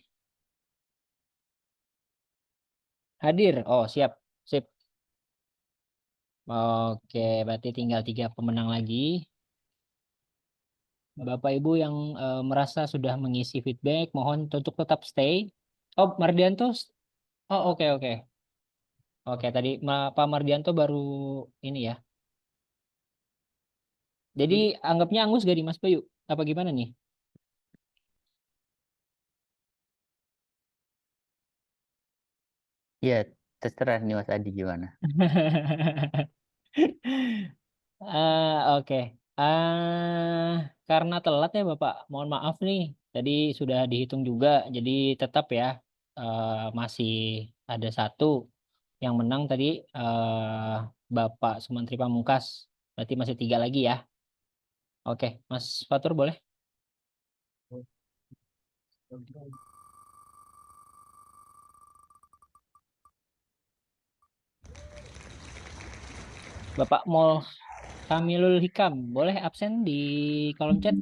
Hadir, oh siap, sip. Oke, berarti tinggal 3 pemenang lagi. Bapak Ibu yang merasa sudah mengisi feedback, mohon untuk tetap stay. Oh, Mardianto. Oh, oke, oke. Oke, tadi Pak Mardianto baru ini ya. Jadi anggapnya angus gak di Mas Bayu? Apa gimana nih? Ya, terserah nih Mas Adi gimana. Oke. Karena telat ya Bapak, mohon maaf nih. Tadi sudah dihitung juga, jadi tetap ya masih ada 1 yang menang tadi Bapak Sumantri Pamungkas. Berarti masih 3 lagi ya. Oke, Mas Fatur boleh? Bapak Mol Kamilul Hikam, boleh absen di kolom chat?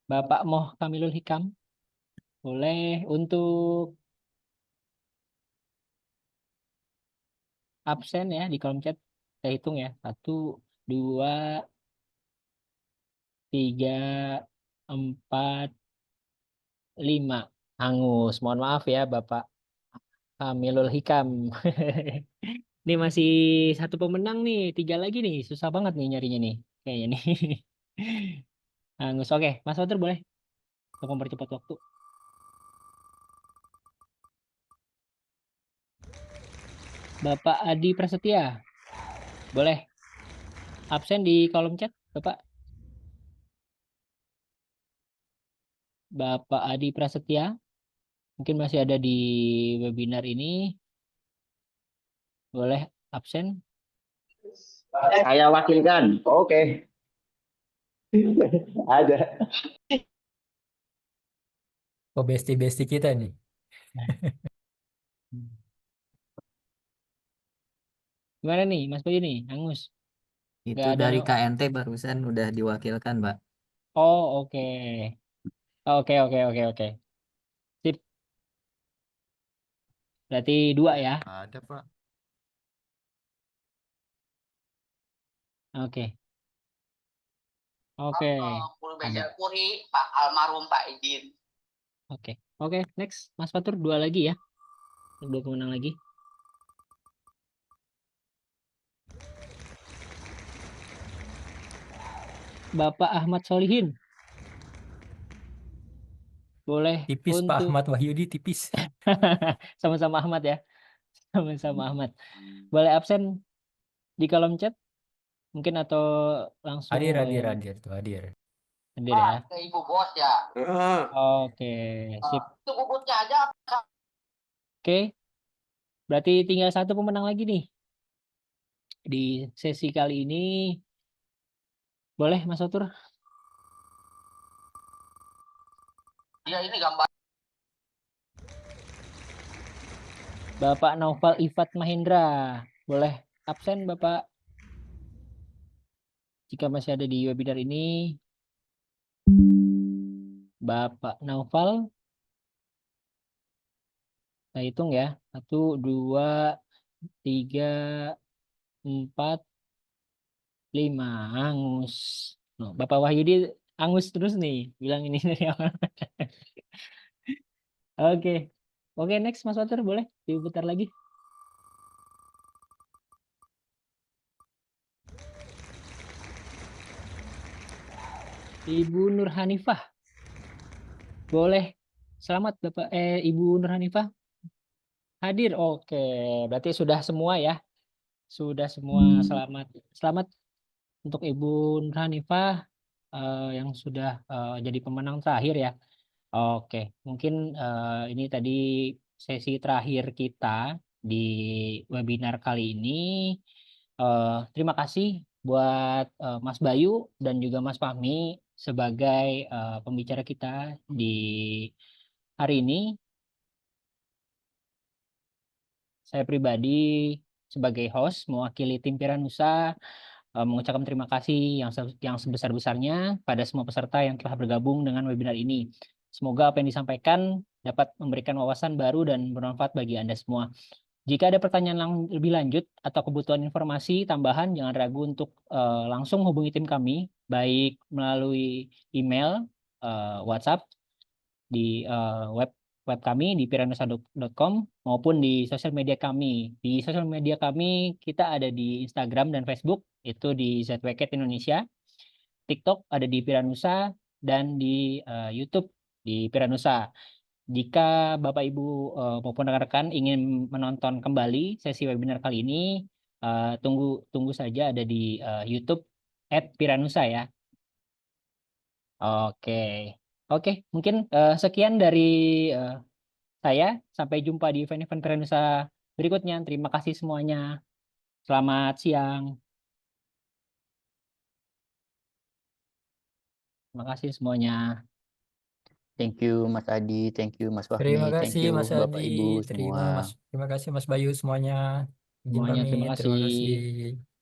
Bapak Moh Kamilul Hikam, boleh untuk absen ya di kolom chat. Saya hitung ya, 1, 2, 3, 4, 5. Hangus, mohon maaf ya Bapak Kamilul Hikam. Ini masih 1 pemenang nih, 3 lagi nih, susah banget nih nyarinya nih, kayaknya nih. Hangus, oke, Mas Fatur boleh untuk mempercepat waktu. Bapak Adi Prasetya, boleh absen di kolom chat, Bapak. Bapak Adi Prasetya, mungkin masih ada di webinar ini, boleh absen. Saya wakilkan. Oke. Ada. Oh, besti-besti kita nih. Gimana nih Mas Bayu nih, Angus? Itu Nggak ada. dari KNT barusan udah diwakilkan, Pak. Oh, oke. Oke, oke, oke, oke. Sip. Berarti 2 ya. Ada, Pak. Oke. Oke. Ada. Pak almarhum Pak Idin. Oke. Oke, next. Mas Fatur 2 lagi ya. 2 pemenang lagi. Bapak Ahmad Solihin. Boleh Tipis Pak untuk Ahmad Wahyudi, tipis. sama-sama Ahmad ya. Sama-sama Ahmad. Boleh absen di kolom chat mungkin atau langsung Hadir, boleh tuh hadir. hadir ya. Ke Ibu Bos ya. Oke, sip. Itu bubutnya aja. Oke. Berarti tinggal 1 pemenang lagi nih. Di sesi kali ini boleh Mas Fatur? Ya ini gambar. Bapak Naufal Ifat Mahendra. Boleh absen Bapak? Jika masih ada di webinar ini. Bapak Naufal. Saya hitung ya. 1, 2, 3, 4, 5. Angus. Oh, Bapak Wahyudi Angus terus nih. Bilang ini dari awal. Oke. Oke, next Mas Fatur boleh diputar lagi. Ibu Nur Hanifah. Boleh. Selamat Bapak Ibu Nur Hanifah. Hadir. Oke, berarti sudah semua ya. Sudah semua selamat. Selamat untuk Ibu Nur Hanifah yang sudah jadi pemenang terakhir ya. Oke, mungkin ini tadi sesi terakhir kita di webinar kali ini. Terima kasih buat Mas Bayu dan juga Mas Fahmi sebagai pembicara kita di hari ini. Saya pribadi sebagai host mewakili tim Piranusa mengucapkan terima kasih yang sebesar-besarnya pada semua peserta yang telah bergabung dengan webinar ini. Semoga apa yang disampaikan dapat memberikan wawasan baru dan bermanfaat bagi Anda semua. Jika ada pertanyaan lebih lanjut atau kebutuhan informasi tambahan, jangan ragu untuk langsung hubungi tim kami, baik melalui email, WhatsApp, di web kami di piranusa.com maupun di sosial media kami. Di sosial media kami kita ada di Instagram dan Facebook, itu di ZWCAT Indonesia. TikTok ada di Piranusa dan di YouTube di Piranusa. Jika Bapak Ibu maupun rekan-rekan ingin menonton kembali sesi webinar kali ini, tunggu saja ada di YouTube @Piranusa ya. Oke. Oke, mungkin sekian dari saya. Sampai jumpa di event-event Piranusa berikutnya. Terima kasih semuanya. Selamat siang. Terima kasih semuanya. Thank you Mas Adi, thank you Mas Terima Fahmi, thank kasih you Mas Bapak Adi, Ibu semua. Terima kasih Mas Bayu semuanya. Izin Semuanya terima pamit, terima kasih. kasih.